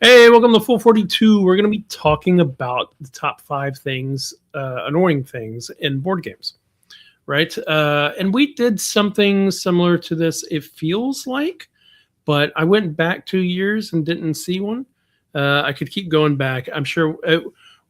Hey, welcome to Full 42. We're going to be talking about the top 5 things, annoying things in board games, right? And we did something similar to this, it feels like, but I went back 2 years and didn't see one. I could keep going back. I'm sure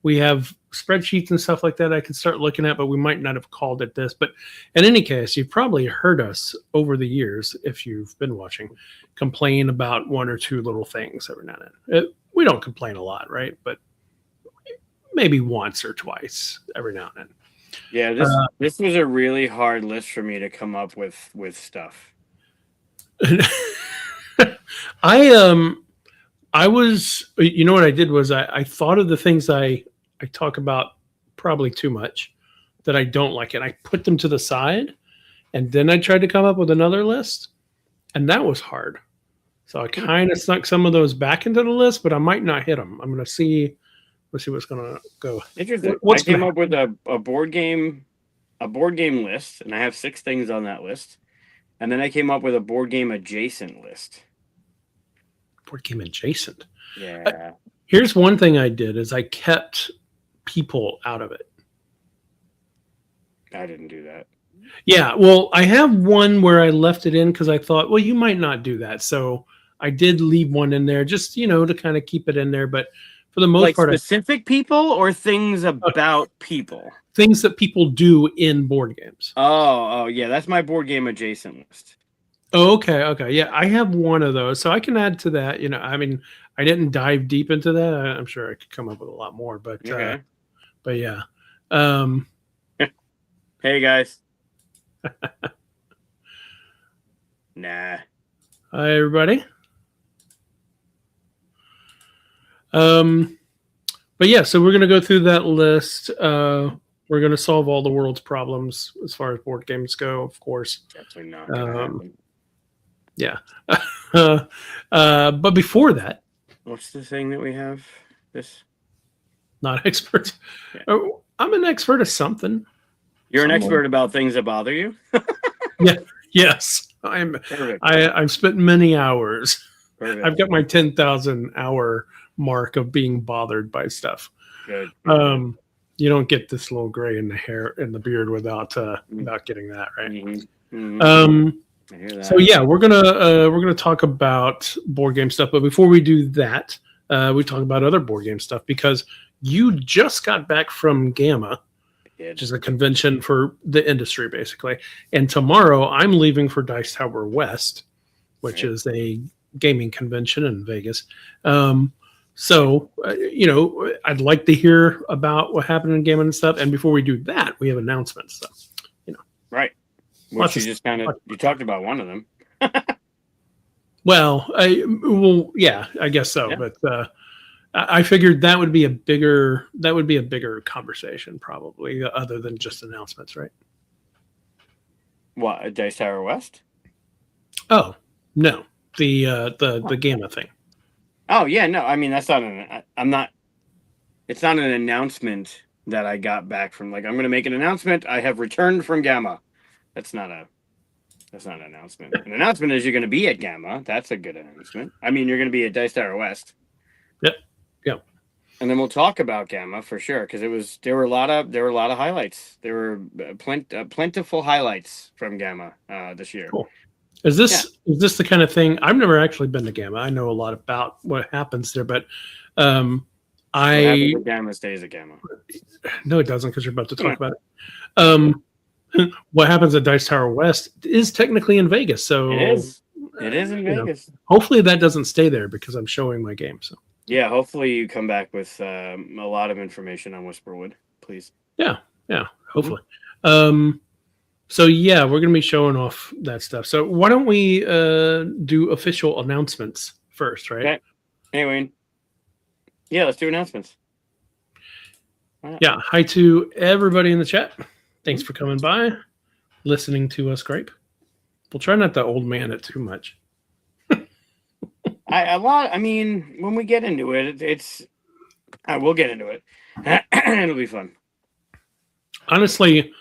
we have spreadsheets and stuff like that I could start looking at, but we might not have called it this. But in any case, you've probably heard us over the years, if you've been watching, complain about one or two little things every now and then. We don't complain a lot, right? But maybe once or twice every now and then. Yeah, this was a really hard list for me to come up with stuff. I was, you know what I did was I thought of the things I talk about probably too much that I don't like, and I put them to the side, and then I tried to come up with another list, and that was hard. So I kind of snuck some of those back into the list, but I might not hit them. I'm going to see. Let's see what's going to go. Interesting. I came up with a board game list, and I have 6 things on that list. And then I came up with a board game adjacent list. Board game adjacent. Yeah. Here's one thing I did is I kept people out of it. I didn't do that. Yeah, well, I have one where I left it in because I thought, well, you might not do that. So I did leave one in there just, to kind of keep it in there. But for the most part, specific people or things about people? Things that people do in board games. Oh, yeah, that's my board game adjacent list. Oh, okay. Yeah, I have one of those. So I can add to that. I mean, I didn't dive deep into that. I'm sure I could come up with a lot more, but okay. But yeah. Hey guys. Nah. Hi everybody. But yeah, so we're gonna go through that list. We're gonna solve all the world's problems as far as board games go, of course. Definitely not gonna happen. Yeah. But before that, what's the thing that we have? This not expert. Yeah. Oh, I'm an expert at something. You're an expert about things that bother you? Yeah. Yes. I've spent many hours. Perfect. I've got my 10,000 hour mark of being bothered by stuff. Good. You don't get this little gray in the hair and the beard without getting that, right? Mm-hmm. I hear that. So yeah, we're gonna talk about board game stuff, but before we do that, we talk about other board game stuff because you just got back from GAMA, which is a convention for the industry, basically. And tomorrow I'm leaving for Dice Tower West, which is a gaming convention in Vegas. So, I'd like to hear about what happened in GAMA and stuff. And before we do that, we have announcements. So, right. Which you just you talked about one of them. Well, I guess so. Yeah. But I figured that would be a bigger conversation probably, other than just announcements, right? What, Dice Tower West? Oh no, the GAMA thing. Oh yeah, no, I mean it's not an announcement that I got back from. Like, I'm going to make an announcement. I have returned from GAMA. That's not an announcement. An announcement is you're going to be at GAMA. That's a good announcement. I mean, you're going to be at Dice Tower West. Yep. And then we'll talk about GAMA for sure, because there were a lot of highlights. There were plentiful highlights from GAMA this year. Cool. Is this the kind of thing? I've never actually been to GAMA. I know a lot about what happens there, but GAMA stays at GAMA. No, it doesn't, because you're about to talk about it. What happens at Dice Tower West is technically in Vegas, so it is. It is in Vegas. Hopefully that doesn't stay there because I'm showing my game. So yeah, hopefully you come back with a lot of information on Whisperwood, please. Yeah, hopefully. Mm-hmm. So yeah, we're gonna be showing off that stuff. So why don't we do official announcements first, right? Okay. Anyway, yeah, let's do announcements. Yeah, hi to everybody in the chat. Thanks for coming by, listening to us gripe. We'll try not to old man it too much. I mean, when we get into it, we'll get into it. It'll be fun. Honestly,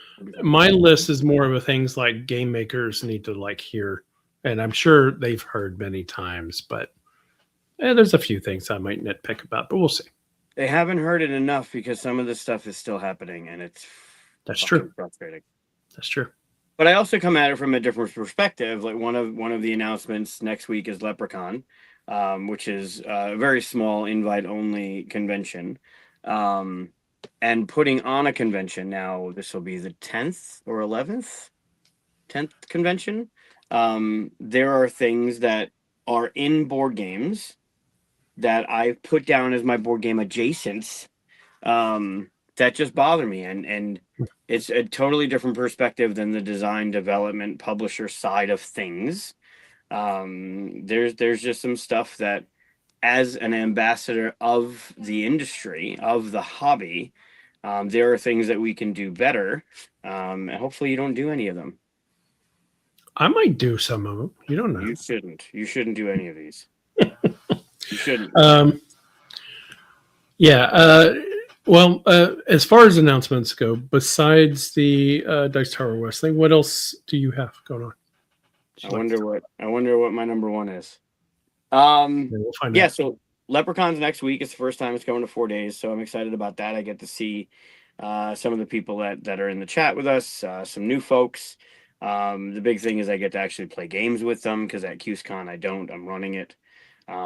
my list is more of a things like game makers need to hear, and I'm sure they've heard many times, but There's a few things I might nitpick about, but we'll see. They haven't heard it enough because some of this stuff is still happening, and it's That's fucking true. frustrating. That's true. But I also come at it from a different perspective. Like one of the announcements next week is Leprechaun, which is a very small invite only convention. And putting on a convention now, this will be the 10th or 11th, 10th convention. There are things that are in board games that I put down as my board game adjacents, that just bother me, and it's a totally different perspective than the design development publisher side of things. There's just some stuff that, as an ambassador of the industry, of the hobby, there are things that we can do better, and hopefully you don't do any of them. I might do some of them. You don't know. You shouldn't do any of these. You shouldn't. Yeah. Well, as far as announcements go, besides the Dice Tower West thing, what else do you have going on? I wonder what my number one is. We'll find out. So Leprechaun's next week. It's the first time it's going to 4 days, so I'm excited about that. I get to see some of the people that are in the chat with us, some new folks. The big thing is I get to actually play games with them, because at QSCon I don't. I'm running it.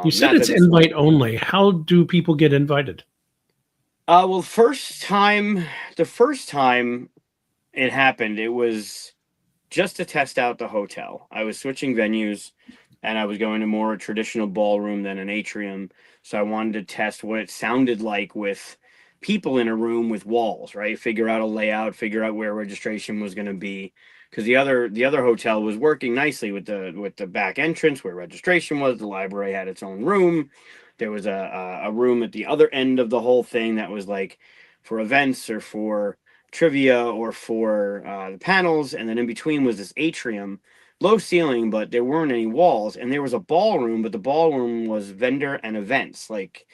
You said it's invite only. How do people get invited? Well, the first time it happened, it was just to test out the hotel. I was switching venues, and I was going to more a traditional ballroom than an atrium. So I wanted to test what it sounded like with people in a room with walls, right? Figure out a layout, figure out where registration was going to be. Because the other hotel was working nicely with the back entrance where registration was. The library had its own room. There was a room at the other end of the whole thing that was like for events or for trivia or for the panels, and then in between was this atrium, low ceiling, but there weren't any walls, and there was a ballroom, but the ballroom was vendor and events, like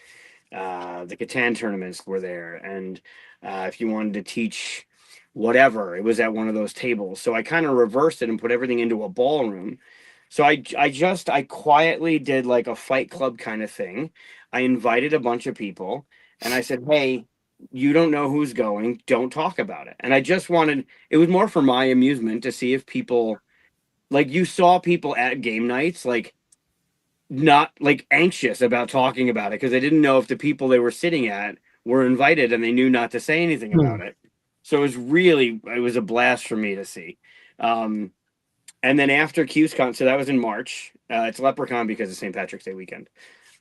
the Catan tournaments were there, and if you wanted to teach whatever, it was at one of those tables. So I kind of reversed it and put everything into a ballroom. So I quietly did like a Fight Club kind of thing. I invited a bunch of people, and I said, hey, you don't know who's going, don't talk about it. And I just wanted, it was more for my amusement to see if people, like, you saw people at game nights, like, not like anxious about talking about it, because they didn't know if the people they were sitting at were invited, and they knew not to say anything about it. So it was a blast for me to see. And then after QSCon, so that was in March. It's Leprechaun because of St. Patrick's Day weekend.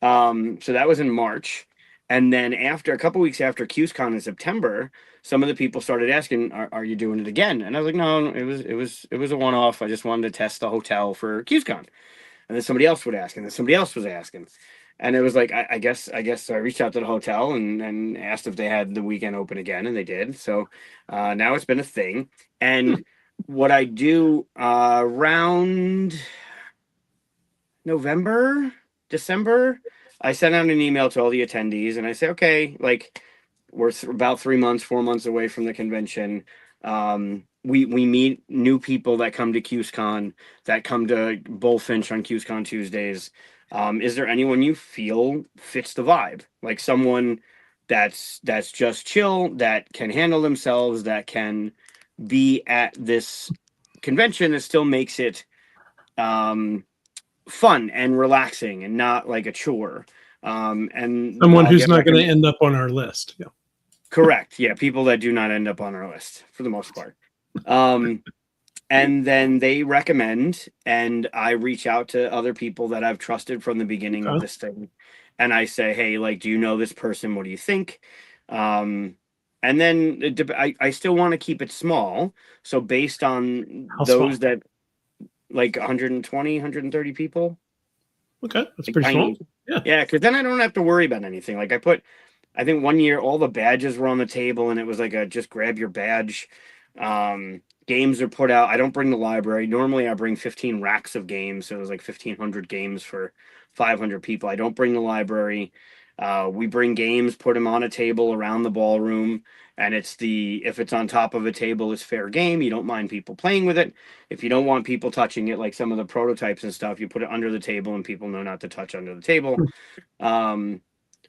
So that was in March. And then after a couple weeks after QSCon in September, some of the people started asking, "Are you doing it again?" And I was like, "No, it was a one-off. I just wanted to test the hotel for QSCon." And then somebody else would ask, and then somebody else was asking, and it was like, I guess I reached out to the hotel and asked if they had the weekend open again, and they did. So now it's been a thing. And what I do around November, December, I sent out an email to all the attendees, and I say, okay, like, we're about 3 months, 4 months away from the convention. We meet new people that come to QSCon, that come to Bullfinch on QSCon Tuesdays. Is there anyone you feel fits the vibe? Like someone that's just chill, that can handle themselves, that can be at this convention, that still makes it fun and relaxing and not like a chore. And someone who's not going to end up on our list. Yeah. Correct. Yeah, people that do not end up on our list for the most part. And then they recommend, and I reach out to other people that I've trusted from the beginning of this thing. And I say, hey, like, do you know this person? What do you think? And then I still want to keep it small. So based on those that, like 120, 130 people. Okay, that's like pretty small. Yeah, because then I don't have to worry about anything. Like I think one year all the badges were on the table, and it was like a just grab your badge. Games are put out. I don't bring the library. Normally I bring 15 racks of games. So it was like 1,500 games for 500 people. I don't bring the library. We bring games, put them on a table around the ballroom, and if it's on top of a table, it's fair game. You don't mind people playing with it. If you don't want people touching it, like some of the prototypes and stuff, you put it under the table, and people know not to touch under the table.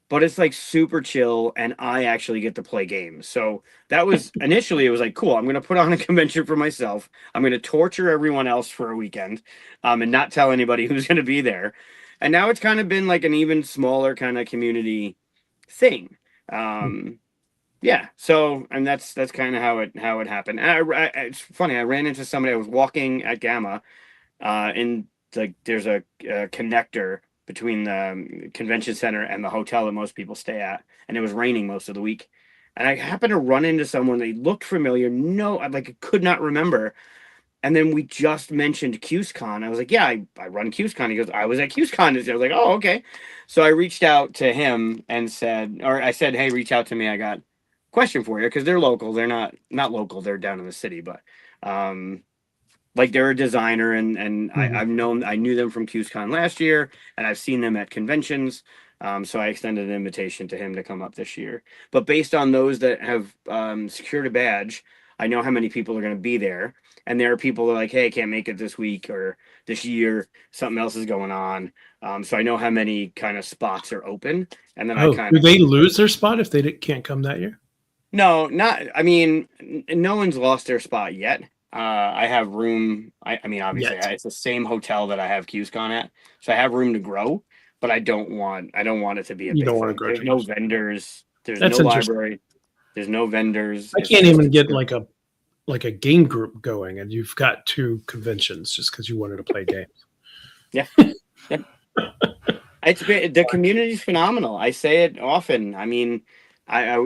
But it's like super chill, and I actually get to play games. So that was initially, it was like, cool, I'm going to put on a convention for myself. I'm going to torture everyone else for a weekend, and not tell anybody who's going to be there. And now it's kind of been like an even smaller kind of community thing. Yeah. So, and that's kind of how it happened. And it's funny. I ran into somebody. I was walking at GAMA, and like there's a connector between the convention center and the hotel that most people stay at, and it was raining most of the week. And I happened to run into someone. They looked familiar. No, I could not remember. And then we just mentioned QSCon. I was like, yeah, I run QSCon. He goes, I was at QSCon. I was like, oh, okay. So I reached out to him and I said, hey, reach out to me. I got a question for you, because they're local. They're not local. They're down in the city, but like they're a designer, and I knew them from QSCon last year, and I've seen them at conventions. So I extended an invitation to him to come up this year. But based on those that have secured a badge, I know how many people are going to be there. And there are people that are like, hey, I can't make it this week or this year. Something else is going on. So I know how many kind of spots are open. And then do they lose their spot if they can't come that year? No, I mean, no one's lost their spot yet. I have room. I mean, obviously, it's the same hotel that I have QSCon at, so I have room to grow. But I don't want it to be a big thing. There's no vendors. There's no library. There's no vendors. I can't even get like a game group going, and you've got 2 conventions just because you wanted to play games. Yeah. It's great. The community's phenomenal. I say it often. I mean,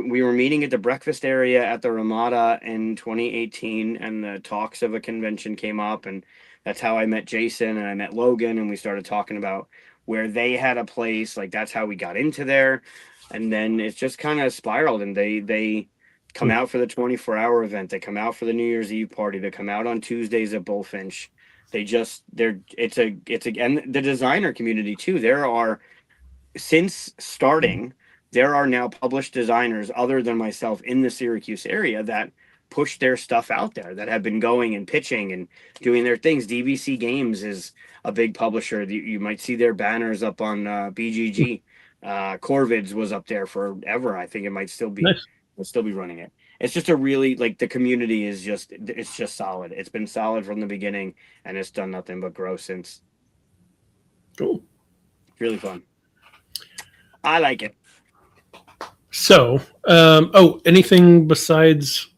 we were meeting at the breakfast area at the Ramada in 2018, and the talks of a convention came up, and that's how I met Jason, and I met Logan, and we started talking about where they had a place. Like, that's how we got into there. And then it's just kind of spiraled, and they come out for the 24-hour event. They come out for the New Year's Eve party. They come out on Tuesdays at Bullfinch. And the designer community too. Since starting, there are now published designers other than myself in the Syracuse area that push their stuff out there, that have been going and pitching and doing their things. DVC Games is a big publisher. You might see their banners up on BGG. Corvids was up there forever. I think it might still be. Nice. We'll still be running it. It's just a really, like, the community is just solid. It's been solid from the beginning, and it's done nothing but grow since. Cool. It's really fun. I like it. So, anything besides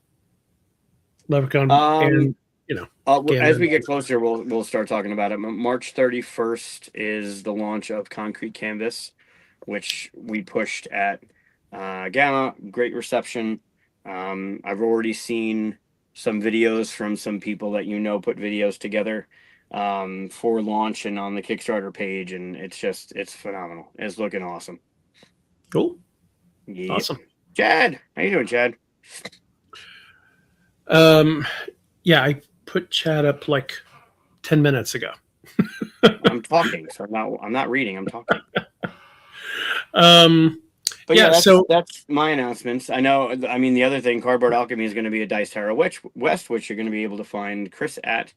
Leprechaun? And, as we get closer, we'll start talking about it. March 31st is the launch of Concrete Canvas, which we pushed at GAMA. Great reception. I've already seen some videos from some people that put videos together for launch and on the Kickstarter page, and it's phenomenal. It's looking awesome. Cool. Yeah. Awesome. Chad, how you doing, Chad? Yeah, I put Chad up like 10 minutes ago. I'm talking, so I'm not reading. I'm talking. But yeah, that's my announcements. I know. I mean, the other thing, Cardboard Alchemy is going to be at Dice Tower West, which you're going to be able to find Chris at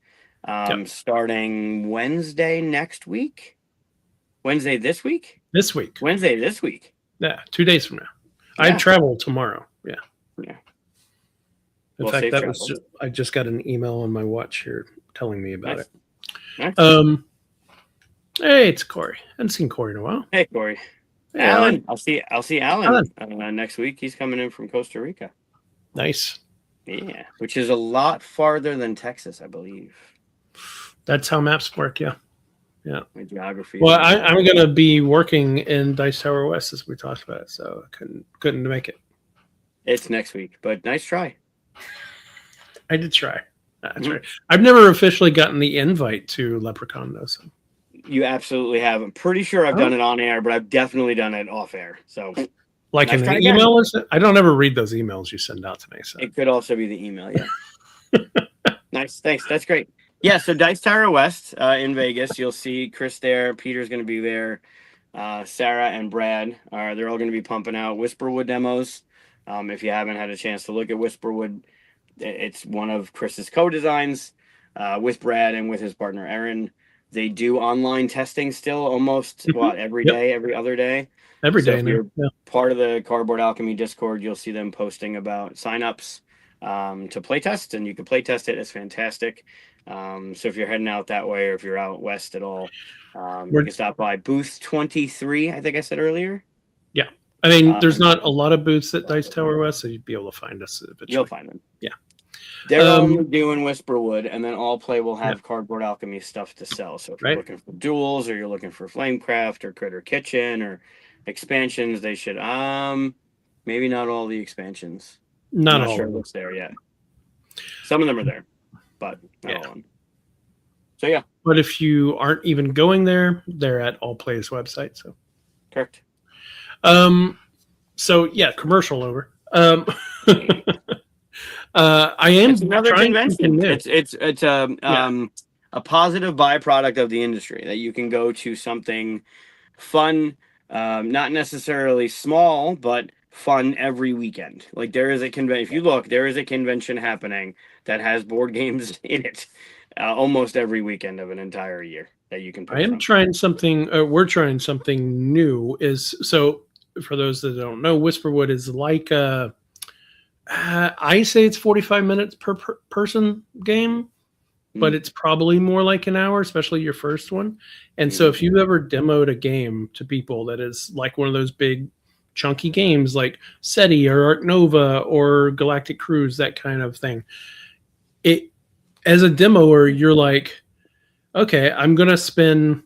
starting Wednesday next week. Wednesday this week. Wednesday this week. Yeah, 2 days from now. I travel tomorrow. Yeah. Yeah. In fact, I just got an email on my watch here telling me about it. Nice. Hey, it's Corey. I haven't seen Corey in a while. Hey, Corey. Hey, Alan. I'll see Alan next week. He's coming in from Costa Rica. Nice. Yeah, which is a lot farther than Texas, I believe. That's how maps work. Yeah. Yeah. My geography. Well, I'm going to be working in Dice Tower West as we talked about, so I couldn't make it. It's next week, but nice try. I did try. That's right. I've never officially gotten the invite to Leprechaun, though. So. You absolutely have. I'm pretty sure I've done it on air, but I've definitely done it off air. So, like an email, is it? I don't ever read those emails you send out to me. So it could also be the email. Yeah. Nice. Thanks. That's great. Yeah. So Dice Tower West in Vegas, you'll see Chris there. Peter's going to be there. Sarah and Brad they're all going to be pumping out Whisperwood demos. If you haven't had a chance to look at Whisperwood, it's one of Chris's co-designs with Brad and with his partner Aaron. They do online testing still almost every Yep. day, every other day. Every So day if now. you're Yeah. part of the Cardboard Alchemy Discord, you'll see them posting about signups to playtest, and you can playtest it. It's fantastic. So if you're heading out that way, or if you're out west at all, you can stop by booth 23. I think I said earlier. Yeah. I mean, there's not a lot of booths at Dice Tower West, so you'd be able to find us eventually. You'll find them. Yeah. They're only doing Whisperwood, and then All Play will have Yeah. Cardboard Alchemy stuff to sell. So if you're looking for duels, or you're looking for Flamecraft, or Critter Kitchen, or expansions, they should maybe not all the expansions. Not I'm all sure of them. what's there yet. Some of them are there, but not all of them. So yeah. But if you aren't even going there, they're at All Play's website. So correct. So yeah, commercial over. I am it's another convention. It's a positive byproduct of the industry that you can go to something fun, not necessarily small, but fun every weekend. Like there is a convention. If you look, there is a convention happening that has board games in it almost every weekend of an entire year that you can. I am trying something. We're trying something new. So for those that don't know, Whisperwood is like I say it's 45 minutes per person game, but it's probably more like an hour, especially your first one. And so if you ever demoed a game to people that is like one of those big chunky games like SETI or Arc Nova or Galactic Cruise, that kind of thing, it as a demoer, you're like, okay, I'm going to spend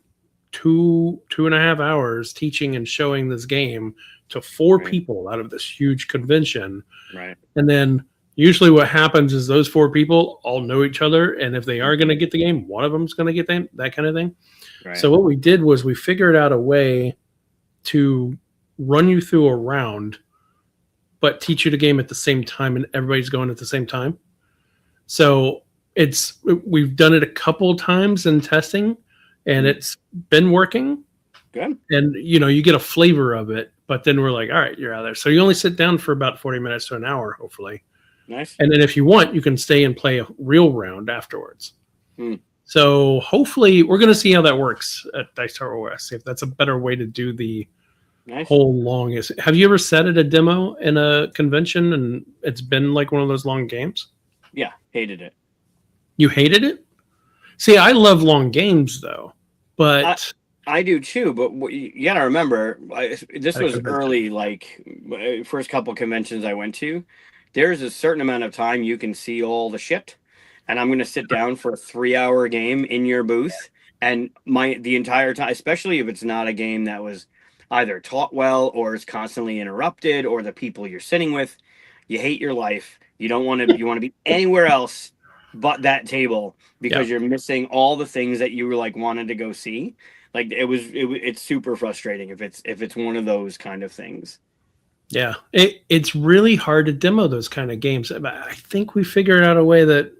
2.5 hours teaching and showing this game to 4 people out of this huge convention. Right. And then usually what happens is those 4 people all know each other. And if they are going to get the game, one of them is going to get them, that kind of thing. Right. So what we did was we figured out a way to run you through a round, but teach you the game at the same time, and everybody's going at the same time. So we've done it a couple times in testing, and it's been working. Good. And you get a flavor of it, but then we're like, all right, you're out of there. So you only sit down for about 40 minutes to an hour, hopefully. Nice. And then if you want, you can stay and play a real round afterwards. So hopefully we're going to see how that works at Dice Tower West. See if that's a better way to do the whole long. Have you ever sat at a demo in a convention and it's been like one of those long games? Yeah, hated it. You hated it? See, I love long games though, but I do too. But you gotta remember, this was early, like first couple conventions I went to. There's a certain amount of time you can see all the shit, and I'm gonna sit down for a 3-hour game in your booth, and the entire time, especially if it's not a game that was either taught well or is constantly interrupted, or the people you're sitting with, you hate your life. You don't want to. You want to be anywhere else but that table because you're missing all the things that you were like wanted to go see. Like it's super frustrating if it's one of those kind of things. Yeah, it's really hard to demo those kind of games. I think we figured out a way that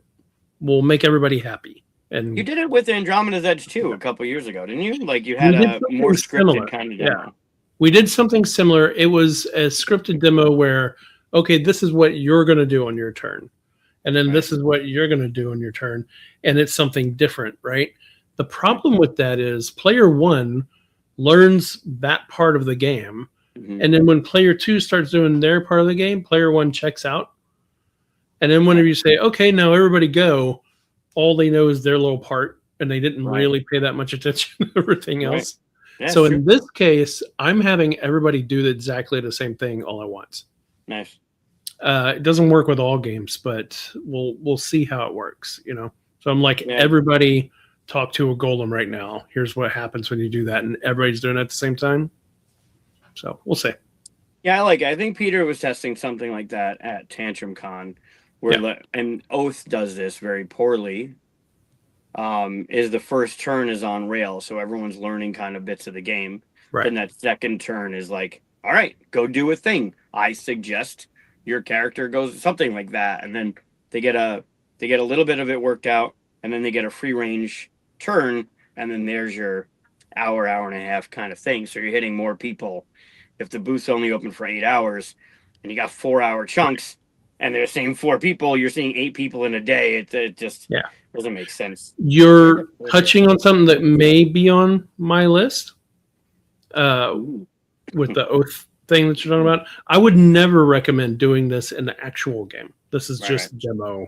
will make everybody happy. And you did it with Andromeda's Edge too a couple years ago, didn't you? Like you had a more scripted kind of demo. Yeah, we did something similar. It was a scripted demo where, okay, this is what you're going to do on your turn. And then this is what you're going to do on your turn. And it's something different, right? The problem with that is player 1 learns that part of the game. And then when player 2 starts doing their part of the game, player 1 checks out. And then whenever you say, okay, now everybody go, all they know is their little part. And they didn't really pay that much attention to everything else. Yeah, so in this case, I'm having everybody do exactly the same thing all at once. Nice. It doesn't work with all games, but we'll see how it works, So I'm like, everybody talk to a golem right now. Here's what happens when you do that, and everybody's doing it at the same time. So we'll see. Yeah, I think Peter was testing something like that at Tantrum Con, where and Oath does this very poorly. Is the first turn is on rail, so everyone's learning kind of bits of the game. Right. And that second turn is like, all right, go do a thing. I suggest your character goes something like that, and then they get a little bit of it worked out, and then they get a free range turn, and then there's your hour, hour and a half kind of thing. So you're hitting more people. If the booth's only open for 8 hours and you got 4 hour chunks and they're the same 4 people, you're seeing 8 people in a day. It just doesn't make sense. You're touching on something that may be on my list with the oath thing that you're talking about. I would never recommend doing this in the actual game. This is just demo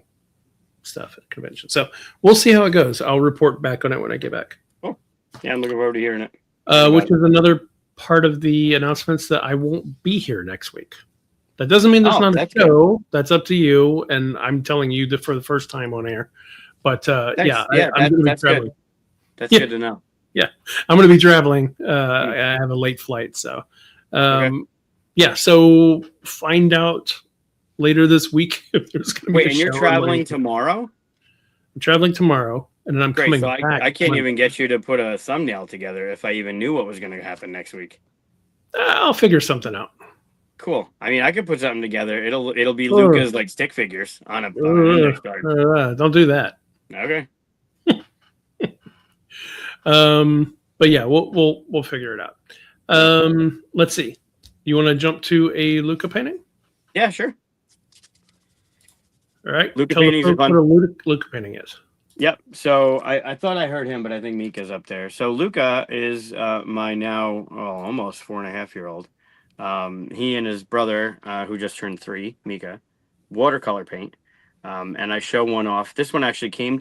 stuff at convention. So we'll see how it goes. I'll report back on it when I get back. Oh, yeah, I'm looking forward to hearing it. Which is another part of the announcements that I won't be here next week. That doesn't mean there's not a show. Good. That's up to you, and I'm telling you that for the first time on air. But I'm going to be traveling. Good. That's good to know. Yeah, I'm going to be traveling. I have a late flight, so so find out later this week if there's going to be a show. And you're traveling tomorrow? I'm traveling tomorrow, and then I'm coming back. I can't even get you to put a thumbnail together if I even knew what was going to happen next week. I'll figure something out. Cool. I mean, I could put something together. It'll be Luca's like stick figures on a index card. Don't do that. Okay. But yeah, we'll figure it out. Let's see. You want to jump to a Luca painting? Yeah, sure. All right. Luca paintings are fun. What a Luca painting is. Yep. So I thought I heard him, but I think Mika's up there. So Luca is my now almost 4.5-year-old. He and his brother, who just turned 3, Mika, watercolor paint. And I show one off. This one actually came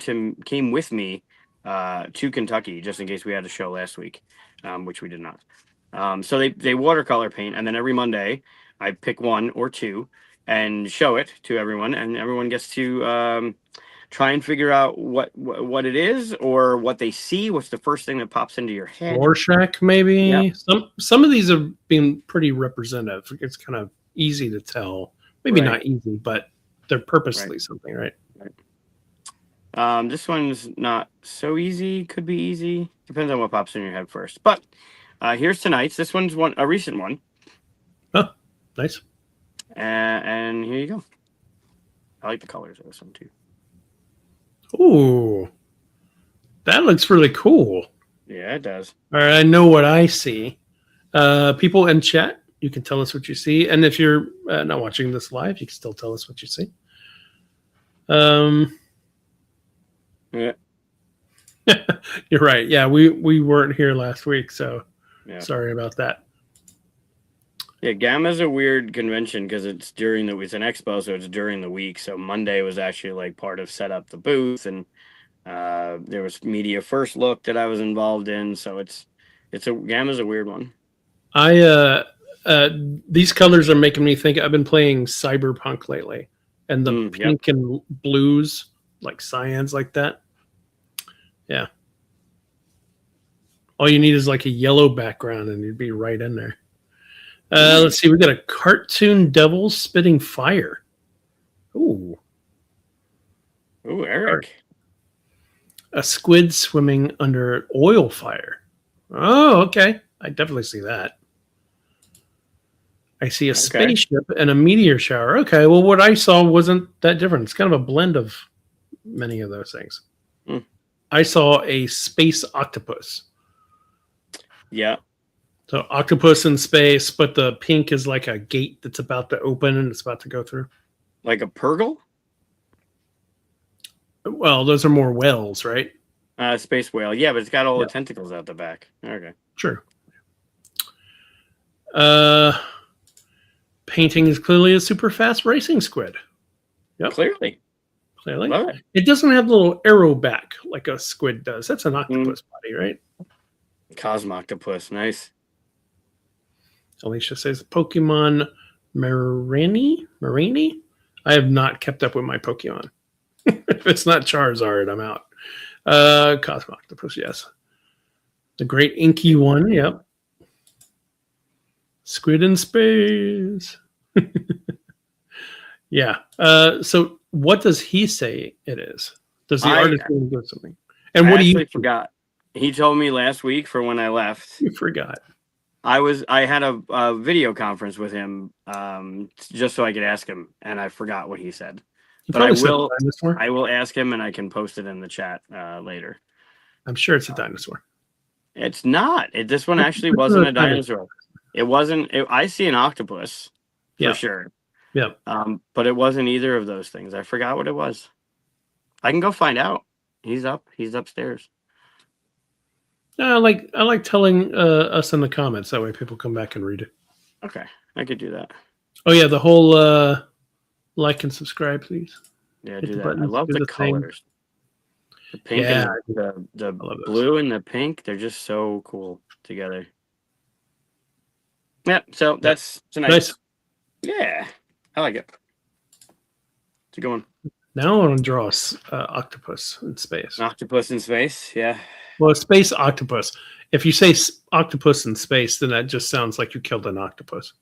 with me to Kentucky, just in case we had a show last week, which we did not. So they watercolor paint, and then every Monday I pick 1 or 2 and show it to everyone, and everyone gets to try and figure out what it is or what they see. What's the first thing that pops into your head? Rorschach, maybe. Yep. Some of these have been pretty representative. It's kind of easy to tell. Maybe not easy, but they're purposely something, right? This one's not so easy. Could be easy. Depends on what pops in your head first. But here's tonight's. This one's a recent one. Oh, nice. And here you go. I like the colors of this one too. Ooh, that looks really cool. Yeah, it does. All right, I know what I see. People in chat, you can tell us what you see. And if you're not watching this live, you can still tell us what you see. Yeah. You're right. Yeah, we weren't here last week, so sorry about that. Yeah, GAMA's a weird convention because it's an expo, so it's during the week. So Monday was actually like part of set up the booth, and there was media first look that I was involved in. So GAMA's a weird one. These colors are making me think. I've been playing Cyberpunk lately, and the pink and blues, like cyans, like that. Yeah. All you need is like a yellow background, and you'd be right in there. Let's see. We got a cartoon devil spitting fire. Ooh, Eric. A squid swimming under oil fire. Oh, okay. I definitely see that. I see a spaceship and a meteor shower. Okay, well, what I saw wasn't that different. It's kind of a blend of many of those things. I saw a space octopus. Yeah. So octopus in space, but the pink is like a gate that's about to open and it's about to go through. Like a Purgle? Well, those are more whales, right? Space whale. Yeah, but it's got all the tentacles out the back. Okay. Sure. Painting is clearly a super fast racing squid. Yep. Clearly. Love it. It doesn't have the little arrow back like a squid does. That's an octopus body, right? Cosmoctopus. Nice. Alicia says Pokemon Marini. I have not kept up with my Pokemon. If it's not Charizard, I'm out. Cosmoctopus, yes. The great inky one, yep. Squid in space. Yeah. So what does he say it is? Does the artist do something? And what do you forgot? He told me last week for when I left. You forgot. I had a video conference with him just so I could ask him, and I forgot what he said. But I will ask him, and I can post it in the chat later. I'm sure it's a dinosaur. It's not. This one actually wasn't a dinosaur. It wasn't. I see an octopus for sure. Yeah. But it wasn't either of those things. I forgot what it was. I can go find out. He's up. He's upstairs. I like telling us in the comments. That way people come back and read it. Okay, I could do that. Oh yeah, the whole like and subscribe, please. Yeah, do that. Buttons, I love the colors. The pink and the blue and the pink, they're just so cool together. Yeah, so that's nice. Yeah, I like it. It's a good one. Now I want to draw octopus in space. An octopus in space, yeah. Well, a space octopus. If you say octopus in space, then that just sounds like you killed an octopus.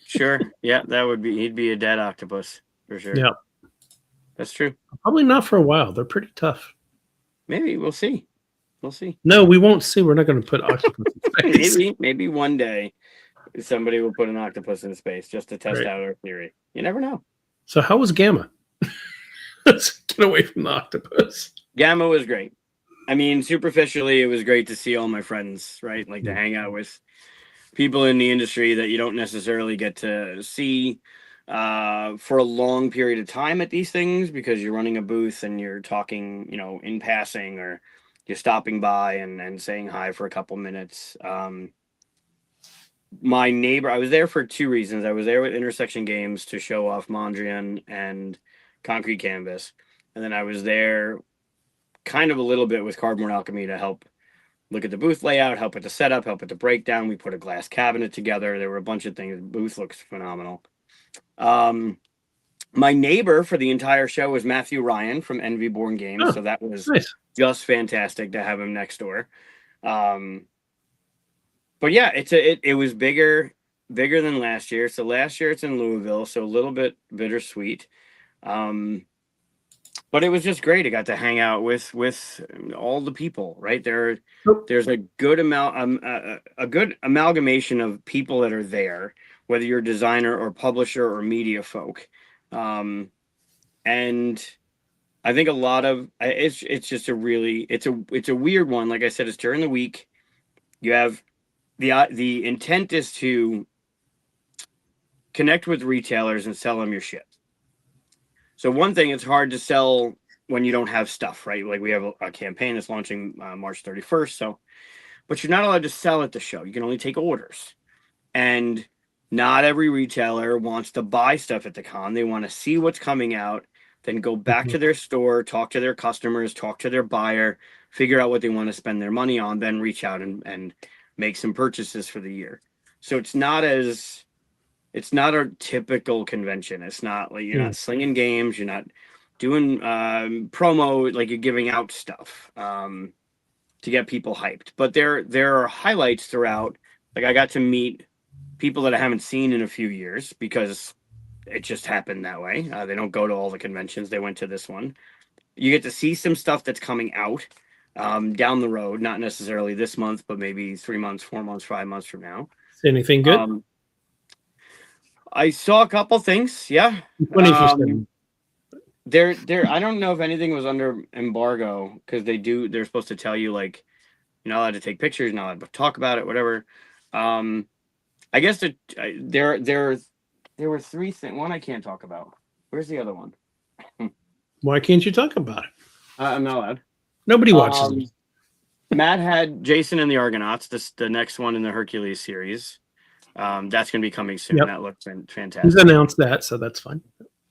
Sure. Yeah, that would be. He'd be a dead octopus for sure. Yeah, that's true. Probably not for a while. They're pretty tough. Maybe we'll see. We'll see. No, we won't see. We're not going to put octopus in space. maybe one day somebody will put an octopus in space just to test out our theory. You never know. So how was GAMA? Let's get away from the octopus. GAMA was great. I mean, superficially, it was great to see all my friends, right? Like to hang out with people in the industry that you don't necessarily get to see for a long period of time at these things, because you're running a booth and you're talking, in passing, or you're stopping by and saying hi for a couple minutes. My neighbor, I was there for two reasons. I was there with Intersection Games to show off Mondrian and Concrete Canvas. And then I was there kind of a little bit with Cardboard Alchemy to help look at the booth layout, help with the setup, help with the breakdown. We put a glass cabinet together. There were a bunch of things. The booth looks phenomenal. My neighbor for the entire show was Matthew Ryan from Envy Born Games. So that was just fantastic to have him next door. But yeah, it was bigger than last year. So last year it's in Louisville, so a little bit bittersweet. But it was just great. I got to hang out with all the people, right? There's a good amount, a good amalgamation of people that are there, whether you're a designer or publisher or media folk. And I think a lot of it's just it's a weird one. Like I said, it's during the week. You have the intent is to connect with retailers and sell them your shit. So one thing, it's hard to sell when you don't have stuff, right? Like we have a campaign that's launching March 31st. But you're not allowed to sell at the show. You can only take orders. And not every retailer wants to buy stuff at the con. They want to see what's coming out, then go back to their store, talk to their customers, talk to their buyer, figure out what they want to spend their money on, then reach out and make some purchases for the year. So it's not a typical convention. It's not like you're not slinging games, you're not doing promo, like you're giving out stuff to get people hyped. But there are highlights throughout. Like I got to meet people that I haven't seen in a few years because it just happened that way. They don't go to all the conventions. They went to this one. You get to see some stuff that's coming out down the road, not necessarily this month, but maybe 3 months, 4 months, 5 months from now. Anything good? I saw a couple things. Yeah. There. I don't know if anything was under embargo because they're supposed to tell you like you're not allowed to take pictures, you're not allowed to talk about it, whatever. I guess there were three things. One I can't talk about. Where's the other one? Why can't you talk about it? I'm not allowed. Nobody watches them. Matt had Jason and the Argonauts, the next one in the Hercules series. That's going to be coming soon. Yep. That looks fantastic. He's announced that, so that's fine.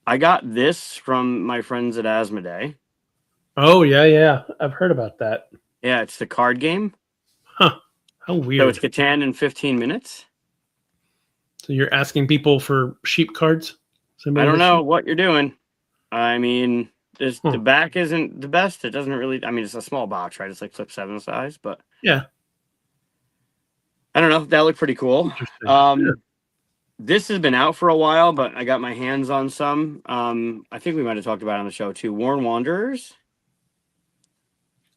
I got this from my friends at Asmodee. Oh, yeah. I've heard about that. Yeah, it's the card game. Huh. How weird. So it's Catan in 15 minutes. So you're asking people for sheep cards? I don't know what you're doing. I mean, the back isn't the best. It doesn't really... I mean, it's a small box, right? It's like flip 7 size, but... Yeah. I don't know. That looked pretty cool. This has been out for a while, but I got my hands on some. I think we might have talked about it on the show too. Worn Wanderers.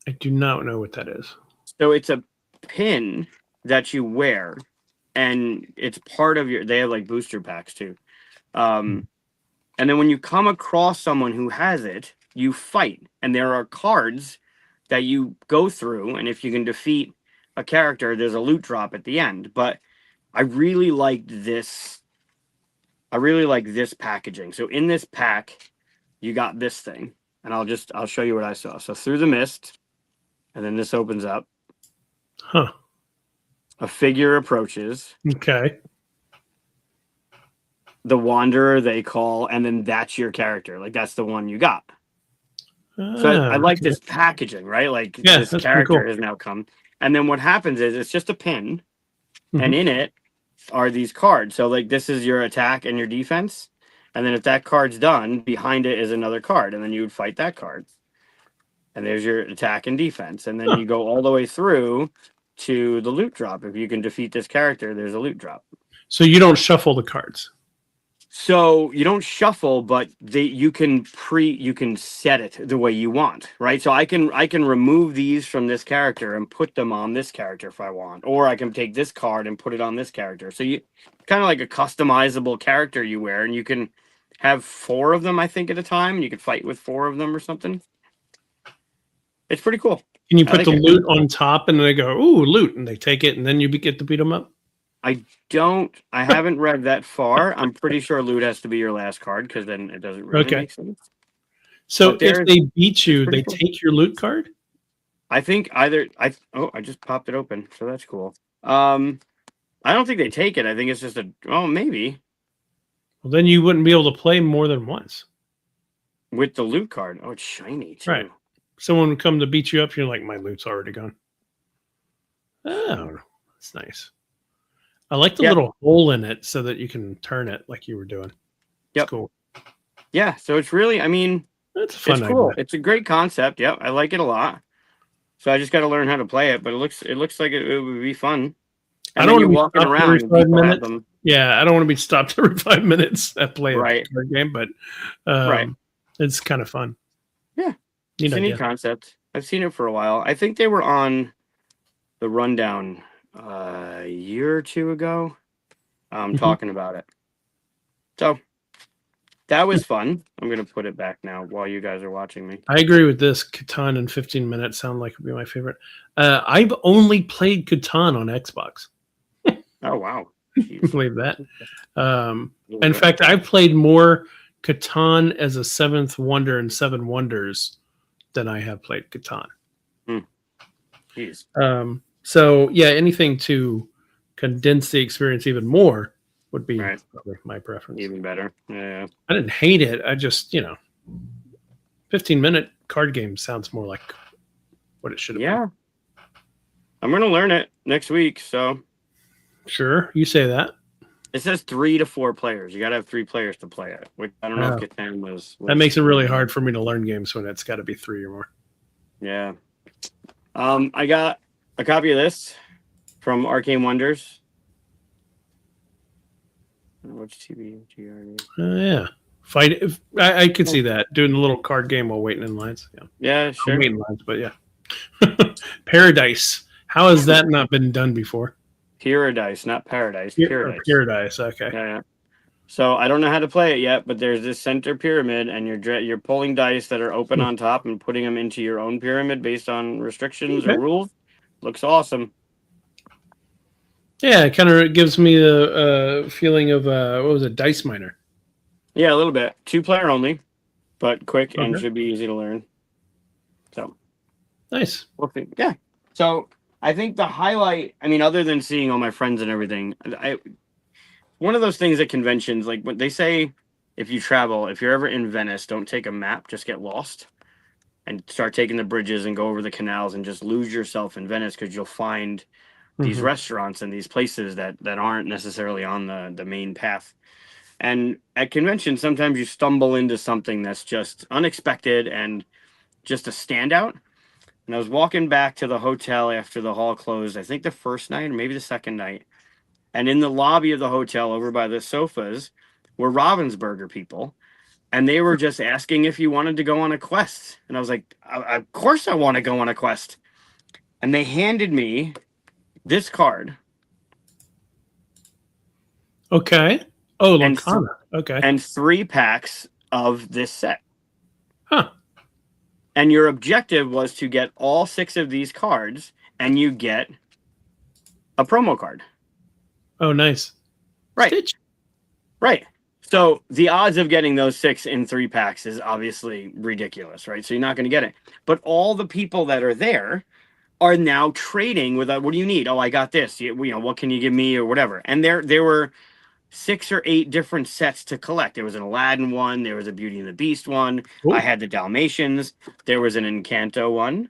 I do not know what that is. So it's a pin that you wear, and it's part of your... They have like booster packs too. And then when you come across someone who has it, you fight. And there are cards that you go through, and if you can defeat a character, there's a loot drop at the end. But I really liked this. I really like this packaging. So in this pack, you got this thing, and I'll show you what I saw. So through the mist, and then this opens up. Huh. A figure approaches. Okay. The Wanderer they call, and then that's your character. Like that's the one you got. So I like this packaging, right? Like this character has now come. And then what happens is it's just a pin, and in it are these cards. So like this is your attack and your defense. And then if that card's done, behind it is another card. And then you would fight that card. And there's your attack and defense. And then you go all the way through to the loot drop. If you can defeat this character, there's a loot drop. So you don't shuffle the cards. So you don't shuffle, but you can set it the way you want, right? So I can remove these from this character and put them on this character if I want, or I can take this card and put it on this character. So you kind of like a customizable character you wear, and you can have 4 of them, I think, at a time, and you can fight with 4 of them or something. It's pretty cool. Can you put the loot on top, and they go, "Ooh, loot," and they take it, and then you get to beat them up? I haven't read that far. I'm pretty sure loot has to be your last card, because then it doesn't really make sense. So if they beat you, they take your loot card? I think I just popped it open, so that's cool. I don't think they take it. I think it's just maybe. Well, then you wouldn't be able to play more than once. With the loot card. Oh, it's shiny too. Right. Someone would come to beat you up, you're like, my loot's already gone. Oh, that's nice. I like the little hole in it so that you can turn it like you were doing. Yep. It's cool. Yeah, so it's really, it's fun. It's cool. Idea. It's a great concept. Yep, I like it a lot. So I just got to learn how to play it, but it looks like it would be fun. And I don't want to be walking around every 5 minutes. Yeah, I don't want to be stopped every 5 minutes at play a card game, but it's kind of fun. Yeah, it's a neat concept. I've seen it for a while. I think they were on the rundown a year or 2 ago, talking about it. So that was fun. I'm gonna put it back now while you guys are watching me. I agree with this. Catan in 15 minutes sound like would be my favorite. I've only played Catan on Xbox. Oh wow! Believe that. In fact, I've played more Catan as a 7th Wonder and 7 Wonders than I have played Catan. Jeez. So yeah, anything to condense the experience even more would be probably my preference. Even better. Yeah. I didn't hate it. I just 15-minute card game sounds more like what it should have been. I'm gonna learn it next week. So sure, you say that. It says 3 to 4 players. You gotta have 3 players to play it. Which I don't know if Catan was. That makes it really hard for me to learn games when it's got to be 3 or more. Yeah. I got a copy of this from Arcane Wonders. Watch TV. Yeah. Fight. I could see that doing the little card game while waiting in lines. Yeah, sure. Waiting in lines, but yeah. Paradise. How has that not been done before? Paradise, not Paradise. Paradise. Paradise. Okay. Yeah. So I don't know how to play it yet, but there's this center pyramid, and you're pulling dice that are open on top and putting them into your own pyramid based on restrictions or rules. Looks awesome. Yeah, it kind of gives me the feeling of what was it, Dice Miner? Yeah, a little bit. 2-player only, but quick and should be easy to learn. So nice. We'll see. Yeah. So I think the highlight, other than seeing all my friends and everything, one of those things at conventions, like when they say, if you're ever in Venice, don't take a map, just get lost and start taking the bridges and go over the canals and just lose yourself in Venice, because you'll find these restaurants and these places that aren't necessarily on the main path. And at conventions, sometimes you stumble into something that's just unexpected and just a standout. And I was walking back to the hotel after the hall closed, I think the first night or maybe the second night. And in the lobby of the hotel over by the sofas were Ravensburger people. And they were just asking if you wanted to go on a quest. And I was like, of course I want to go on a quest. And they handed me this card. Okay. Oh, Lacana. Okay. And 3 packs of this set. Huh. And your objective was to get all 6 of these cards, and you get a promo card. Oh, nice. Right. Stitch. Right. So the odds of getting those 6 in 3 packs is obviously ridiculous, right? So you're not going to get it. But all the people that are there are now trading with, what do you need? Oh, I got this. What can you give me or whatever? And there were 6 or 8 different sets to collect. There was an Aladdin one. There was a Beauty and the Beast one. Ooh. I had the Dalmatians. There was an Encanto one.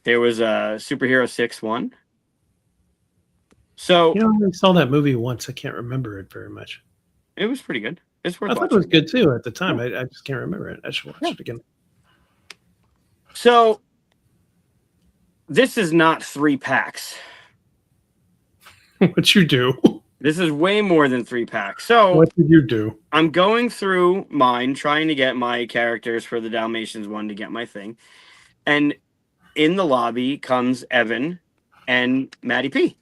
There was a Superhero 6 one. So I saw that movie once. I can't remember it very much. it was pretty good. It's worth I thought watching. it was good too at the time. I just can't remember it. I should watch it again. So this is not 3 packs. What you do? This is way more than 3 packs. So what did you do? I'm going through mine, trying to get my characters for the Dalmatians one to get my thing. And in the lobby comes Evan and Maddie P.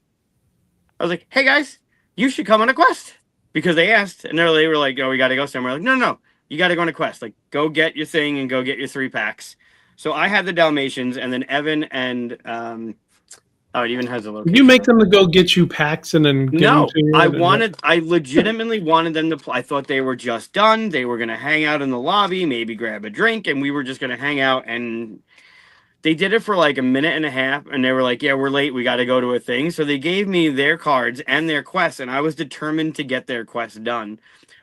I was like, hey guys, you should come on a quest. Because they asked, and they were like, oh, we got to go somewhere. Like, no, you got to go on a quest. Like, go get your thing and go get your 3 packs. So I had the Dalmatians, and then Evan and it even has a little. Did you make them to go get you packs and then give No, them to you? I legitimately wanted them to play. I thought they were just done. They were going to hang out in the lobby, maybe grab a drink, and we were just going to hang out. And they did it for like a minute and a half, and they were like, yeah, we're late. We got to go to a thing. So they gave me their cards and their quests, and I was determined to get their quests done.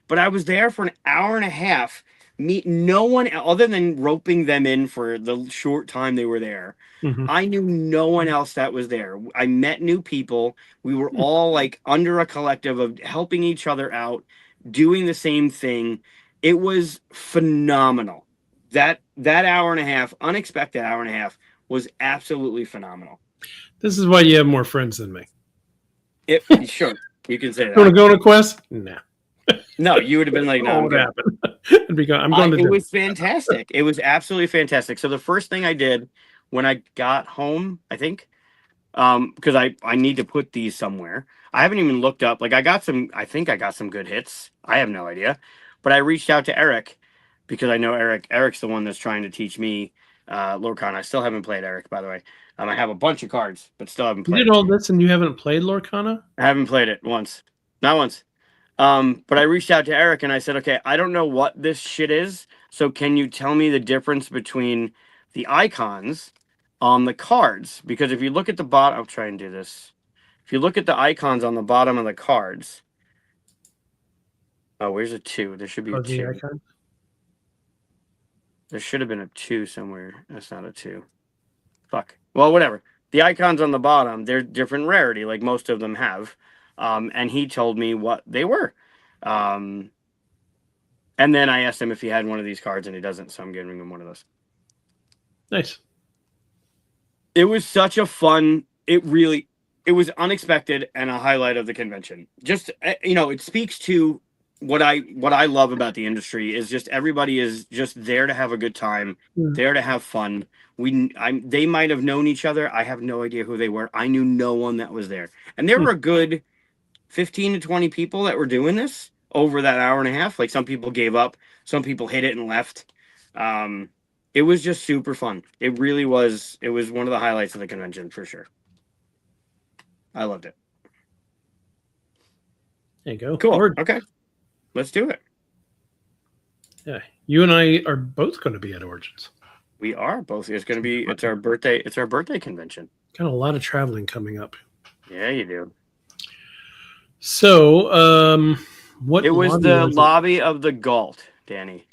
But I was there for an hour and a half, meet no one other than roping them in for the short time they were there. Mm-hmm. I knew no one else that was there. I met new people. We were all like under a collective of helping each other out, doing the same thing. It was phenomenal. That hour and a half, unexpected hour and a half, was absolutely phenomenal. This is why you have more friends than me. Sure, you can say that. You want to go on a quest? Nah. No, you would have been like, no. What happened? I'm going to. It was fantastic. It was absolutely fantastic. So the first thing I did when I got home, I think, because I need to put these somewhere. I haven't even looked up. Like I think I got some good hits. I have no idea, but I reached out to Eric because I know Eric. Eric's the one that's trying to teach me Lorcana. I still haven't played Eric, by the way. I have a bunch of cards, but still haven't played. You did all this and you haven't played Lorcana? I haven't played it once, not once. But I reached out to Eric and I said, okay, I don't know what this shit is. So can you tell me the difference between the icons on the cards? Because if you look at the bottom, I'll try and do this. If you look at the icons on the bottom of the cards. Oh, where's a 2? There should be a 2. Icon? There should have been a 2 somewhere. That's not a 2. Fuck. Well, whatever. The icons on the bottom, they're different rarity, like most of them have. And he told me what they were. And then I asked him if he had one of these cards, and he doesn't, so I'm giving him one of those. Nice. It was such a fun, it was unexpected and a highlight of the convention. Just, it speaks to what I love about the industry is just everybody is just there to have a good time, there to have fun. They might have known each other. I have no idea who they were. I knew no one that was there. And there were a good 15 to 20 people that were doing this over that hour and a half. Like some people gave up, some people hit it and left. It was just super fun. It really was. It was one of the highlights of the convention for sure. I loved it. There you go. Cool. Okay. Let's do it. Yeah. You and I are both going to be at Origins. We are both. It's our birthday. It's our birthday convention. Got a lot of traveling coming up. Yeah, you do. So, what? It was the lobby of the Galt, Danny.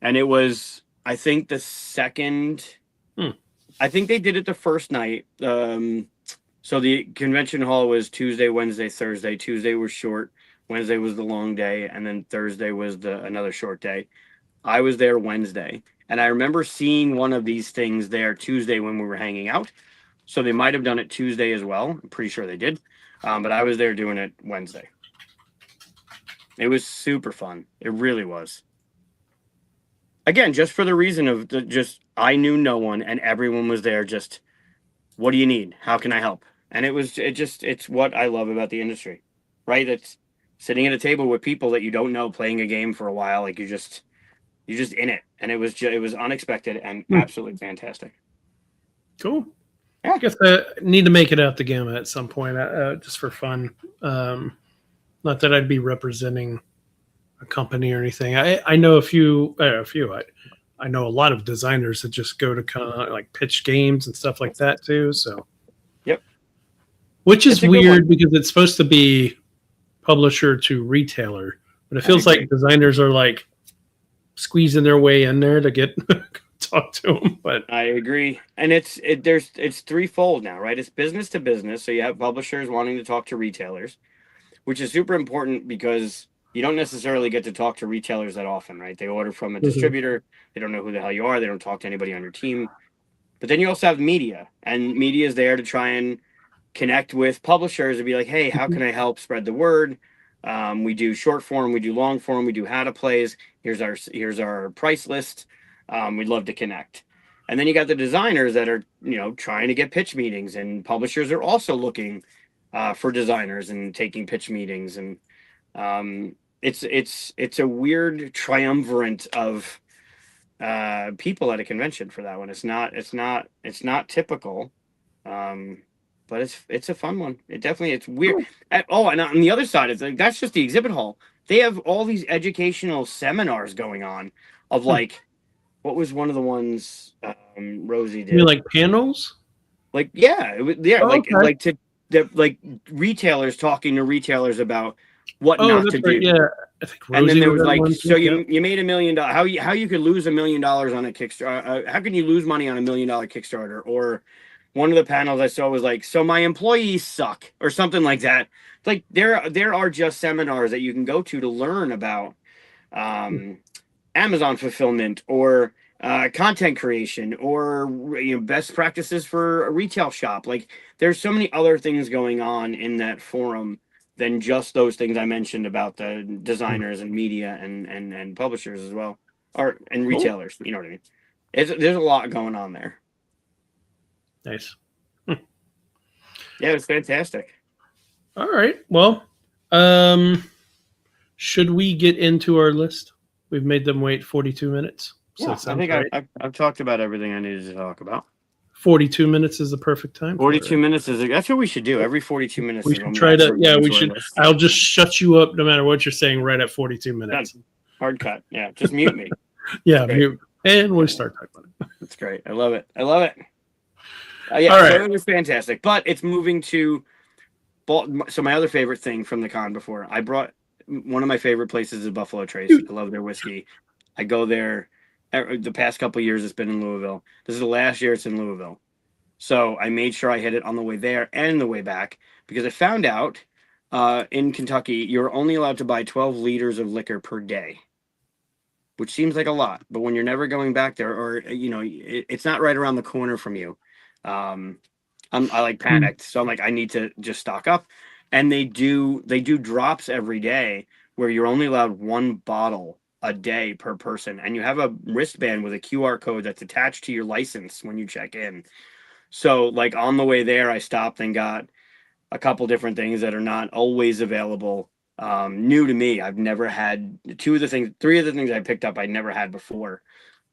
And it was, I think, the second. I think they did it the first night. So the convention hall was Tuesday, Wednesday, Thursday. Tuesday was short. Wednesday was the long day, and then Thursday was another short day. I was there Wednesday, and I remember seeing one of these things there Tuesday when we were hanging out. So they might have done it Tuesday as well. I'm pretty sure they did. But I was there doing it Wednesday. It was super fun. It really was. Again, just for the reason of I knew no one and everyone was there. Just, what do you need? How can I help? And it's what I love about the industry, right? It's sitting at a table with people that you don't know, playing a game for a while. Like you're just in it, and it was unexpected and absolutely fantastic. Cool. Yeah. I guess I need to make it out to GAMA at some point, just for fun. Not that I'd be representing a company or anything. I know a few. I know a lot of designers that just go to kind of like pitch games and stuff like that too. So, Yep. which is weird because it's supposed to be publisher to retailer, but it feels like designers are like squeezing their way in there to get talk to them. But I agree, and it's threefold now, right? It's business to business, so you have publishers wanting to talk to retailers, which is super important because you don't necessarily get to talk to retailers that often, right? They order from a distributor, they don't know who the hell you are, they don't talk to anybody on your team. But then you also have media, and media is there to try and connect with publishers and be like, hey, how can I help spread the word? We do short form, we do long form, we do how to plays. Here's our price list. We'd love to connect. And then you got the designers that are, trying to get pitch meetings, and publishers are also looking for designers and taking pitch meetings. And it's a weird triumvirate of people at a convention for that one. It's not typical. But it's a fun one. It's weird. And on the other side, it's like that's just the exhibit hall. They have all these educational seminars going on of like, what was one of the ones Rosie did? You mean like panels? Like like retailers talking to retailers about what not to do. Yeah, I think Rosie, and then there was like, so you made $1 million. How you could lose $1 million on a Kickstarter? How can you lose money on $1 million Kickstarter? Or one of the panels I saw was like, so my employees suck, or something like that. Like there are just seminars that you can go to learn about Amazon fulfillment or content creation or best practices for a retail shop. Like there's so many other things going on in that forum than just those things I mentioned about the designers and media and publishers as well, and retailers. You know what I mean? There's a lot going on there. Nice. Yeah, it was fantastic. All right. Well, should we get into our list? We've made them wait 42 minutes. So yeah, I think I've talked about everything I needed to talk about. 42 minutes is the perfect time. 42 minutes that's what we should do. Every 42 minutes. We should try to. Yeah, we should. I'll just shut you up no matter what you're saying right at 42 minutes. Done. Hard cut. Yeah, just mute me. Yeah, mute. And we'll start talking about it. That's great. I love it. Yeah, all right. So it was fantastic. But it's moving to. So my other favorite thing from the con before, I brought one of my favorite places is Buffalo Trace. I love their whiskey. I go there. The past couple of years, it's been in Louisville. This is the last year it's in Louisville. So I made sure I hit it on the way there and the way back because I found out in Kentucky, you're only allowed to buy 12 liters of liquor per day, which seems like a lot. But when you're never going back there or, it's not right around the corner from you. I like panicked. So I'm like, I need to just stock up. And they do drops every day where you're only allowed one bottle a day per person, and you have a wristband with a QR code that's attached to your license when you check in. So like on the way there, I stopped and got a couple different things that are not always available. New to me. I've never had three of the things I picked up I'd never had before.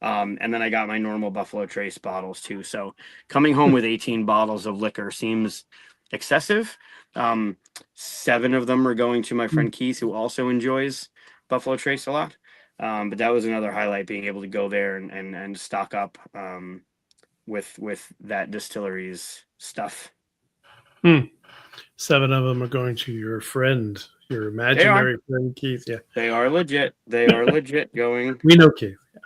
And then I got my normal Buffalo Trace bottles too. So coming home with 18 bottles of liquor seems excessive. 7 of them are going to my friend Keith, who also enjoys Buffalo Trace a lot. But that was another highlight, being able to go there and stock up with that distillery's stuff. 7 of them are going to your friend, your imaginary friend Keith. Yeah, they are legit. They are legit going. We know Keith. Yeah.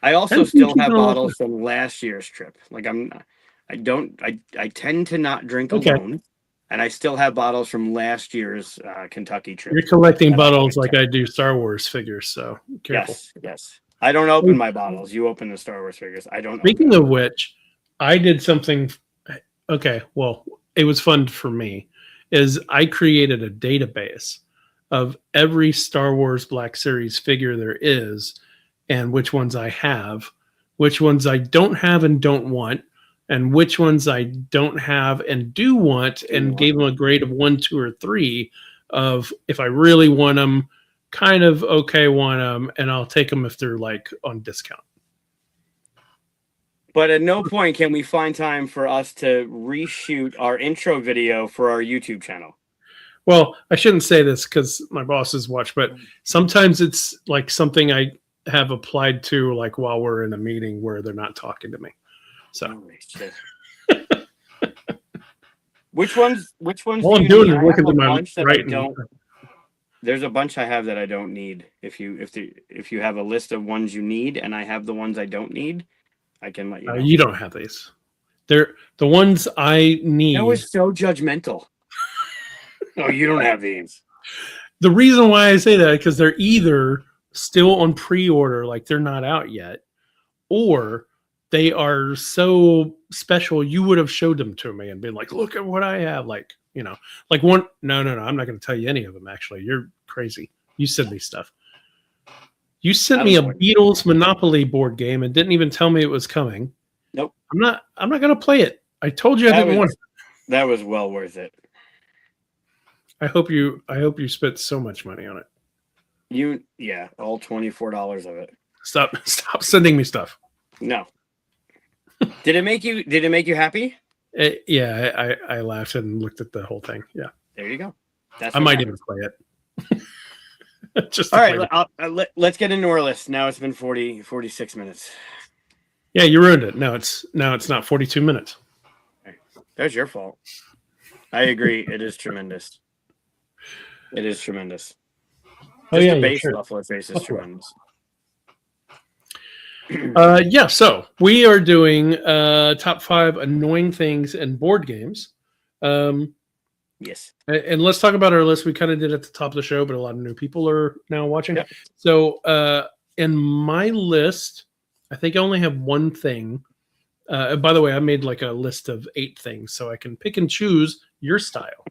I also still have bottles from last year's trip. Like I tend to not drink alone. And I still have bottles from last year's Kentucky trip. You're collecting bottles like I do Star Wars figures, so careful. Yes. I don't open my bottles. You open the Star Wars figures. I don't. Speaking of which, I did something. Okay, well, it was fun for me. Is I created a database of every Star Wars Black Series figure there is, and which ones I have, which ones I don't have and don't want, and which ones I don't have and do want, and gave them a grade of 1, 2, or 3 of if I really want them, kind of okay want them, and I'll take them if they're like on discount. But at no point can we find time for us to reshoot our intro video for our YouTube channel. Well, I shouldn't say this because my bosses watch, but sometimes it's like something I have applied to like while we're in a meeting where they're not talking to me. So Holy shit. Which ones? all I'm doing is looking to my right. There's a bunch I have that I don't need. If you have a list of ones you need, and I have the ones I don't need, I can let you know. You don't have these. They're the ones I need. That was so judgmental. Oh, you don't have these. The reason why I say that is because they're either still on pre-order, like they're not out yet, or they are so special you would have showed them to me and been like, look at what I have. Like, you know, like one. No, I'm not going to tell you any of them. Actually, you're crazy. You send me stuff. You sent me a Beatles Monopoly board game and didn't even tell me it was coming. Nope. I'm not going to play it. I told you I didn't want it. That was well worth it. I hope you spent so much money on it. Yeah, all $24 of it. Stop sending me stuff. No. Did it make you happy? Yeah, I laughed and looked at the whole thing. Yeah. There you go. I might even play it. Just all right. Let's get into our list. Now it's been 46 minutes. Yeah, you ruined it. Now it's not 42 minutes. That's your fault. I agree. It is tremendous. It is tremendous. Just the base Buffalo face is tremendous. Yeah, so we are doing top 5 annoying things in board games. Yes. And let's talk about our list. We kind of did at the top of the show, but a lot of new people are now watching. Yep. So in my list, I think I only have one thing. By the way, I made like a list of 8 things, so I can pick and choose your style.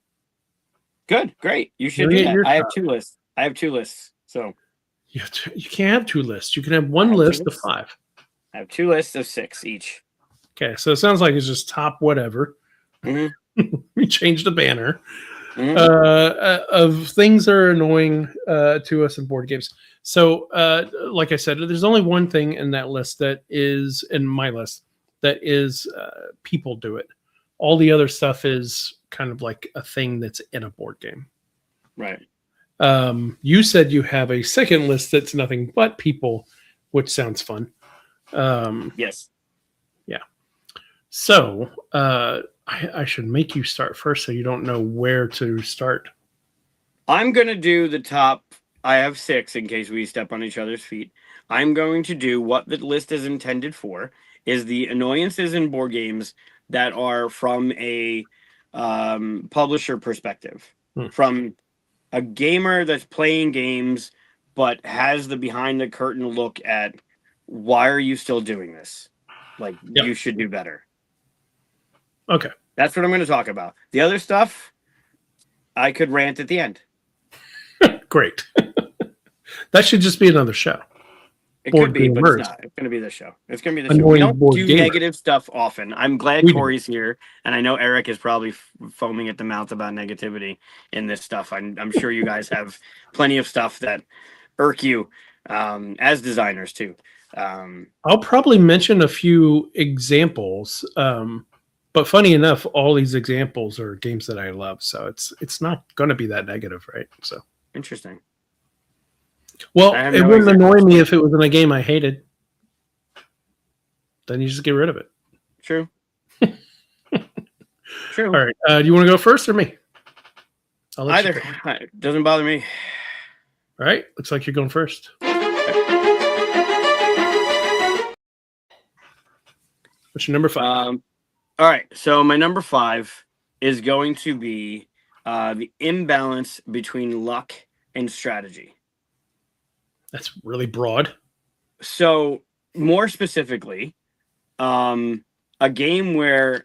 Good, great. You should do that. I have 2 lists. So you can't have 2 lists. You can have one list of 5. I have 2 lists of 6 each. Okay, so it sounds like it's just top whatever. Mm-hmm. We changed the banner of things that are annoying to us in board games. So, like I said, there's only one thing in that list that is in my list that is people do it. All the other stuff is kind of like a thing that's in a board game. Right. You said you have a second list that's nothing but people, which sounds fun. Yes. Yeah. So I should make you start first so you don't know where to start. I'm going to do the top. I have 6 in case we step on each other's feet. I'm going to do what the list is intended for, is the annoyances in board games that are from a publisher perspective, from a gamer that's playing games but has the behind the curtain look at why are you still doing this? Like, you should do better. Okay. That's what I'm going to talk about. The other stuff, I could rant at the end. Great. That should just be another show. It could be, but it's not. It's going to be the show. It's going to be the show. We don't do negative stuff often. I'm glad Corey's here, and I know Eric is probably foaming at the mouth about negativity in this stuff. I'm sure you guys have plenty of stuff that irk you as designers too. I'll probably mention a few examples, but funny enough, all these examples are games that I love, so it's not going to be that negative, right? So interesting. Well, it wouldn't annoy me if it was in a game I hated. Then you just get rid of it. True. True. All right. Do you want to go first or me? Either. It doesn't bother me. All right. Looks like you're going first. What's your number 5? All right. So my number 5 is going to be the imbalance between luck and strategy. That's really broad. So more specifically, a game where,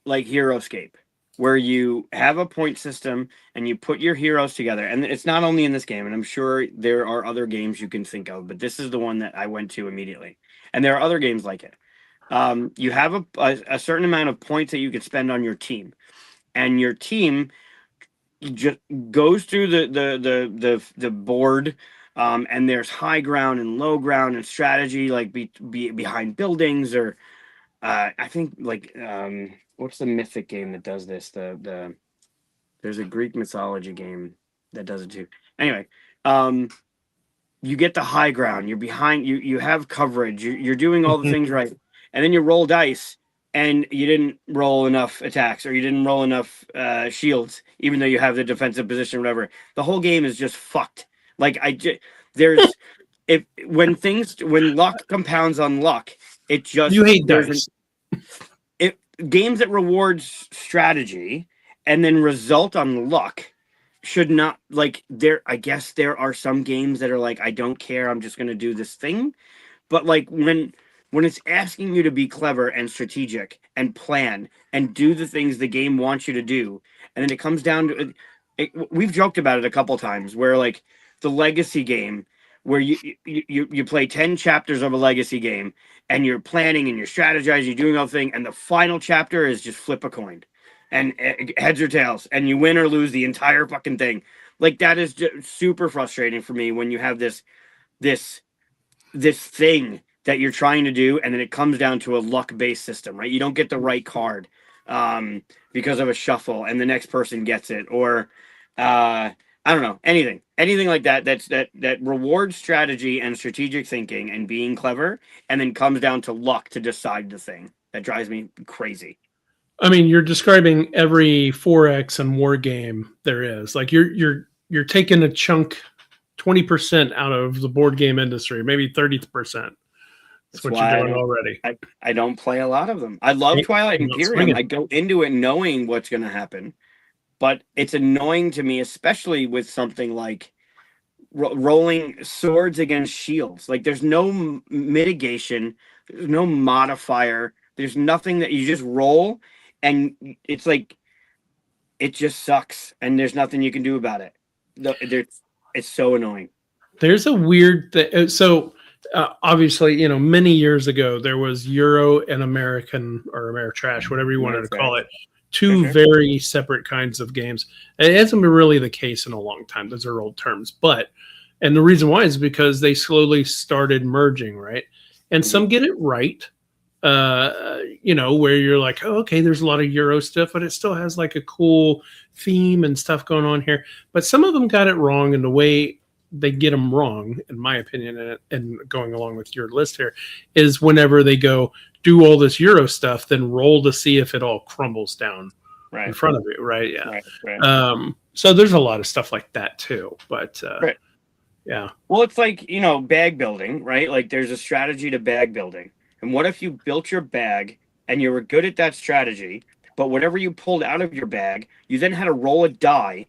like HeroScape, where you have a point system and you put your heroes together. And it's not only in this game, and I'm sure there are other games you can think of, but this is the one that I went to immediately. And there are other games like it. You have a certain amount of points that you can spend on your team. And your team just goes through the board, and there's high ground and low ground and strategy, like behind buildings, or I think like what's the mythic game that does this? There's a Greek mythology game that does it too. Anyway, you get the high ground. You're behind. You have coverage. You're doing all the things right, and then you roll dice, and you didn't roll enough attacks, or you didn't roll enough shields, even though you have the defensive position, or whatever. The whole game is just fucked. Like there's if when luck compounds on luck, it just You hate there's dice. it games that rewards strategy and then result on luck should not, like, there. I guess there are some games that are like, I don't care, I'm just going to do this thing. But like when it's asking you to be clever and strategic and plan and do the things the game wants you to do, and then it comes down to we've joked about it a couple times where like the legacy game, where you play 10 chapters of a legacy game, and you're planning and you're strategizing, you're doing all the thing, and the final chapter is just flip a coin and heads or tails, and you win or lose the entire fucking thing. Like, that is just super frustrating for me when you have this thing that you're trying to do, and then it comes down to a luck-based system, right? You don't get the right card because of a shuffle, and the next person gets it, or I don't know, anything like that. That rewards strategy and strategic thinking and being clever, and then comes down to luck to decide the thing. That drives me crazy. I mean, you're describing every 4X and war game there is. Like you're taking a chunk, 20% out of the board game industry, maybe 30%. That's what you're doing already. I don't play a lot of them. I love Twilight Imperium. I go into it knowing what's going to happen, but it's annoying to me, especially with something like rolling swords against shields. Like, there's no mitigation, there's no modifier, there's nothing. That you just roll, and it's like, it just sucks, and there's nothing you can do about it. It's so annoying. There's a weird thing. So obviously, many years ago there was Euro and American, or Ameritrash, whatever you wanted to call it, two very separate kinds of games. It hasn't been really the case in a long time. Those are old terms, and the reason why is because they slowly started merging, right? And some get it right, where you're like, oh, okay, there's a lot of Euro stuff, but it still has like a cool theme and stuff going on here. But some of them got it wrong, and the way they get them wrong, in my opinion, and going along with your list here, is whenever they go do all this Euro stuff, then roll to see if it all crumbles down in front of you, right? Yeah. Right. So there's a lot of stuff like that too, but yeah. Well, it's like, bag building, right? Like, there's a strategy to bag building. And what if you built your bag and you were good at that strategy, but whatever you pulled out of your bag, you then had to roll a die,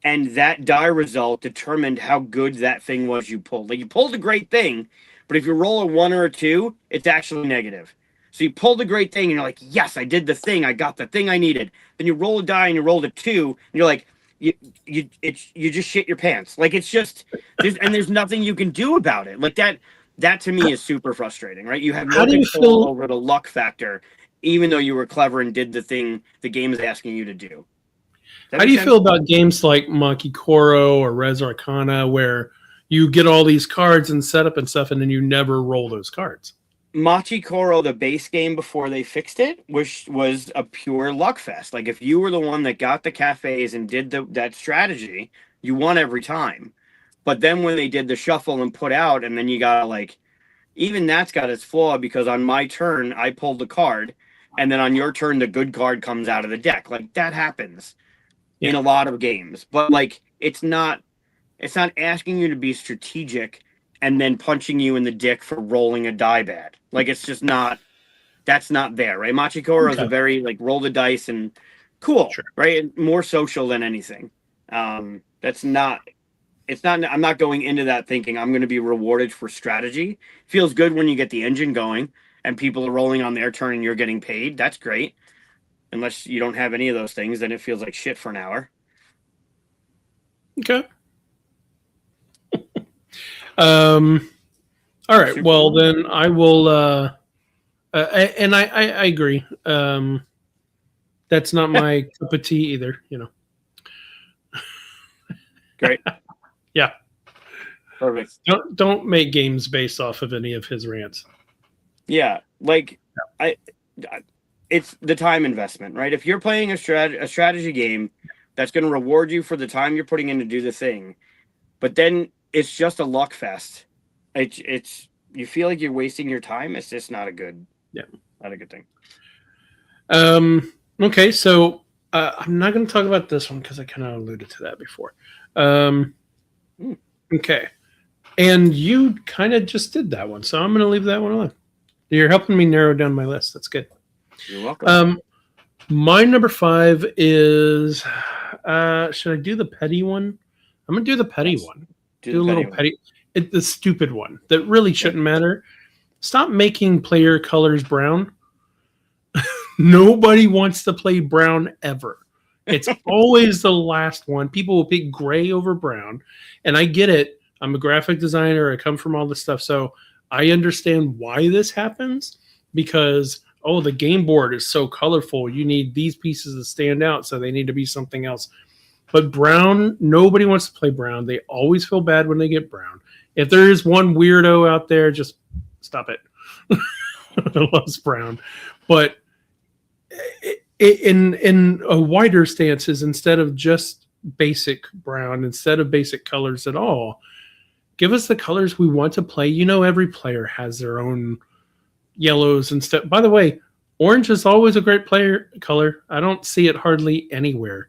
and that die result determined how good that thing was you pulled. Like, you pulled a great thing, but if you roll a 1 or a 2, it's actually negative. So you pulled a great thing, and you're like, yes, I did the thing. I got the thing I needed. Then you roll a die, and you rolled a 2, and you're like, you just shit your pants. Like, it's just, there's nothing you can do about it. Like, that to me is super frustrating, right? You have no control over the luck factor, even though you were clever and did the thing the game is asking you to do. How do you feel about games like Maki Koro or Res Arcana, where you get all these cards and setup and stuff, and then you never roll those cards? Machi Koro, the base game before they fixed it, was a pure luck fest. Like, if you were the one that got the cafes and did that strategy, you won every time. But then when they did the shuffle and put out, and then you got like, even that's got its flaw, because on my turn I pulled the card, and then on your turn the good card comes out of the deck. Like, that happens in a lot of games, but like, it's not asking you to be strategic and then punching you in the dick for rolling a die bad. Like, it's just not, that's not there, right? Machikoro is a very, like, roll the dice and cool, right? More social than anything. That's not, it's not, I'm not going into that thinking I'm going to be rewarded for strategy. Feels good when you get the engine going and people are rolling on their turn and you're getting paid. That's great. Unless you don't have any of those things, then it feels like shit for an hour. Okay. All right. Super well, cool. Then I will. And I agree. That's not my cup of tea either. Great. Yeah. Perfect. Don't make games based off of any of his rants. Yeah, like it's the time investment, right? If you're playing a strategy game that's going to reward you for the time you're putting in to do the thing, but then it's just a luck fest. It's you feel like you're wasting your time. It's just not a good thing. Okay, so I'm not going to talk about this one because I kind of alluded to that before. Okay, and you kind of just did that one, so I'm going to leave that one alone. You're helping me narrow down my list. That's good. You're welcome. My number 5 is. Should I do the petty one? I'm gonna do the petty one. Do a little petty. The stupid one that really shouldn't matter. Stop making player colors brown. Nobody wants to play brown ever. It's always the last one. People will pick gray over brown, and I get it. I'm a graphic designer. I come from all this stuff, so I understand why this happens because the game board is so colorful. You need these pieces to stand out, so they need to be something else. But brown, nobody wants to play brown. They always feel bad when they get brown. If there is one weirdo out there, just stop it. Loves brown. But in a wider stance is instead of just basic brown, instead of basic colors at all, give us the colors we want to play. Every player has their own yellows and stuff. By the way, orange is always a great player color. I don't see it hardly anywhere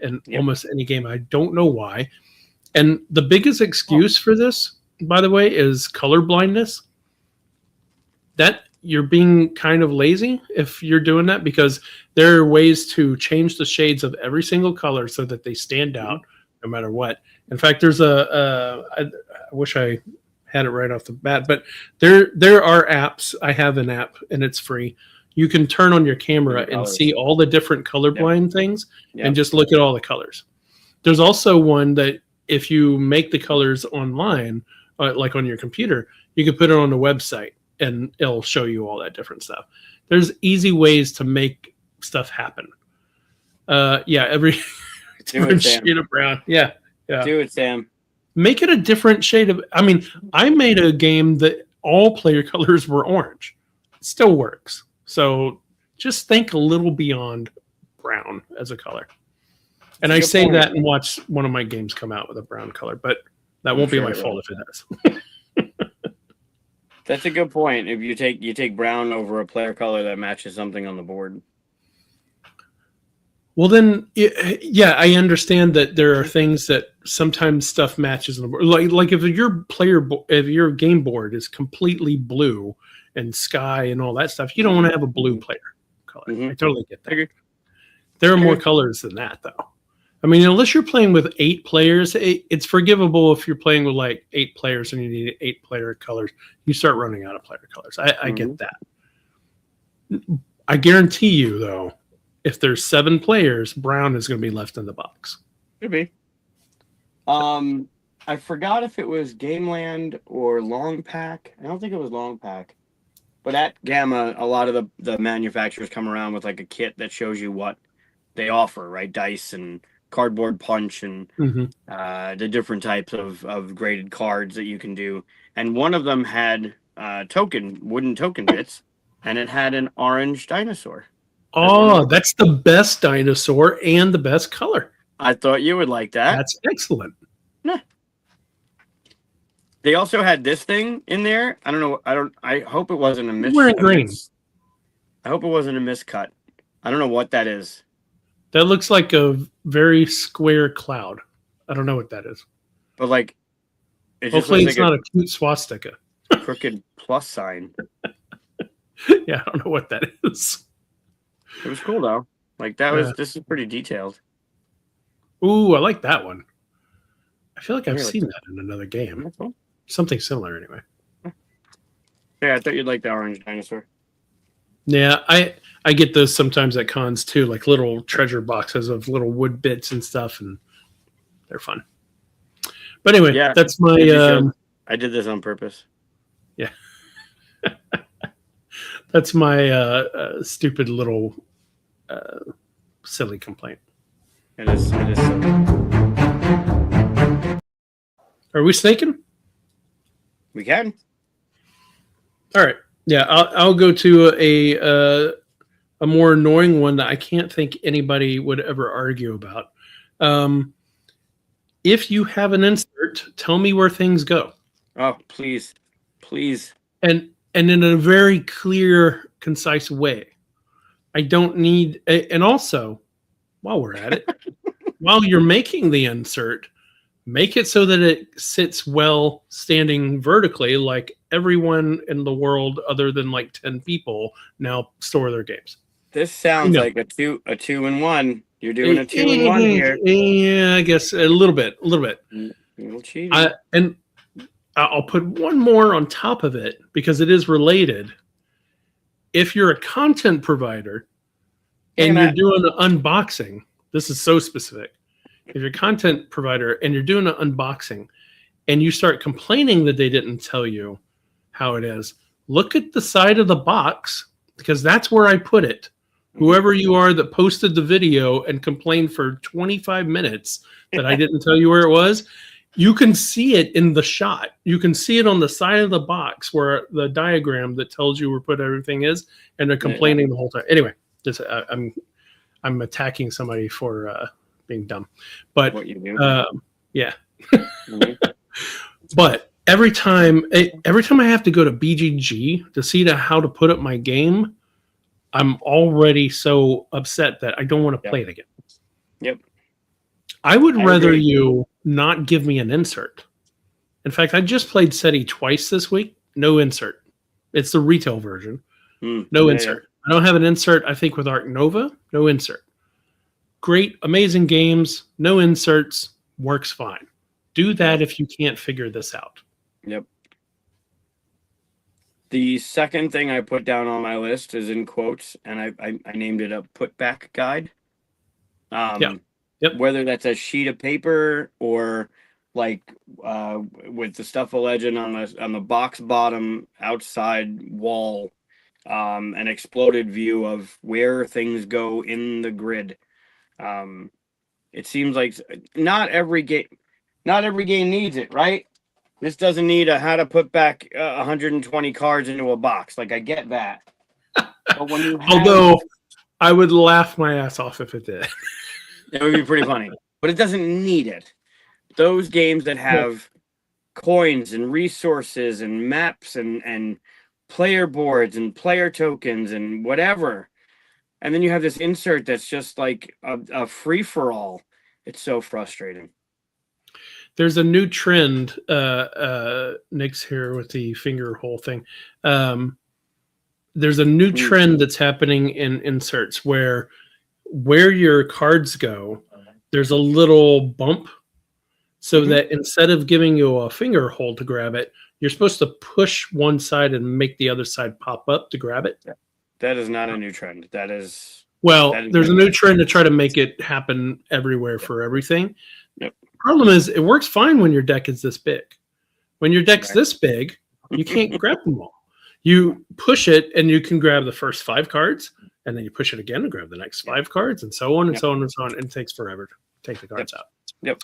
in almost any game. I don't know why. And the biggest excuse for this, by the way, is color blindness. That you're being kind of lazy if you're doing that, because there are ways to change the shades of every single color so that they stand out no matter what. In fact, there's I wish I had it right off the bat, but there are apps. I have an app and it's free. You can turn on your camera and see all the different colorblind things and just look at all the colors. There's also one that if you make the colors online, like on your computer, you can put it on the website and it'll show you all that different stuff. There's easy ways to make stuff happen. Every different shade of brown. Yeah. Do it, Sam. Make it a different shade of. I made a game that all player colors were orange. It still works. So just think a little beyond brown as a color. And I say that and watch one of my games come out with a brown color, but that won't be my fault if it does. That's a good point. If you take brown over a player color that matches something on the board. Well, then, I understand that there are things that sometimes stuff matches on the board. Like if your game board is completely blue and sky and all that stuff, you don't want to have a blue player color. I totally get that. There are more colors than that, though. Unless you're playing with 8 players, it's forgivable if you're playing with like 8 players and you need 8 player colors. You start running out of player colors. I get that. I guarantee you, though, if there's 7 players, brown is going to be left in the box. Could be. I forgot if it was Gameland or Long Pack. I don't think it was Long Pack. But at GAMA, a lot of the manufacturers come around with like a kit that shows you what they offer, right? Dice and cardboard punch and the different types of graded cards that you can do. And one of them had wooden token bits, and it had an orange dinosaur. Oh, that's the best dinosaur and the best color. I thought you would like that. That's excellent. Yeah. They also had this thing in there. I don't know. I hope it wasn't a mis. Wearing green. I hope it wasn't a miscut. I don't know what that is. That looks like a very square cloud. I don't know what that is. But like, hopefully it's not a cute swastika. Crooked plus sign. Yeah, I don't know what that is. It was cool though. Like this is pretty detailed. Ooh, I like that one. I feel like I've seen that in another game. Cool. Something similar anyway. Yeah, I thought you'd like the orange dinosaur. Yeah, I get those sometimes at cons too, like little treasure boxes of little wood bits and stuff, and they're fun. But anyway, that's my. I did this on purpose. Yeah, that's my stupid little silly complaint. It is silly. Are we snaking? We can. All right. Yeah, I'll go to a more annoying one that I can't think anybody would ever argue about. Um, if you have an insert, tell me where things go, Oh, please, please. and in a very clear, concise way. I don't need, and also while we're at it, while you're making the insert, make it so that it sits well standing vertically, like everyone in the world other than like 10 people now store their games. This sounds like a two and one. You're doing a 2-in-1 here. Yeah, I guess a little bit. A little cheating. And I'll put one more on top of it because it is related. If you're a content provider and you're doing an unboxing, this is so specific. If you're a content provider and you're doing an unboxing and you start complaining that they didn't tell you how it is, look at the side of the box because that's where I put it. Whoever you are that posted the video and complained for 25 minutes that I didn't tell you where it was, you can see it in the shot. You can see it on the side of the box where the diagram that tells you where put everything is, and they're complaining the whole time. Anyway, I'm attacking somebody for being dumb, but what you do. Yeah. But every time I have to go to BGG to see how to put up my game, I'm already so upset that I don't want to play it again. Yep. I would rather you not give me an insert. In fact, I just played SETI twice this week. No insert. It's the retail version. No insert. I don't have an insert, I think, with Arc Nova. No insert. Great, amazing games. No inserts. Works fine. Do that if you can't figure this out. Yep. The second thing I put down on my list is in quotes, and I named it a putback guide. Yep. Whether that's a sheet of paper or like with the stuff of legend on the box bottom outside wall, an exploded view of where things go in the grid. It seems like not every game needs it, right? This doesn't need how to put back 120 cards into a box. Like, I get that. But when you although I would laugh my ass off if it did. It would be pretty funny. But it doesn't need it. Those games that have coins and resources and maps and player boards and player tokens and whatever. And then you have this insert that's just like a free-for-all. It's so frustrating. There's a new trend. Nick's here with the finger hole thing. There's a new trend that's happening in inserts where your cards go, there's a little bump so that instead of giving you a finger hold to grab it, you're supposed to push one side and make the other side pop up to grab it. That is not a new trend. There's a new trend to try to make it happen everywhere for everything. Yep. Problem is, it works fine when your deck is this big. When your deck's this big, you can't grab them all. You push it, and you can grab the first 5 cards, and then you push it again and grab the next 5 cards, and so on and so on and so on. And it takes forever to take the cards out. Yep.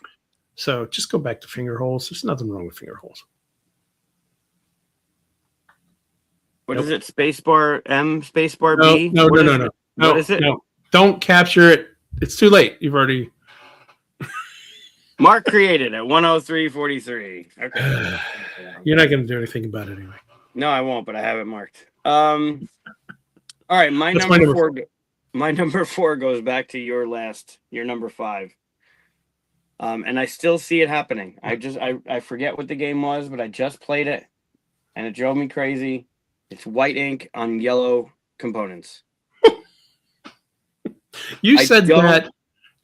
So just go back to finger holes. There's nothing wrong with finger holes. What is it? Spacebar M, spacebar B? No. What is it? No. Don't capture it. It's too late. You've already... Mark created at 103:43. Okay. You're not going to do anything about it anyway. No, I won't, but I have it marked. All right, my number four goes back to your number 5. And I still see it happening. I forget what the game was, but I just played it, and it drove me crazy. It's white ink on yellow components. You said that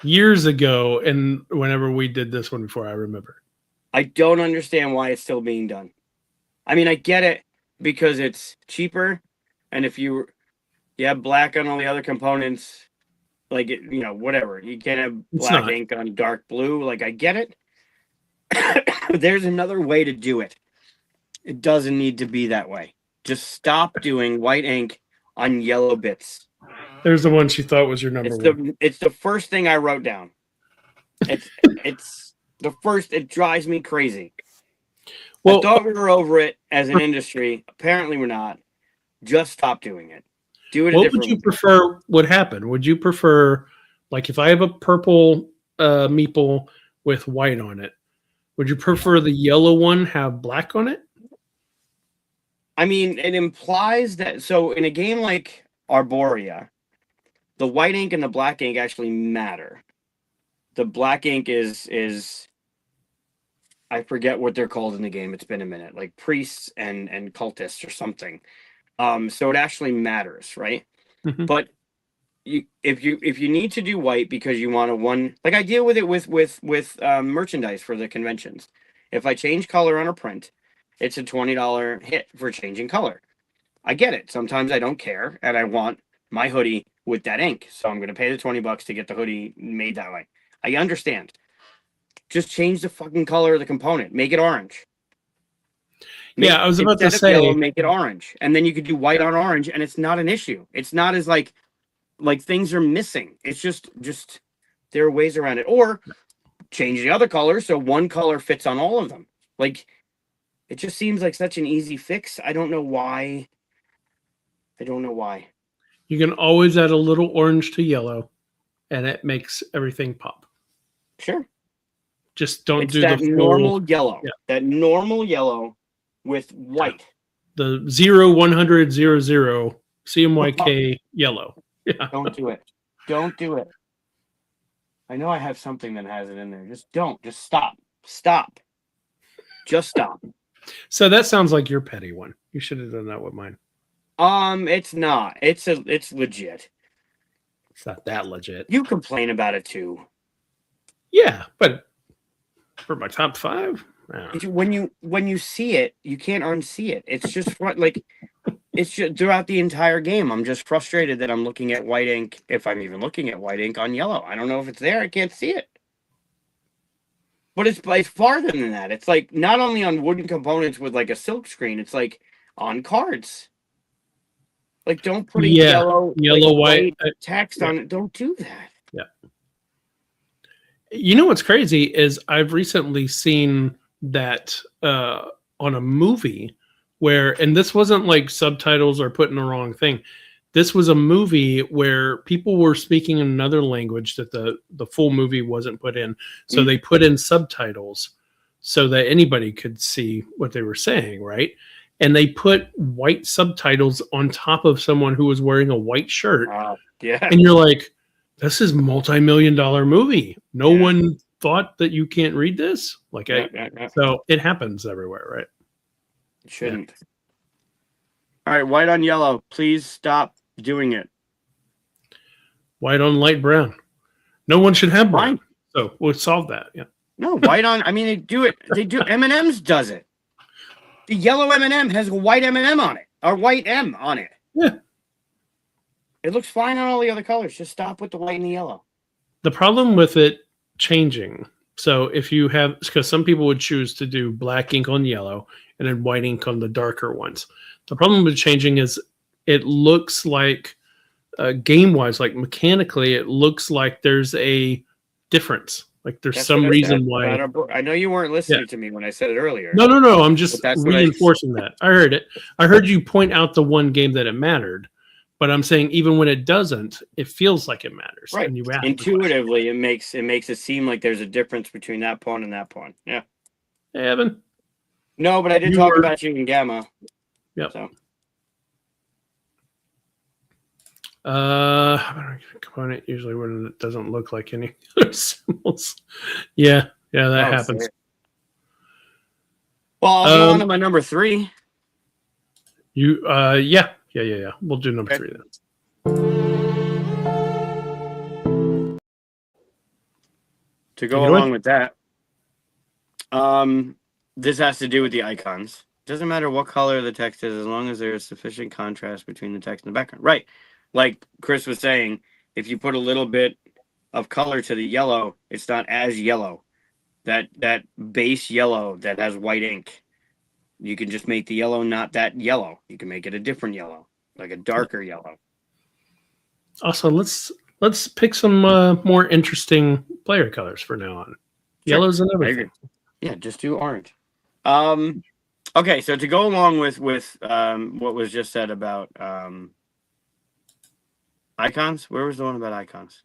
years ago, and whenever we did this one before, I remember. I don't understand why it's still being done. I mean, I get it because it's cheaper, and if you have black on all the other components, like whatever, you can't have black ink on dark blue. Like, I get it. There's another way to do it. It doesn't need to be that way. Just stop doing white ink on yellow bits. There's the one she thought was your number one. It's the first thing I wrote down. It's the first. It drives me crazy. Well, I thought we were over it as an industry. Apparently, we're not. Just stop doing it. Do it a what different would you way. prefer would happen? Would you prefer, like, if I have a purple meeple with white on it, would you prefer the yellow one have black on it? I mean, it implies that. So, in a game like Arborea, the white ink and the black ink actually matter. The black ink is I forget what they're called in the game. It's been a minute, like priests and cultists or something. So it actually matters, right? Mhm. But if you need to do white because you want a one, like I deal with it with merchandise for the conventions. If I change color on a print, it's a $20 hit for changing color. I get it. Sometimes I don't care and I want my hoodie with that ink, so I'm going to pay the $20 to get the hoodie made that way. I understand. Just change the fucking color of the component. Make it orange. Yeah, I was about to Instead of yellow, say, make it orange, and then you could do white on orange, and it's not an issue. It's not as like things are missing. It's just there are ways around it, or change the other color so one color fits on all of them. Like it just seems like such an easy fix. I don't know why. I don't know why. you can always add a little orange to yellow, and it makes everything pop. Sure, Just don't it's do that the full normal yellow. Yeah. That normal yellow with white. the 0 100 00 CMYK yellow. Yeah. Don't do it. Don't do it. I know I have something that has it in there. Just don't. Just stop. Stop. Just stop. So that sounds like your petty one. You should have done that with mine. It's not. It's legit. It's not that legit. You complain about it too. Yeah, but for my top 5, When you see it, you can't unsee it. It's just like it's just throughout the entire game. I'm just frustrated that I'm looking at white ink, if I'm even looking at white ink on yellow. I don't know if it's there. I can't see it. But it's farther than that. It's like not only on wooden components with like a silk screen, it's like on cards. Like don't put a yellow white text on it. Don't do that. Yeah. You know what's crazy is I've recently seen that on a movie where, and this wasn't like subtitles or putting the wrong thing. This was a movie where people were speaking in another language that the full movie wasn't put in. So they put in subtitles so that anybody could see what they were saying, right? And they put white subtitles on top of someone who was wearing a white shirt. Yeah. And you're like, this is multi-million-dollar movie. No one thought that you can't read this. Like, so it happens everywhere, right? It shouldn't. Yeah. All right, white on yellow. Please stop doing it. White on light brown. No one should have brown. So we'll solve that. Yeah. No, white on. I mean, they do it. They do. M&M's does it. The yellow M&M has a white M&M on it, or white M on it. Yeah. It looks fine on all the other colors. Just stop with the white and the yellow. The problem with it changing. So if you have, because some people would choose to do black ink on yellow and then white ink on the darker ones. The problem with changing is it looks like game-wise, like mechanically, it looks like there's a difference. Like there's some reason why. I know you weren't listening to me when I said it earlier. No. I'm just reinforcing that. I heard it. I heard you point out the one game that it mattered, but I'm saying even when it doesn't, it feels like it matters. Right. And you intuitively, it makes it seem like there's a difference between that pawn and that pawn. Yeah. Hey, Evan. No, but I did talk about you in Gamma. Yep. So. Component usually when it doesn't look like any other symbols. Yeah, that happens. Sorry. Well, I'll go on to my number 3. You yeah. We'll do number 3 then. To go along with that, this has to do with the icons. Doesn't matter what color the text is, as long as there is sufficient contrast between the text and the background. Right. Like Chris was saying, if you put a little bit of color to the yellow, it's not as yellow. That base yellow that has white ink, you can just make the yellow not that yellow. You can make it a different yellow, like a darker yellow. Also, let's pick some more interesting player colors for now on. Sure. Yellows and everything. Yeah, just do orange. Okay, so to go along with what was just said about icons, where was the one about icons?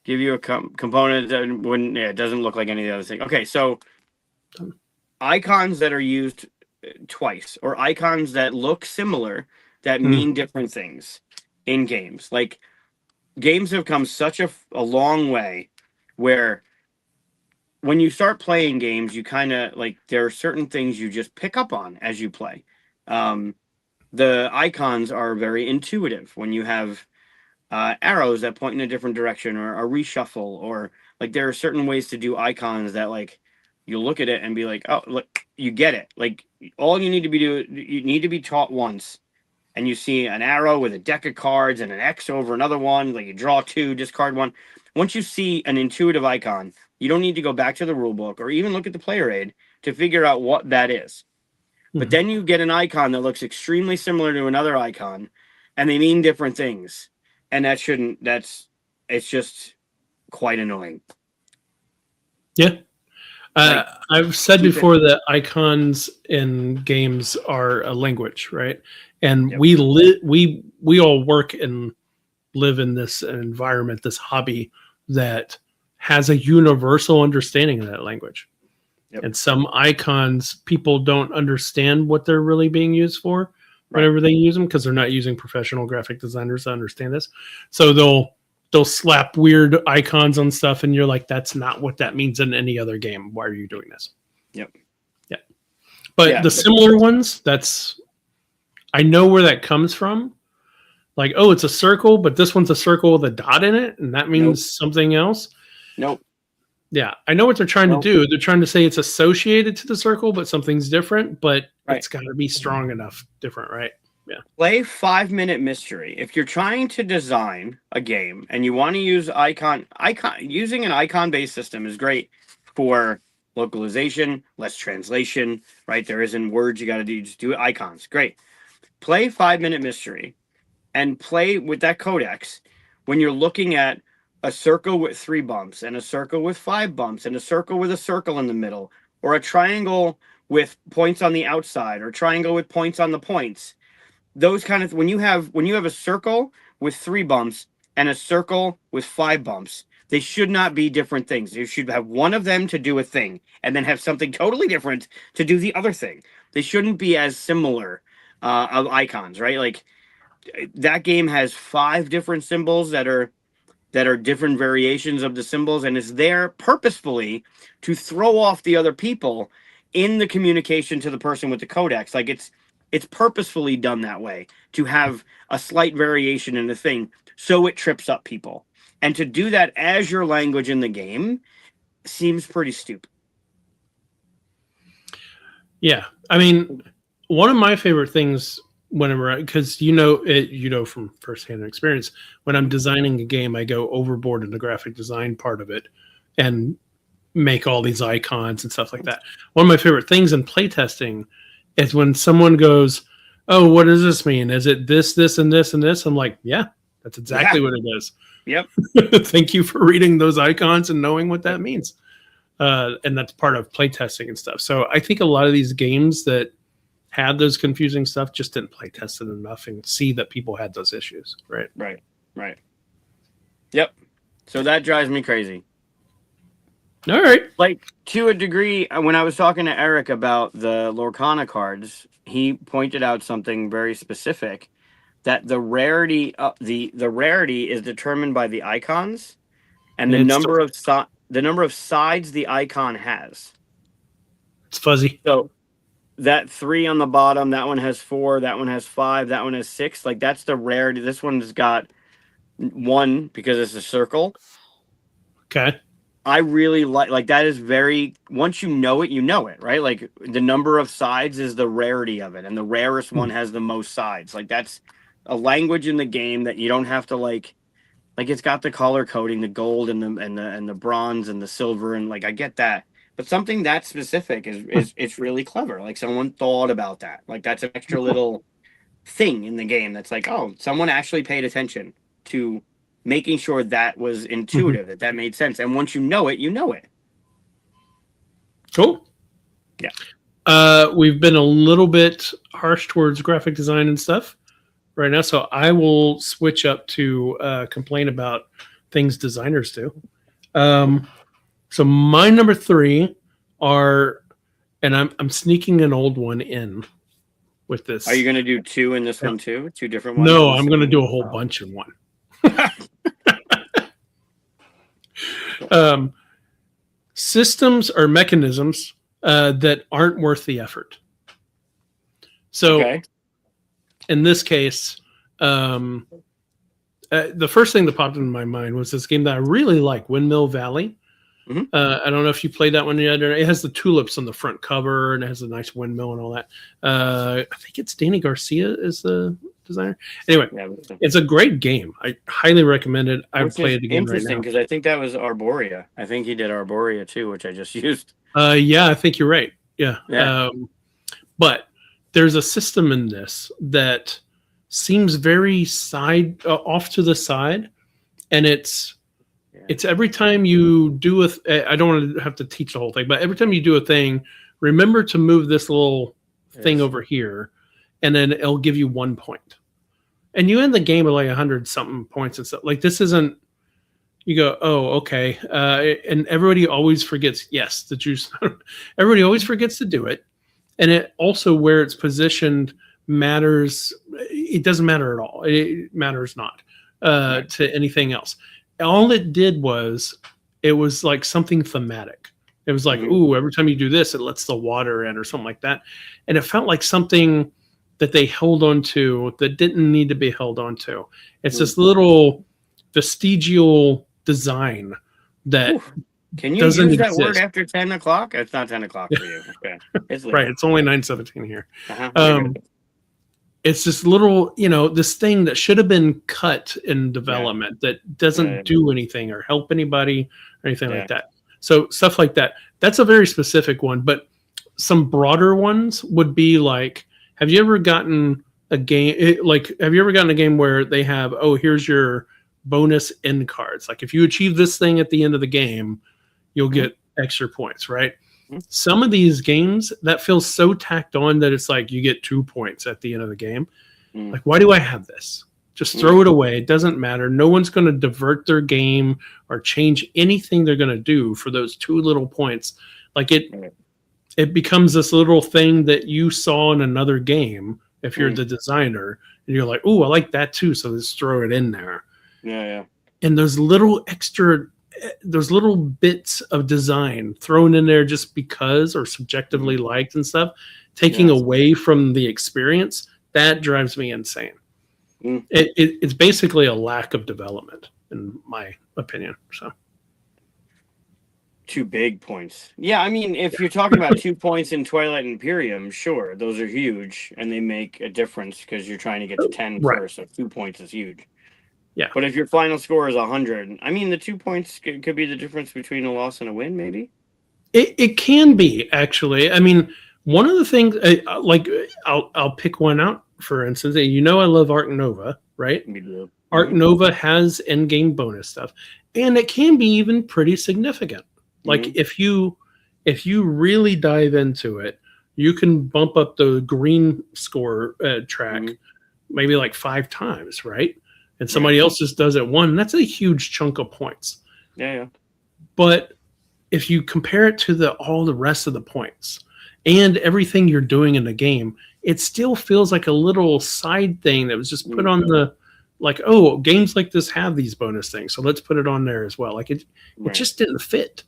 Give you a component that wouldn't, yeah, it doesn't look like any of the other things. Okay, so icons that are used twice, or icons that look similar that mean different things in games. Like, games have come such a long way where when you start playing games, you kind of like, there are certain things you just pick up on as you play. The icons are very intuitive when you have arrows that point in a different direction, or a reshuffle, or like there are certain ways to do icons that like you look at it and be like, oh, look, you get it. Like, all you need to be you need to be taught once, and you see an arrow with a deck of cards and an X over another one, like you draw two, discard one. Once you see an intuitive icon, you don't need to go back to the rule book or even look at the player aid to figure out what that is. But then you get an icon that looks extremely similar to another icon, and they mean different things. And it's just quite annoying. Yeah. I've said before that icons in games are a language, right? And we all work and live in this environment, this hobby that has a universal understanding of that language. And some icons, people don't understand what they're really being used for whenever they use them, because they're not using professional graphic designers to understand this. So they'll slap weird icons on stuff, and you're like, that's not what that means in any other game. Why are you doing this? Yeah. But the similar ones, I know where that comes from. Like, oh, it's a circle, but this one's a circle with a dot in it, and that means something else. Yeah, I know what they're trying to do. They're trying to say it's associated to the circle, but something's different, but it's got to be strong enough different, right? Yeah. Play 5-minute mystery. If you're trying to design a game and you want to use using an icon-based system is great for localization, less translation, right? There isn't words you got to do, just do icons. Great. Play 5-minute mystery and play with that codex when you're looking at a circle with 3 bumps, and a circle with 5 bumps, and a circle with a circle in the middle, or a triangle with points on the outside, or triangle with points on the points. Those kind of, when you have a circle with 3 bumps and a circle with 5 bumps, they should not be different things. You should have one of them to do a thing, and then have something totally different to do the other thing. They shouldn't be as similar of icons, right? Like, that game has 5 different symbols that are different variations of the symbols, and is there purposefully to throw off the other people in the communication to the person with the codex. Like, it's purposefully done that way, to have a slight variation in the thing so it trips up people. And to do that as your language in the game seems pretty stupid. Yeah. I mean, one of my favorite things whenever, because from firsthand experience, when I'm designing a game, I go overboard in the graphic design part of it and make all these icons and stuff like that. One of my favorite things in playtesting is when someone goes, oh, what does this mean? Is it this, this, and this, and this? I'm like, yeah, that's exactly what it is. Yep. Thank you for reading those icons and knowing what that means. And that's part of playtesting and stuff. So I think a lot of these games that had those confusing stuff just didn't play test it enough and see that people had those issues. Right. Yep. So that drives me crazy. All right. Like, to a degree, when I was talking to Eric about the Lorcana cards, he pointed out something very specific, that the rarity is determined by the icons and the number of sides the icon has. It's fuzzy. So that 3 on the bottom, that one has 4, that one has 5, that one has 6. Like, that's the rarity. This one's got 1 because it's a circle. Okay. I really like that is very, once you know it, right? Like, the number of sides is the rarity of it, and the rarest one has the most sides. Like, that's a language in the game that you don't have to like it's got the color coding, the gold and the bronze and the silver, and like, I get that. But something that specific is it's really clever. Like, someone thought about that. Like, that's an extra little thing in the game that's like, oh, someone actually paid attention to making sure that was intuitive, that made sense. And once you know it, you know it. Cool. Yeah. We've been a little bit harsh towards graphic design and stuff right now, so I will switch up to complain about things designers do. So my number 3 are, and I'm sneaking an old one in with this. Are you going to do 2 in this one too? 2 different ones? No, I'm going to do a whole bunch in one. Systems or mechanisms that aren't worth the effort. So in this case, the first thing that popped into my mind was this game that I really like, Windmill Valley. I don't know if you played that one yet. It has the tulips on the front cover and it has a nice windmill and all that. I think it's Danny Garcia is the designer. Anyway, it's a great game. I highly recommend it. I've played it again right now. Interesting, because I think that was Arborea. I think he did Arborea too, which I just used. Yeah, I think you're right. Yeah. But there's a system in this that seems very off to the side, and it's every time you do I don't want to have to teach the whole thing, but every time you do a thing, remember to move this little thing over here, and then it'll give you 1 point. And you end the game with like 100 something points and stuff. Like, this isn't, you go, oh, okay. And everybody always forgets, yes, the juice. Everybody always forgets to do it. And it also, where it's positioned matters. It doesn't matter at all. It matters not to anything else. All it did was, it was like something thematic. It was like, ooh, every time you do this, it lets the water in or something like that. And it felt like something that they held on to that didn't need to be held on to. It's this little vestigial design that can you use that exist. Word after 10 o'clock? It's not 10 o'clock for you. Okay. It's right. It's only 9:17 here. It's this little, this thing that should have been cut in development that doesn't do anything or help anybody or anything like that. So stuff like that. That's a very specific one, but some broader ones would be like, have you ever gotten a game where they have, here's your bonus end cards. Like, if you achieve this thing at the end of the game, you'll get extra points, right? Some of these games, that feels so tacked on that it's like you get 2 points at the end of the game. Like, why do I have this? Just throw it away. It doesn't matter. No one's going to divert their game or change anything they're going to do for those 2 little points. Like, it becomes this little thing that you saw in another game if you're the designer, and you're like, oh, I like that too, so let's throw it in there. And those little bits of design thrown in there just because, or subjectively liked and stuff, taking away from the experience, that drives me insane. It's basically a lack of development, in my opinion. So 2 big points. Yeah, I mean, if you're talking about 2 points in Twilight Imperium, sure, those are huge, and they make a difference because you're trying to get to 10 first, so 2 points is huge. Yeah. But if your final score is 100, I mean, the 2 points could be the difference between a loss and a win, maybe? It can be, actually. I mean, one of the things, I'll pick one out, for instance. I love Arc Nova, right? Me too. Arc Nova has end-game bonus stuff, and it can be even pretty significant. Like, if you really dive into it, you can bump up the green score track maybe like 5 times, right? And somebody else just does it 1. That's a huge chunk of points. Yeah. But if you compare it to all the rest of the points and everything you're doing in the game, it still feels like a little side thing that was just put on the, like, oh, games like this have these bonus things, so let's put it on there as well. Like, it just didn't fit.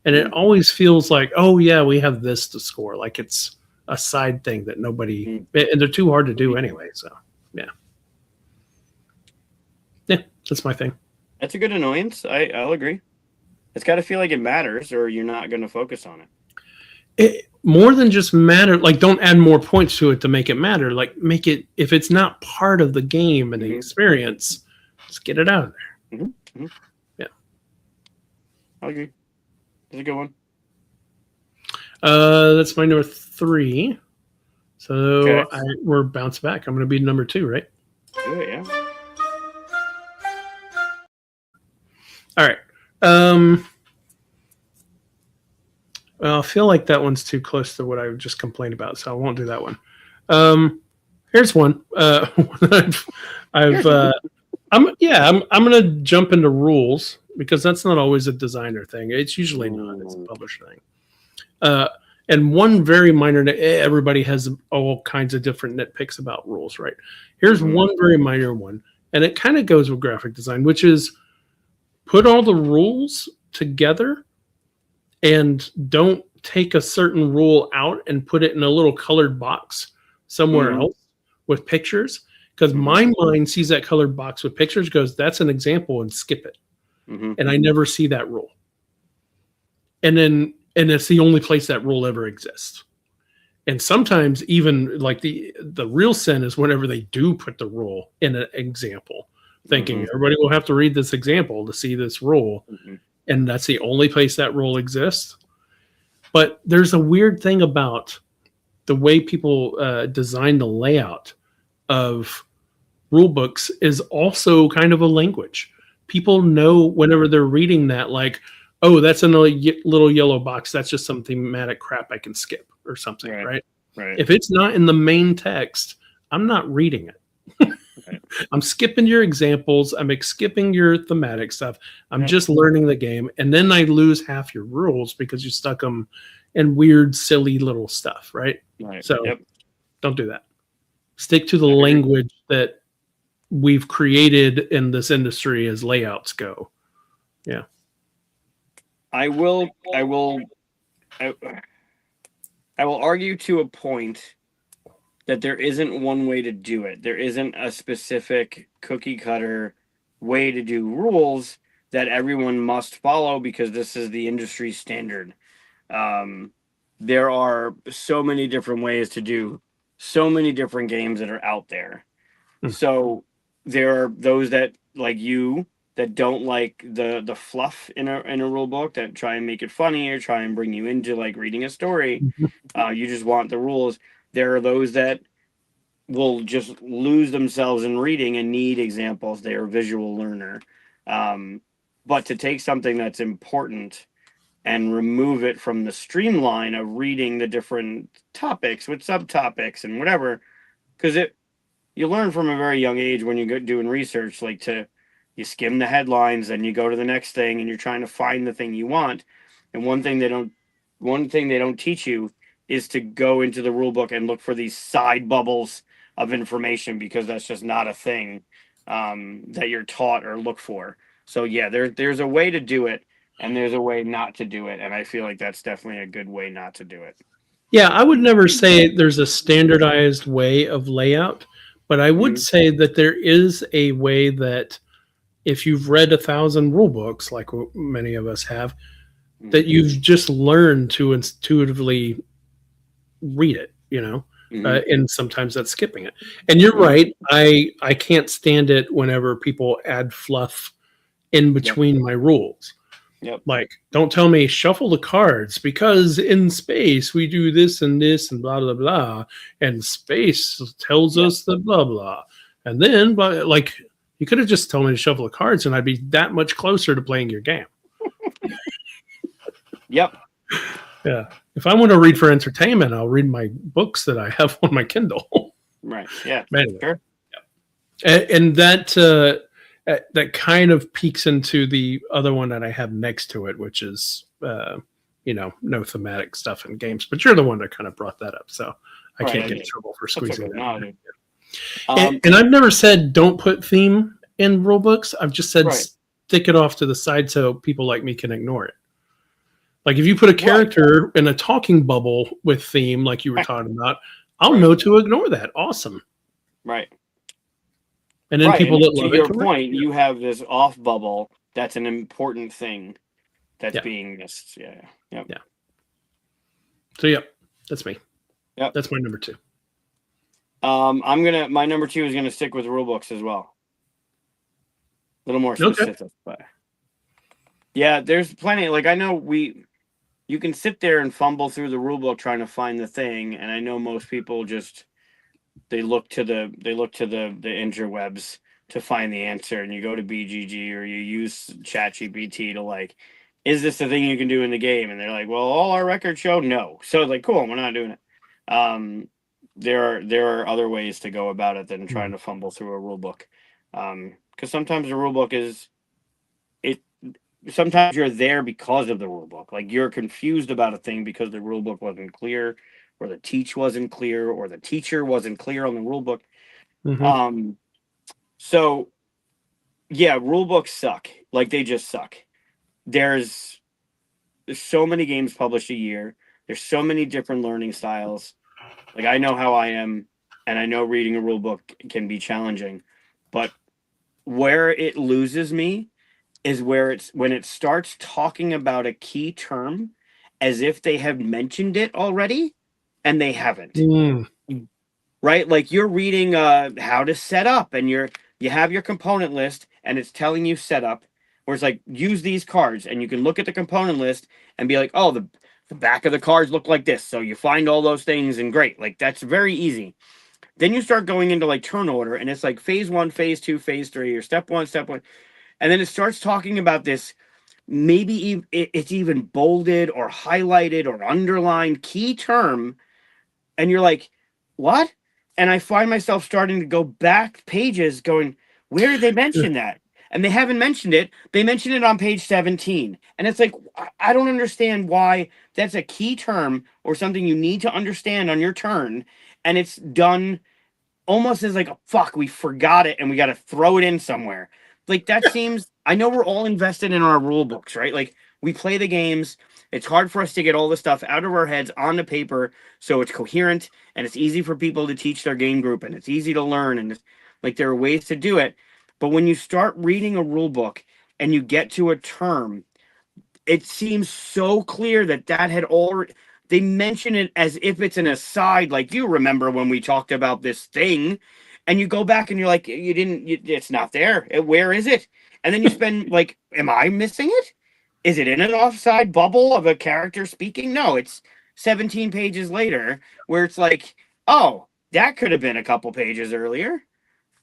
And it always feels like, oh yeah, we have this to score. Like, it's a side thing that nobody, and they're too hard to do anyway. So yeah, that's my thing. That's a good annoyance. I'll agree. It's got to feel like it matters, or you're not going to focus on it. More than just matter. Like, don't add more points to it to make it matter. Like, make it, if it's not part of the game and the experience, just get it out of there. Yeah, I agree. That's a good one. That's my number 3. So we're bounced back. I'm going to be number 2, right? Do it, yeah. All right. Well, I feel like that one's too close to what I just complained about, so I won't do that one. Um, here's one. I've I'm gonna jump into rules because that's not always a designer thing. It's usually not. It's a publisher thing. Uh, and one very minor. Everybody has all kinds of different nitpicks about rules, right? Here's one very minor one, and it kind of goes with graphic design, which is put all the rules together and don't take a certain rule out and put it in a little colored box somewhere else with pictures, because my mind sees that colored box with pictures, goes, that's an example, and skip it. And I never see that rule. And it's the only place that rule ever exists. And sometimes even like the real sin is whenever they do put the rule in an example, thinking everybody will have to read this example to see this rule. And that's the only place that rule exists. But there's a weird thing about the way people design the layout of rule books is also kind of a language. People know whenever they're reading that, like, oh, that's in a little yellow box. That's just some thematic crap I can skip or something, right? If it's not in the main text, I'm not reading it. I'm skipping your examples. I'm skipping your thematic stuff. I'm just learning the game. And then I lose half your rules because you stuck them in weird, silly little stuff, right? So don't do that. Stick to the language that we've created in this industry as layouts go. Yeah. I will argue to a point that there isn't one way to do it. There isn't a specific cookie cutter way to do rules that everyone must follow because this is the industry standard. There are so many different ways to do so many different games that are out there. So there are those that, like you, that don't like the fluff in a rule book, that try and make it funny or try and bring you into like reading a story. You just want the rules. There are those that will just lose themselves in reading and need examples. They are a visual learner. But to take something that's important and remove it from the streamline of reading the different topics with subtopics and whatever, because you learn from a very young age when you go doing research, like you skim the headlines and you go to the next thing and you're trying to find the thing you want. And one thing they don't teach you is to go into the rule book and look for these side bubbles of information, because that's just not a thing that you're taught or look for. So yeah, there's a way to do it and there's a way not to do it. And I feel like that's definitely a good way not to do it. Yeah, I would never say there's a standardized way of layout, but I would say that there is a way that if you've read 1,000 rule books, like many of us have, that you've just learned to intuitively read it, and sometimes that's skipping it. And you're right. I can't stand it whenever people add fluff in between my rules. Like, don't tell me shuffle the cards because in space we do this and blah blah blah, and space tells us the blah blah, and then like you could have just told me to shuffle the cards and I'd be that much closer to playing your game. Yeah. If I want to read for entertainment, I'll read my books that I have on my Kindle. Right. Yeah. Anyway. Sure. And that kind of peeks into the other one that I have next to it, which is, no thematic stuff in games. But you're the one that kind of brought that up, so I can't get in trouble for squeezing that in. And I've never said don't put theme in rule books. I've just said stick it off to the side so people like me can ignore it. Like if you put a character in a talking bubble with theme, like you were talking about, I'll know to ignore that. Awesome. Right. And then people that love to your point, you have this off bubble that's an important thing that's being missed. Yeah. So that's me. Yep. That's my number 2. My number 2 is gonna stick with rule books as well. A little more specific, but yeah, there's plenty. Like I know you can sit there and fumble through the rule book trying to find the thing, and I know most people just they look to the interwebs to find the answer, and you go to BGG or you use ChatGPT to like is this the thing you can do in the game? And they're like, well, all our records show no. So like, cool, we're not doing it. There are other ways to go about it than trying to fumble through a rule book. Because sometimes the rule book is it. Sometimes you're there because of the rule book. Like you're confused about a thing because the rule book wasn't clear, or the teach wasn't clear, or the teacher wasn't clear on the rule book. Mm-hmm. So yeah, rule books suck. Like they just suck. There's so many games published a year. There's so many different learning styles. Like I know how I am, and I know reading a rule book can be challenging, but where it loses me is where it's when it starts talking about a key term as if they have mentioned it already and they haven't. Mm. Right? Like you're reading how to set up, and you have your component list and it's telling you setup, where it's like use these cards, and you can look at the component list and be like, oh, the back of the cards look like this. So you find all those things and great. Like that's very easy. Then you start going into like turn order, and it's like phase 1, phase 2, phase 3, or step 1, step 1. And then it starts talking about this, maybe it's even bolded or highlighted or underlined key term, and you're like, what? And I find myself starting to go back pages going, where did they mention that? And they haven't mentioned it. They mentioned it on page 17. And it's like, I don't understand why that's a key term or something you need to understand on your turn. And it's done almost as like, a fuck, we forgot it and we got to throw it in somewhere. Like that seems, I know we're all invested in our rule books, right? Like we play the games. It's hard for us to get all the stuff out of our heads onto paper so it's coherent and it's easy for people to teach their game group and it's easy to learn, and like there are ways to do it. But when you start reading a rule book and you get to a term, it seems so clear that had already, they mention it as if it's an aside, like, you remember when we talked about this thing, and you go back and you're like, you didn't, it's not there. Where is it? And then you spend like, am I missing it? Is it in an offside bubble of a character speaking? No, it's 17 pages later where it's like, oh, that could have been a couple pages earlier.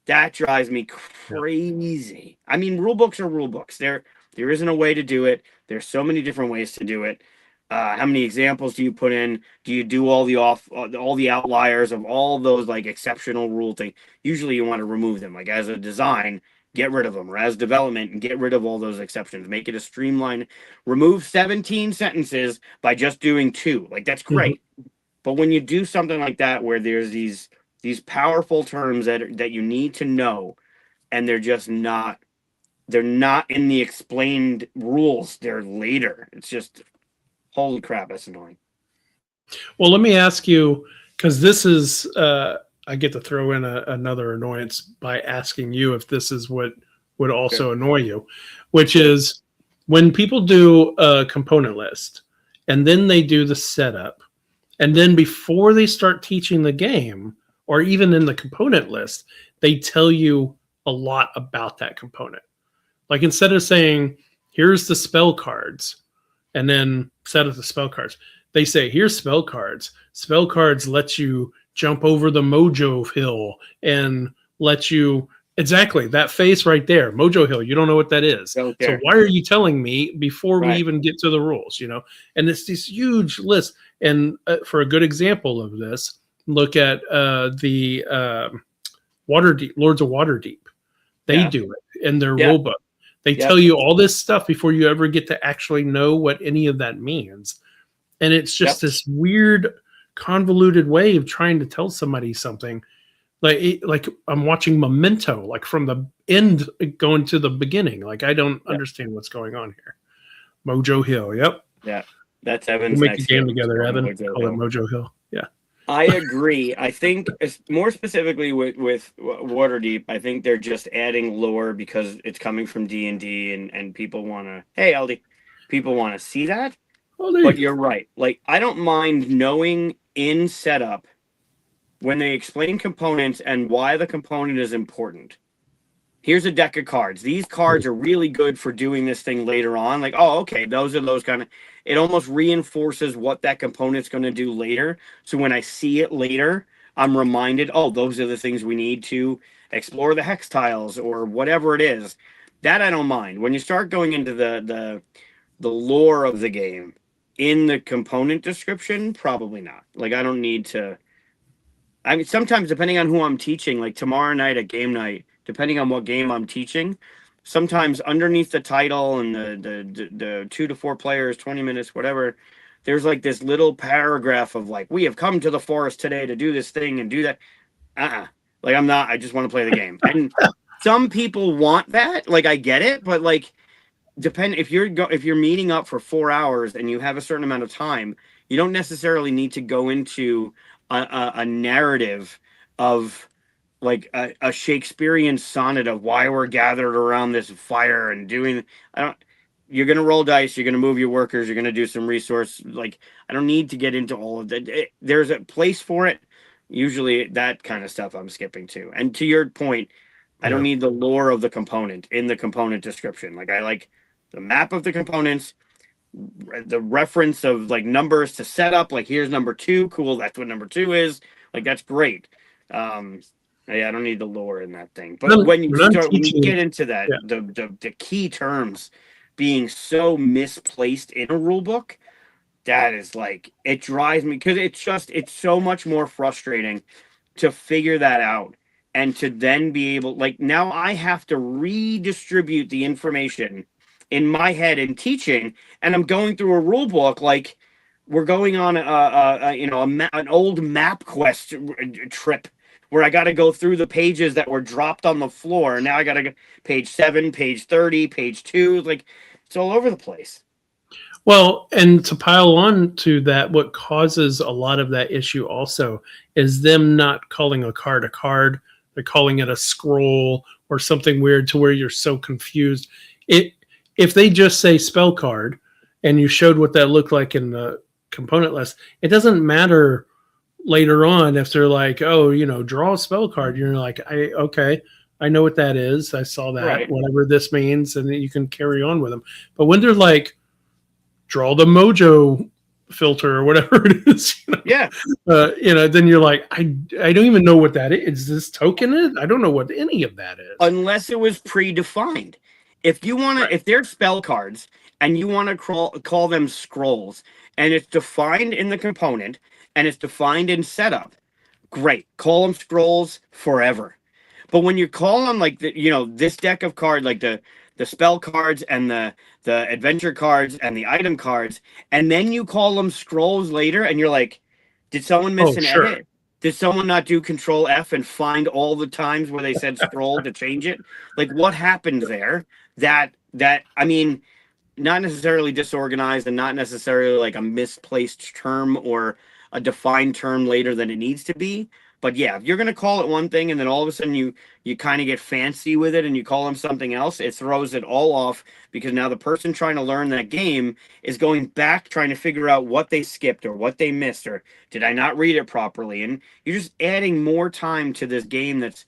That drives me Yeah. crazy. I mean, rule books are rule books. There isn't a way to do it. There's so many different ways to do it. How many examples do you put in? Do you do all the outliers of all those like exceptional rule thing? Usually, you want to remove them. Like as a design, get rid of them, or as development, and get rid of all those exceptions. Make it a streamline. Remove 17 sentences by just doing 2. Like that's Mm-hmm. great. But when you do something like that, where there's these powerful terms that you need to know, and they're not in the explained rules, they're later. It's just holy crap, that's annoying. Well, let me ask you, because this is, I get to throw in another annoyance by asking you if this is what would also annoy you, which is when people do a component list and then they do the setup, and then before they start teaching the game, or even in the component list, they tell you a lot about that component. Like instead of saying, here's the spell cards, and then set up the spell cards, they say, here's spell cards. Spell cards let you jump over the Mojo Hill and let you, exactly, that face right there, Mojo Hill, you don't know what that is. So why are you telling me before we even get to the rules, you know? And it's this huge list. And for a good example of this, look at the Waterdeep, Lords of Waterdeep. They do it in their rule book. They tell you all this stuff before you ever get to actually know what any of that means. And it's just this weird, convoluted way of trying to tell somebody something. Like I'm watching Memento, like from the end going to the beginning. Like I don't understand what's going on here. Mojo Hill, yep. Yeah, that's Evan's we'll make next a game together, Evan. Call it Hill. Mojo Hill. Yeah. I agree. I think more specifically with Waterdeep, I think they're just adding lore because it's coming from D&D, and people want to, hey, Aldi, people want to see that. But you're right. Like, I don't mind knowing in setup when they explain components and why the component is important. Here's a deck of cards. These cards are really good for doing this thing later on. Like, oh, okay, those are those kind of, it almost reinforces what that component's going to do later. So when I see it later, I'm reminded, oh, those are the things we need to explore the hex tiles or whatever it is. That I don't mind. When you start going into the the lore of the game in the component description, probably not. Like, I don't need to. I mean, sometimes depending on who I'm teaching, like tomorrow night at game night, depending on what game I'm teaching, sometimes underneath the title and the 2 to 4 players, 20 minutes, whatever, there's like this little paragraph of like, we have come to the forest today to do this thing and do that. Like, I'm not. I just want to play the game. And some people want that. Like, I get it, but like, if you're meeting up for 4 hours and you have a certain amount of time, you don't necessarily need to go into a narrative of like a Shakespearean sonnet of why we're gathered around this fire and doing. I don't. You're gonna roll dice. You're gonna move your workers. You're gonna do some resource. Like, I don't need to get into all of that. There's a place for it. Usually, that kind of stuff I'm skipping to. And to your point, I don't need the lore of the component in the component description. Like, I like the map of the components, the reference of like numbers to set up. Like, here's number 2. Cool. That's what number 2 is. Like, that's great. Yeah, I don't need the lore in that thing. But when you get into that, the key terms being so misplaced in a rule book, that is like, it drives me, because it's so much more frustrating to figure that out and to then be able, like, now I have to redistribute the information in my head in teaching, and I'm going through a rule book like we're going on an old map quest trip where I got to go through the pages that were dropped on the floor. And now I got to go page 7, page 30, page 2. Like, it's all over the place. Well, and to pile on to that, what causes a lot of that issue also is them not calling a card. They're calling it a scroll or something weird to where you're so confused. If they just say spell card and you showed what that looked like in the component list, it doesn't matter later on if they're like, oh, draw a spell card. You're like, okay, I know what that is. I saw that, right. Whatever this means, and then you can carry on with them. But when they're like, draw the mojo filter or whatever it is, then you're like, I don't even know what that is. Is this token it? I don't know what any of that is. Unless it was predefined. If you want to, if they're spell cards and you want to call them scrolls, and it's defined in the component and it's defined in setup, great. Call them scrolls forever. But when you call them like this deck of cards, like the spell cards and the adventure cards and the item cards, and then you call them scrolls later, and you're like, did someone miss an edit? Did someone not do Control F and find all the times where they said scroll to change it? Like, what happened there? That I mean, not necessarily disorganized and not necessarily like a misplaced term or a defined term later than it needs to be. But yeah, if you're going to call it one thing and then all of a sudden you kind of get fancy with it and you call them something else, it throws it all off, because now the person trying to learn that game is going back trying to figure out what they skipped or what they missed or did I not read it properly? And you're just adding more time to this game that's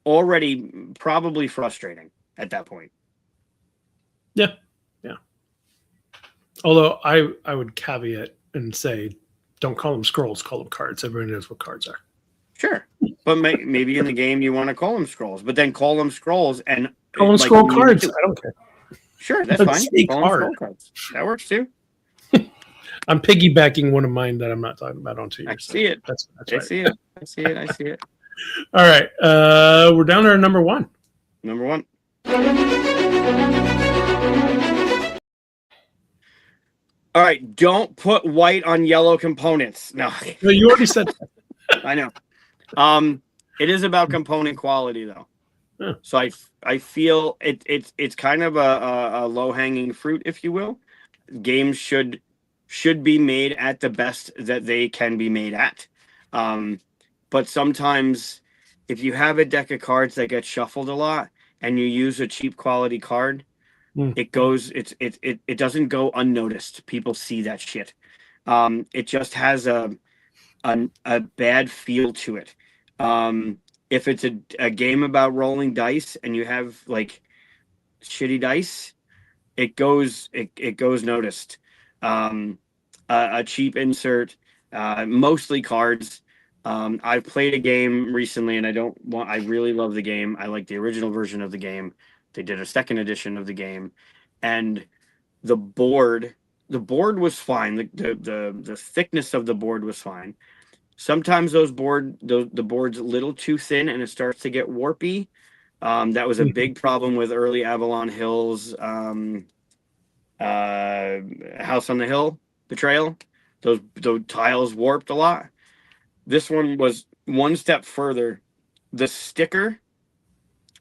already probably frustrating at that point. Yeah. Although I would caveat and say, don't call them scrolls, call them cards. Everyone knows what cards are. Sure, but maybe in the game you want to call them scrolls, but then call them scrolls and call them scroll cards. I don't care. Sure, that's fine. Call them scroll cards. That works too. I'm piggybacking one of mine that I'm not talking about onto you. I see it. That's right. I see it. All right, we're down to number 1. Number 1. All right, don't put white on yellow components. No, you already said that. I know. It is about component quality though. Yeah. So I feel it's kind of a low hanging fruit, if you will. Games should be made at the best that they can be made at. But sometimes if you have a deck of cards that get shuffled a lot and you use a cheap quality card, it doesn't go unnoticed. People see that shit. It just has a bad feel to it. If it's a game about rolling dice and you have like shitty dice, it goes noticed. A cheap insert, mostly cards. I've played a game recently and I really love the game. I like the original version of the game. They did a second edition of the game, and the board was fine. The thickness of the board was fine. Sometimes the board's a little too thin and it starts to get warpy. That was a big problem with early Avalon Hills, House on the Hill, Betrayal. Those tiles warped a lot. This one was one step further. The sticker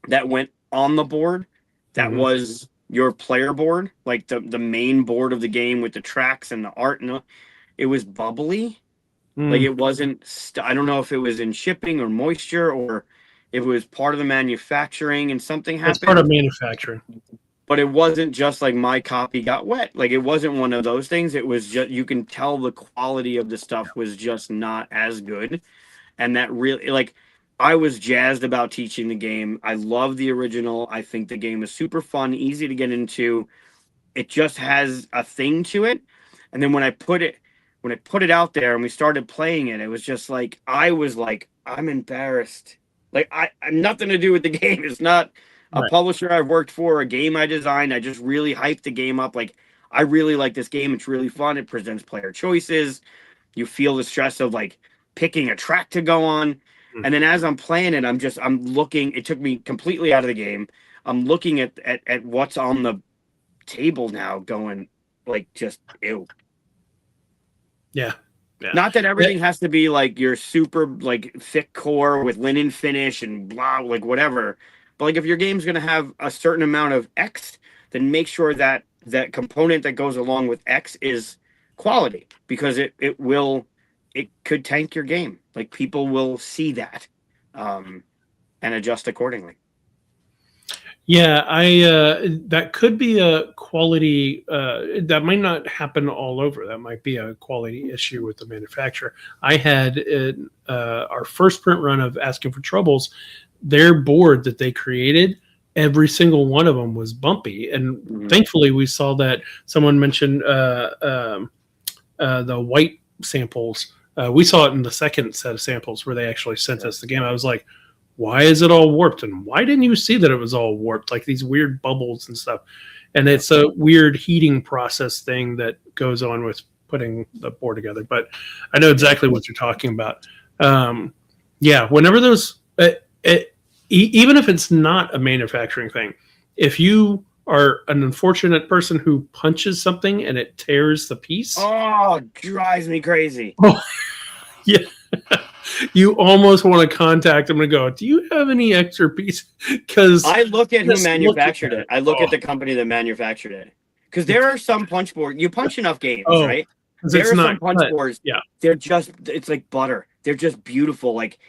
that went on the board, that was your player board, like the main board of the game with the tracks and the art, and it was bubbly. Like it wasn't. I don't know if it was in shipping or moisture or if it was part of the manufacturing and something happened. It's part of manufacturing. But it wasn't just like my copy got wet. Like it wasn't one of those things. It was just, you can tell the quality of the stuff was just not as good. And that really, like, I was jazzed about teaching the game. I love the original. I think the game is super fun, easy to get into. It just has a thing to it. And then when I put it out there and we started playing it, it was just like, I was like, I'm embarrassed. Like I'm nothing to do with the game. It's not a publisher I've worked for, a game I designed. I just really hyped the game up. Like, I really like this game. It's really fun. It presents player choices. You feel the stress of like picking a track to go on. And then as I'm playing it, I'm looking, it took me completely out of the game. I'm looking at what's on the table now going like, just ew. Yeah. Not that everything has to be like your super like thick core with linen finish and blah, like whatever. But like if your game's going to have a certain amount of X, then make sure that that component that goes along with X is quality, because it could tank your game. Like people will see that and adjust accordingly. Yeah, that could be a quality that might not happen all over. That might be a quality issue with the manufacturer. I had our first print run of Asking for Troubles, their board that they created, every single one of them was bumpy, and thankfully we saw that someone mentioned the white samples. We saw it in the second set of samples where they actually sent us the game. I was like, why is it all warped? And why didn't you see that it was all warped? Like these weird bubbles and stuff. And it's a weird heating process thing that goes on with putting the board together. But I know exactly what you're talking about. Yeah, whenever those, even if it's not a manufacturing thing, if you are an unfortunate person who punches something and it tears the piece. Oh, it drives me crazy. Oh, yeah. You almost want to contact them and go, do you have any extra pieces? Because I look at who manufactured it. I look at the company that manufactured it. Because there are some punch boards, you punch enough games, right? There are some punch boards, they're just, it's like butter. They're just beautiful. Like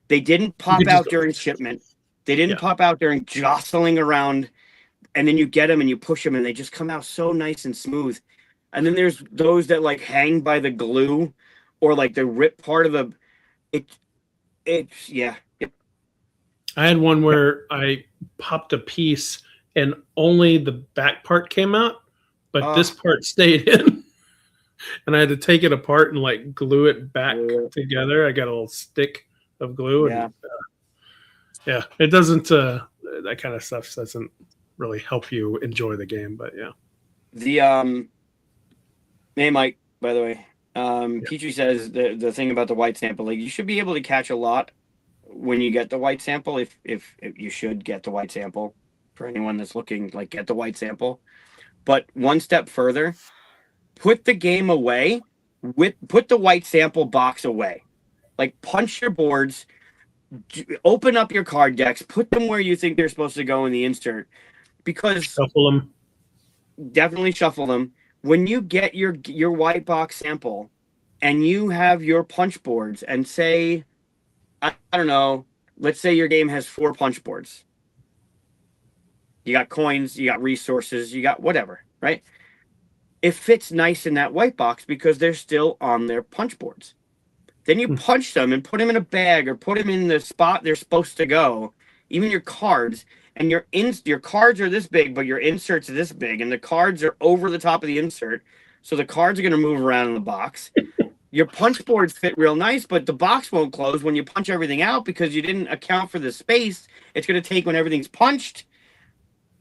they didn't pop out during shipment. They didn't pop out during jostling around. And then you get them and you push them and they just come out so nice and smooth. And then there's those that like hang by the glue or like the rip part of the, I had one where I popped a piece and only the back part came out, but this part stayed in. And I had to take it apart and like glue it back together. I got a little stick of glue. And, it doesn't, that kind of stuff doesn't really help you enjoy the game, but yeah. The, hey, Mike, by the way. Petrie says the thing about the white sample, like you should be able to catch a lot when you get the white sample. If you should get the white sample, for anyone that's looking, like get the white sample. But one step further, put the game away put the white sample box away. Like punch your boards, open up your card decks, put them where you think they're supposed to go in the insert, because shuffle them. Definitely shuffle them. When you get your white box sample and you have your punch boards and say, I don't know, let's say your game has 4 punch boards. You got coins, you got resources, you got whatever, right? It fits nice in that white box because they're still on their punch boards. Then you punch them and put them in a bag or put them in the spot they're supposed to go. Even your cards. And your cards are this big, but your inserts are this big, and the cards are over the top of the insert, so the cards are going to move around in the box. Your punch boards fit real nice, but the box won't close when you punch everything out because you didn't account for the space it's going to take when everything's punched.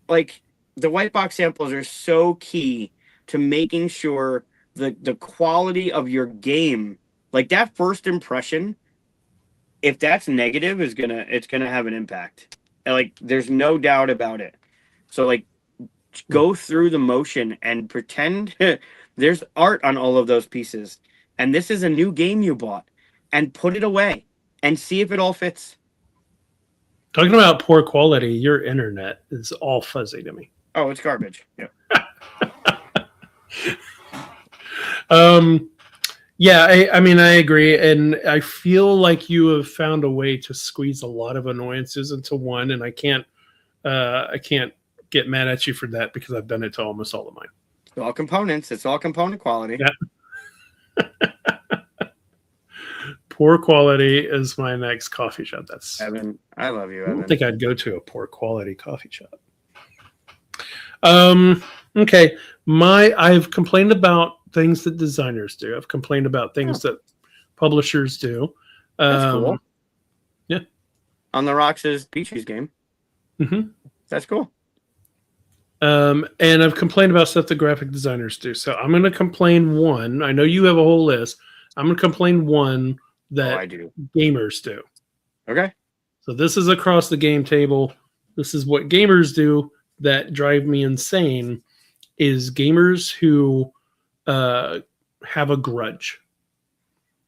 Like, the white box samples are so key to making sure the quality of your game, like that first impression, if that's negative, it's gonna have an impact. And like there's no doubt about it. So like go through the motion and pretend there's art on all of those pieces. And this is a new game you bought, and put it away and see if it all fits. Talking about poor quality, your internet is all fuzzy to me. Oh, it's garbage. Yeah. Yeah, I mean, I agree, and I feel like you have found a way to squeeze a lot of annoyances into one, and I can't get mad at you for that because I've done it to almost all of mine. It's all components. It's all component quality. Yeah. Poor quality is my next coffee shop. That's Evan. I love you, I Evan. don't think I'd go to a poor quality coffee shop. Okay. I've complained about things that designers do. I've complained about things that publishers do. That's cool. Yeah. On the Rocks is Peachy's game. Mm-hmm. That's cool. And I've complained about stuff that graphic designers do. So I'm going to complain one. I know you have a whole list. I'm going to complain one that I do. Gamers do. Okay. So this is across the game table. This is what gamers do that drive me insane is gamers who have a grudge.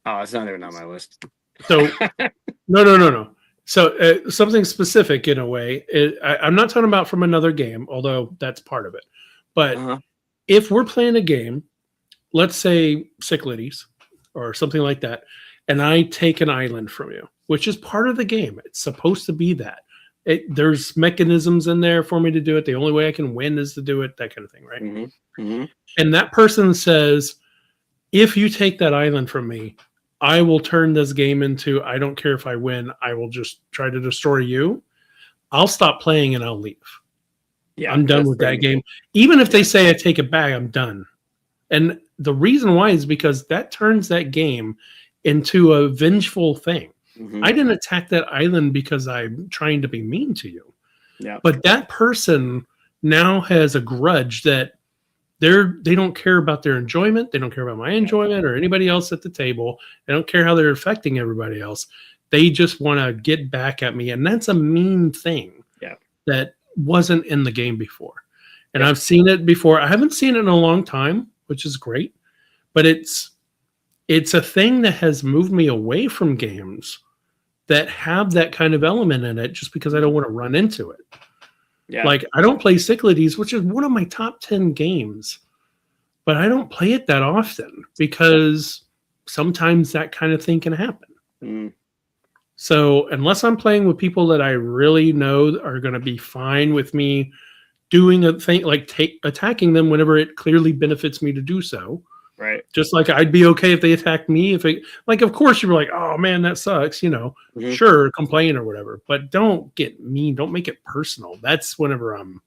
Oh, it's not even on my list. So no. So something specific in a way. I'm not talking about from another game, although that's part of it. But if we're playing a game, let's say Cyclades or something like that, and I take an island from you, which is part of the game. It's supposed to be that. There's mechanisms in there for me to do it. The only way I can win is to do it, that kind of thing, right? Mm-hmm. Mm-hmm. And that person says, if you take that island from me, I will turn this game into, I don't care if I win, I will just try to destroy you. I'll stop playing and I'll leave. Yeah, I'm done with that game. Even if they say I take it back, I'm done. And the reason why is because that turns that game into a vengeful thing. Mm-hmm. I didn't attack that island because I'm trying to be mean to you. Yeah. But that person now has a grudge that they don't care about their enjoyment. They don't care about my enjoyment or anybody else at the table. They don't care how they're affecting everybody else. They just want to get back at me. And that's a mean thing that wasn't in the game before. And I've seen it before. I haven't seen it in a long time, which is great. But it's a thing that has moved me away from games that have that kind of element in it just because I don't want to run into it. Yeah. Like, I don't play Cyclades, which is one of my top 10 games, but I don't play it that often because sometimes that kind of thing can happen. Mm. So unless I'm playing with people that I really know are going to be fine with me doing a thing, like attacking them whenever it clearly benefits me to do so. Right. Just like I'd be okay if they attacked me. If it, like, of course you're like, oh man, that sucks. Sure, complain or whatever, but don't get mean. Don't make it personal. That's whenever I'm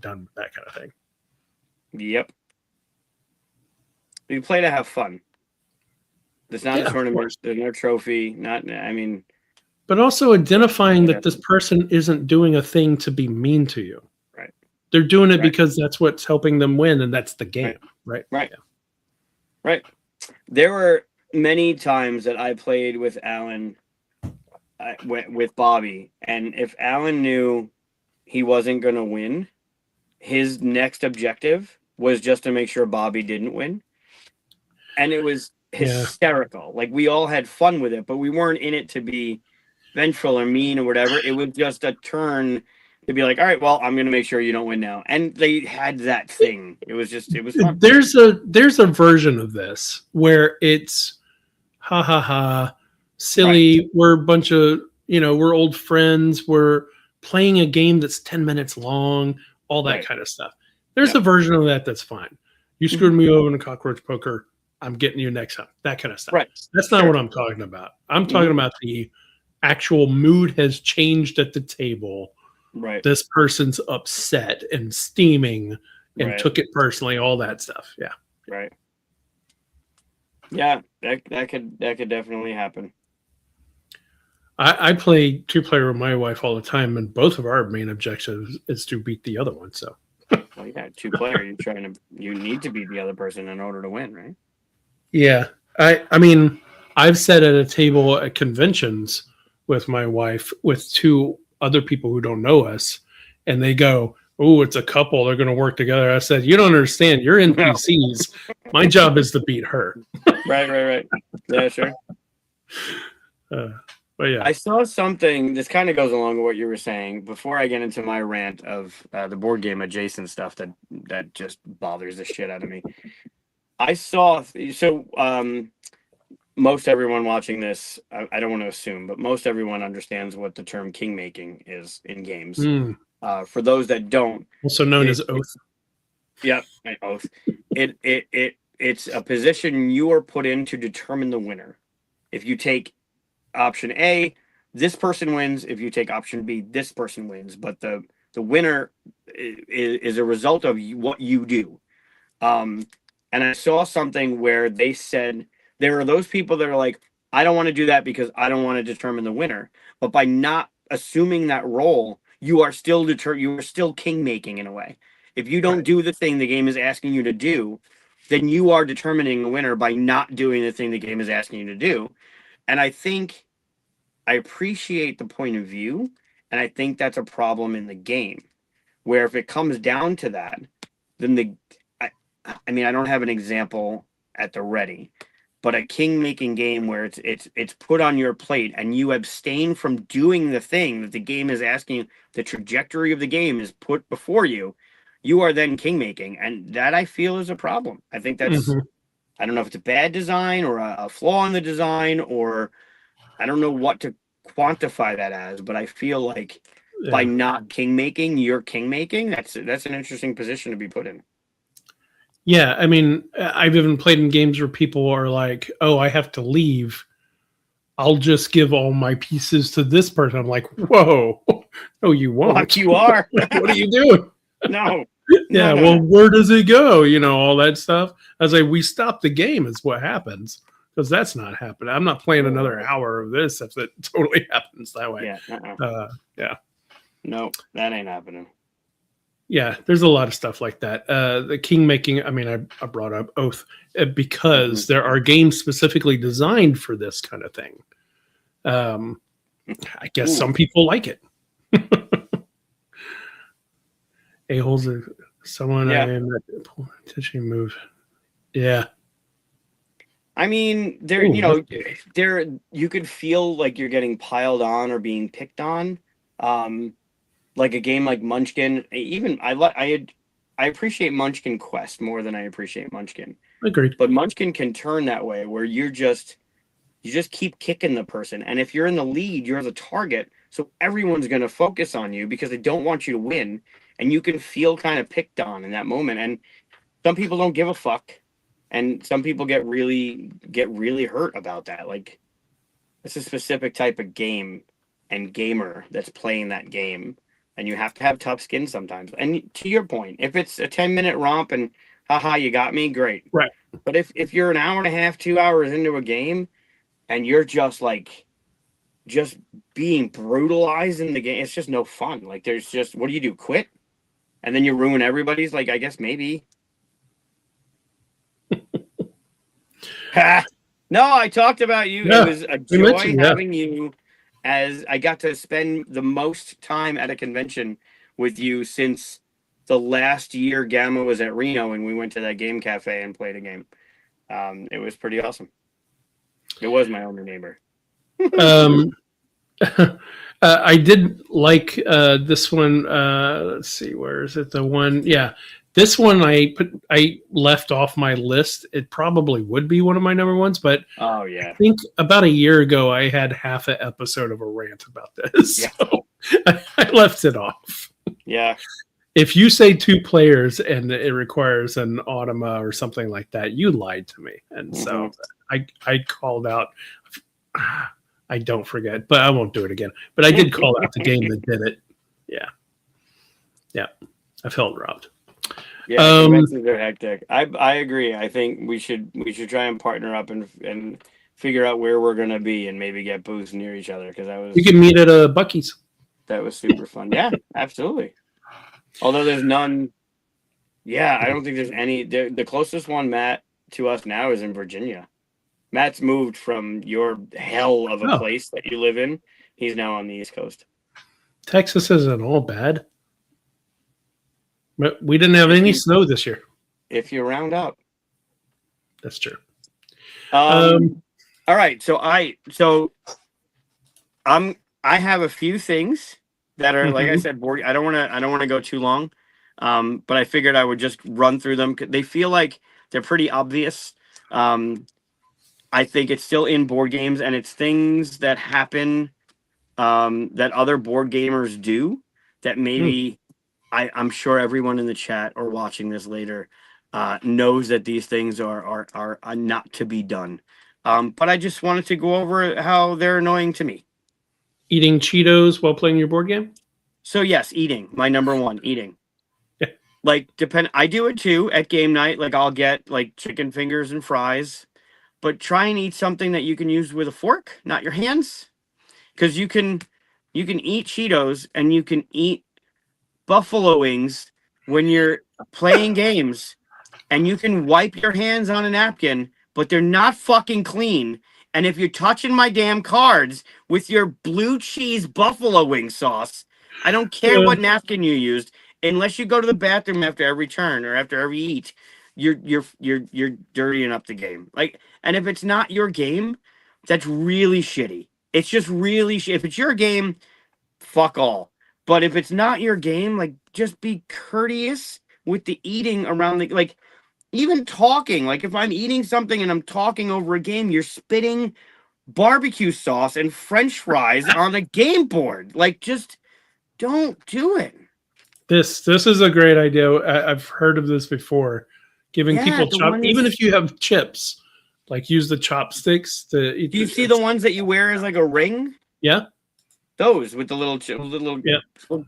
done with that kind of thing. Yep. You play to have fun. There's not a tournament. There's no trophy. But also identifying that this person isn't doing a thing to be mean to you. Right. They're doing it because that's what's helping them win, and that's the game. Right. Right. Yeah. Right. There were many times that I played with Alan, with Bobby, and if Alan knew he wasn't going to win, his next objective was just to make sure Bobby didn't win. And it was hysterical. Like, we all had fun with it, but we weren't in it to be vengeful or mean or whatever. It was just a turn to be like, all right, well, I'm going to make sure you don't win now. And they had that thing. It was fun. There's a version of this where it's ha ha ha, silly. Right. We're a bunch of, we're old friends. We're playing a game that's 10 minutes long, all that kind of stuff. There's a version of that that's fine. You screwed me over in a cockroach poker. I'm getting you next time. That kind of stuff. Right. That's not what I'm talking about. I'm talking about the actual mood has changed at the table. Right. This person's upset and steaming and took it personally, all that stuff. Yeah. Right. Yeah, that could definitely happen. I play 2-player with my wife all the time, and both of our main objectives is to beat the other one. So well, Well, yeah, 2-player. You need to beat the other person in order to win, right? Yeah. I mean, I've sat at a table at conventions with my wife with two other people who don't know us, and they go, "Oh, it's a couple. They're going to work together." I said, "You don't understand. You're No. NPCs. My job is to beat her." Right. Yeah, sure. But yeah, I saw something. This kind of goes along with what you were saying. Before I get into my rant of the board game adjacent stuff that just bothers the shit out of me, I saw most everyone watching this. I don't want to assume, but most everyone understands what the term king making is in games. For those that don't, also known as oath. Yep, oath. It's a position you are put in to determine the winner. If you take option A, this person wins. If you take option B, this person wins. But the winner is a result of what you do. And I saw something where they said there are those people that are like, I don't want to do that because I don't want to determine the winner. But by not assuming that role, you are still king making in a way. If you don't do the thing the game is asking you to do, then you are determining the winner by not doing the thing the game is asking you to do. And I think I appreciate the point of view, and I think that's a problem in the game, where if it comes down to that, then I mean, I don't have an example at the ready, but a king-making game where it's put on your plate and you abstain from doing the thing that the game is asking you, the trajectory of the game is put before you, you are then king-making, and that I feel is a problem. I think that's, I don't know if it's a bad design or a flaw in the design, or I don't know what to quantify that as, but I feel like by not king making, you're king making. That's an interesting position to be put in. Yeah, I mean, I've even played in games where people are like, "Oh, I have to leave. I'll just give all my pieces to this person." I'm like, "Whoa, no, you won't. Fuck, you are. What are you doing?" No. Yeah, No. well, where does it go? You know, all that stuff. I was like, we stop the game is what happens, because that's not happening. I'm not playing another hour of this if it totally happens that way. Yeah. Yeah. No, that ain't happening. Yeah, there's a lot of stuff like that. The king making, I mean, I brought up Oath because there are games specifically designed for this kind of thing. I guess some people like it. A-holes are someone I am teaching move. Yeah. I mean, you could feel like you're getting piled on or being picked on. Like a game like Munchkin, even I appreciate Munchkin Quest more than I appreciate Munchkin. Agreed. But Munchkin can turn that way where you just keep kicking the person, and if you're in the lead, you're the target, so everyone's going to focus on you because they don't want you to win, and you can feel kind of picked on in that moment. And some people don't give a fuck, and some people get really hurt about that. Like, it's a specific type of game and gamer that's playing that game. And you have to have tough skin sometimes. And to your point, if it's a 10-minute romp and haha, you got me, great. Right. But if you're an hour and a half, 2 hours into a game and you're just being brutalized in the game, it's just no fun. Like, there's just, what do you do? Quit? And then you ruin everybody's, like, I guess maybe. No, I talked about you. Yeah, it was a joy having you. As I got to spend the most time at a convention with you since the last year GAMA was at Reno, and we went to that game cafe and played a game. It was pretty awesome. It was my only neighbor. I did like this one. Let's see, where is it? The one, yeah. This one I left off my list. It probably would be one of my number ones, but I think about a year ago I had half an episode of a rant about this. Yeah. So I left it off. Yeah. If you say 2 players and it requires an automa or something like that, you lied to me. And so I called out. I don't forget, but I won't do it again. But I did call out the game that did it. Yeah. Yeah. I felt robbed. Yeah, conventions are hectic. I agree. I think we should try and partner up and figure out where we're gonna be and maybe get booths near each other, because we can meet at Buc-ee's. That was super fun. Yeah, absolutely. Although there's none Yeah, I don't think there's any. The closest one, Matt, to us now is in Virginia. Matt's moved from your hell of a Oh, place that you live in. He's now on the East Coast. Texas isn't all bad. But we didn't have If any you snow this year. if you round up. That's true. Um. Um, All right. I'm I have a few things that are, like I mhm. said, board. I don't want to go too long. But I figured I would just run through them. They feel like they're pretty obvious. Um, I think it's still in board games, and it's things that happen, that other board gamers do that Mm. maybe I'm sure everyone in the chat or watching this later knows that these things are not to be done. But I just wanted to go over how they're annoying to me. Eating Cheetos while playing your board game? So yes, eating, my number one, eating. Yeah. Like I do it too at game night. Like I'll get like chicken fingers and fries, but try and eat something that you can use with a fork, not your hands, because you can eat Cheetos and you can eat buffalo wings when you're playing games, and you can wipe your hands on a napkin, but they're not fucking clean. And if you're touching my damn cards with your blue cheese buffalo wing sauce, I don't care Uh, what napkin you used, unless you go to the bathroom after every turn or after every eat, you're dirtying up the game. Like, and if it's not your game, that's really shitty. It's just really if it's your game, fuck all. But if it's not your game, like just be courteous with the eating around the, like, even talking. Like if I'm eating something and I'm talking over a game, you're spitting barbecue sauce and French fries on the game board. Like just don't do it. this is a great idea. I've heard of this before. Giving Yeah, people the chop, one even is. if you have chips, like use the chopsticks to eat. Do you see the ones that you wear as like a ring? Yeah, Those with the little yeah,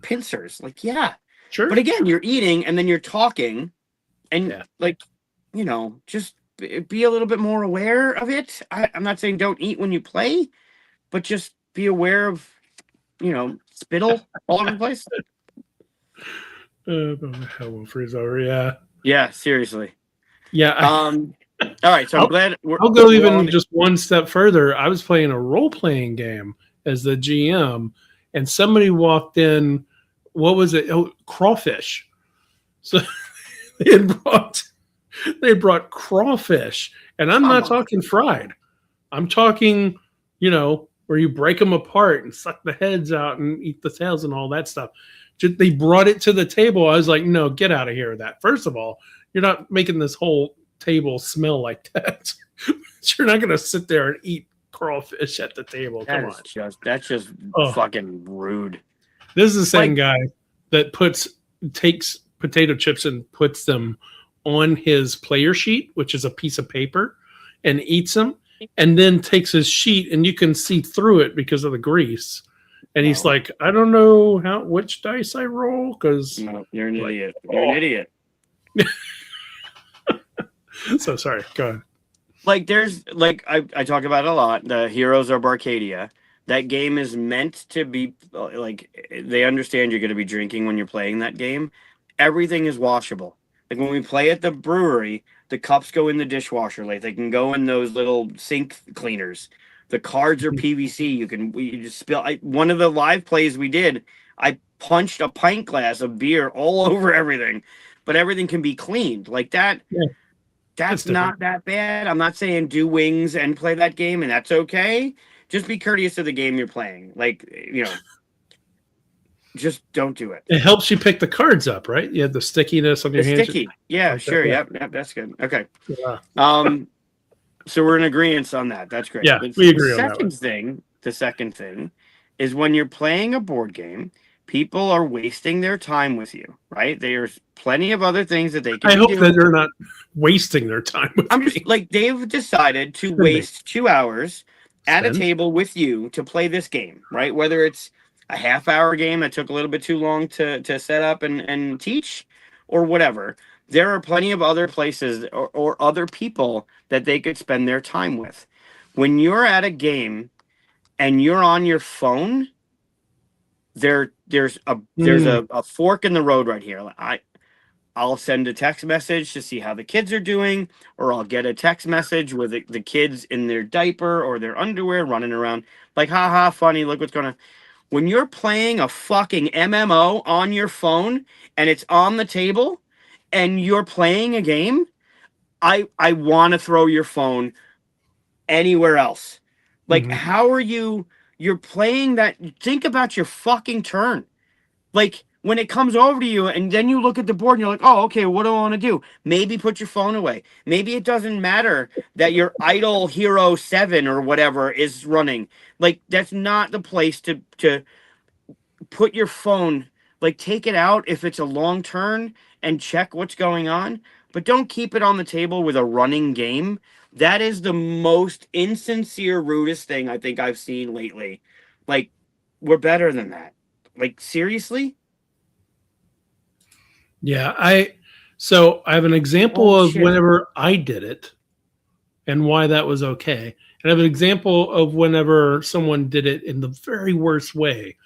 pincers. Like, yeah. But sure. again, you're eating and then you're talking, and Yeah, like, just be a little bit more aware of it. I'm not saying don't eat when you play, but just be aware of, spittle all over the place. hell will freeze over. Yeah, Yeah, seriously. yeah. Um, all right, so I'm I'll, glad we're I'll go we're all even on. just one step further. I was playing a role playing game as the GM, and somebody walked in. What was it? Oh, crawfish. So they had brought they brought crawfish, and I'm Come not on. talking fried. I'm talking, where you break them apart and suck the heads out and eat the tails and all that stuff. They brought it to the table. I was like, no, get out of here with that. First of all, you're not making this whole table smell like that. You're not going to sit there and eat crawfish at the table. Come on. That's just Oh, fucking rude. this is the same Like, guy that takes potato chips and puts them on his player sheet, which is a piece of paper, and eats them, and then takes his sheet and you can see through it because of the grease. And he's no, like, I don't know which dice I roll because, no, you're an like, idiot. You're an oh, idiot. so sorry. Go ahead. Like there's like I talk about it a lot, the Heroes of Arcadia. That game is meant to be like, they understand you're going to be drinking when you're playing that game. Everything is washable. Like when we play at the brewery, the cups go in the dishwasher. Like they can go in those little sink cleaners. The cards are PVC. You just spill. One of the live plays we did, I punched a pint glass of beer all over everything, but everything can be cleaned like that. Yeah, that's That's different. not that bad. I'm not saying do wings and play that game, and that's okay. Just be courteous of the game you're playing. Like, just don't do it. It helps you pick the cards up, right? You have the stickiness on The your hands sticky. Yeah, like that. sure. Yeah. Yep, that's good. Okay. Yeah. Um, so we're in agreement on that. That's great. Yeah, The, we the agree on that one. second thing, the second thing is when you're playing a board game, people are wasting their time with you, right? There's plenty of other things that they could I be hope that doing. they're not wasting their time with I'm me. just like, they've decided to Spending. waste 2 hours at a Spend. table with you to play this game, right? Whether it's a half-hour game that took a little bit too long to set up and teach, or whatever. There are plenty of other places or other people that they could spend their time with. When you're at a game and you're on your phone, there's a Mm, a fork in the road right here. I'll send a text message to see how the kids are doing, or I'll get a text message with the kids in their diaper or their underwear running around like, haha, funny, look what's going on. When you're playing a fucking MMO on your phone and it's on the table and you're playing a game, I want to throw your phone anywhere else. Like, Mhm. how are you're playing that? Think about your fucking turn. Like, when it comes over to you and then you look at the board and you're like, oh, okay, what do I want to do? Maybe put your phone away. Maybe it doesn't matter that your idle hero 7 or whatever is running. Like, that's not the place to put your phone, like, take it out if it's a long turn and check what's going on, but don't keep it on the table with a running game. That is the most insincere, rudest thing I think I've seen lately. Like, we're better than that. Like, seriously? Yeah, so I have an example Oh of shit. whenever I did it and why that was okay. And I have an example of whenever someone did it in the very worst way.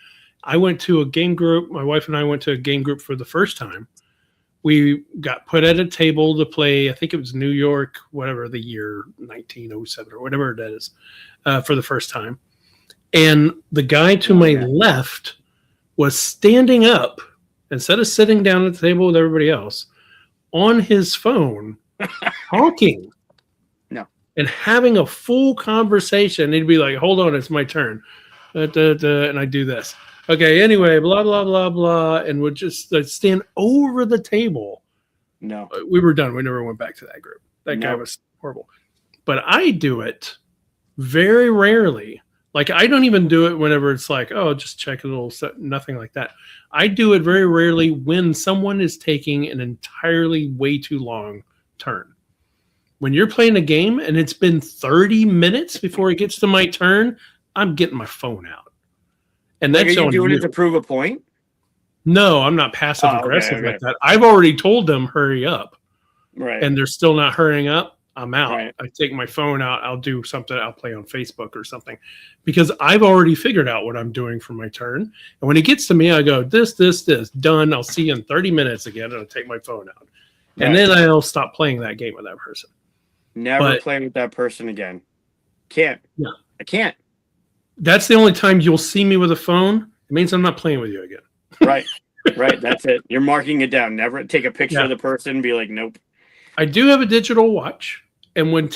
I went to a game group. My wife and I went to a game group for the first time. We got put at a table to play. I think it was New York, whatever the year 1907 or whatever it is, for the first time. And the guy to Oh my yeah. left was standing up instead of sitting down at the table with everybody else on his phone, talking No. and having a full conversation. He'd be like, "Hold on, it's my turn," and I do this. Okay, anyway, blah blah blah blah, and would just stand over the table. No. We were done. We never went back to that group. That guy No. was horrible. But I do it very rarely. Like I don't even do it whenever it's like, oh, just check a little set, nothing like that. I do it very rarely when someone is taking an entirely way too long turn. When you're playing a game and it's been 30 minutes before it gets to my turn, I'm getting my phone out. And Like, are that's you on doing it to you. prove a point? No, I'm not passive Oh, okay, aggressive okay. like that. I've already told them hurry up Right. and they're still not hurrying up. I'm out. Right. I take my phone out. I'll do something. I'll play on Facebook or something because I've already figured out what I'm doing for my turn. And when it gets to me, I go, this, done. I'll see you in 30 minutes again. And I'll take my phone out. And Right. then I'll stop playing that game with that person. Never But play with that person again. Can't. yeah, I can't. that's the only time you'll see me with a phone. It means I'm not playing with you again. Right. Right. That's it. You're marking it down. Never take a picture Yeah. of the person and be like, nope. I do have a digital watch. And when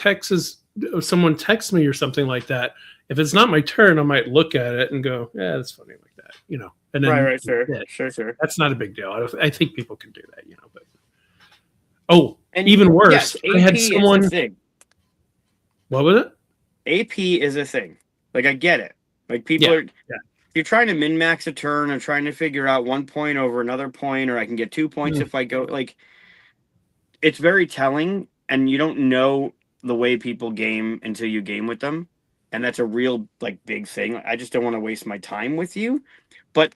someone texts me or something like that, if it's not my turn, I might look at it and go, yeah, that's funny like that, And then Right. Sure. yeah, Sure. that's not a big deal. I think people can do that, But And even worse, yes, I had AP is someone. a thing. What was it? AP is a thing. Like, I get it. Like, people Yeah, are. yeah. You're trying to min max a turn or trying to figure out 1 point over another point, or I can get 2 points if I go. Like, it's very telling, and you don't know the way people game until you game with them, and that's a real big thing. I just don't want to waste my time with you. But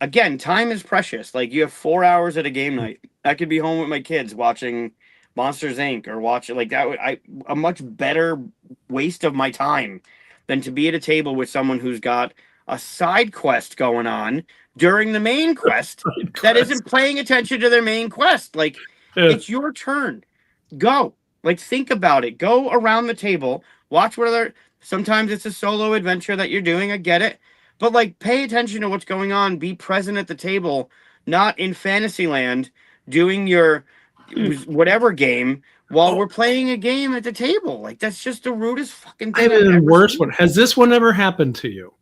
again, time is precious. Like, you have 4 hours at a game night. I could be home with my kids watching Monsters Inc. or watching like that. A much better waste of my time than to be at a table with someone who's got a side quest going on during the main quest that isn't paying attention to their main quest. Like, Yeah. it's your turn. Go. Like, think about it. Go around the table. Watch what other. Sometimes it's a solo adventure that you're doing. I get it. But, like, pay attention to what's going on. Be present at the table, not in Fantasyland doing your whatever game while we're playing a game at the table. Like, that's just the rudest fucking I thing have I've an ever worse seen. one. Has this one ever happened to you?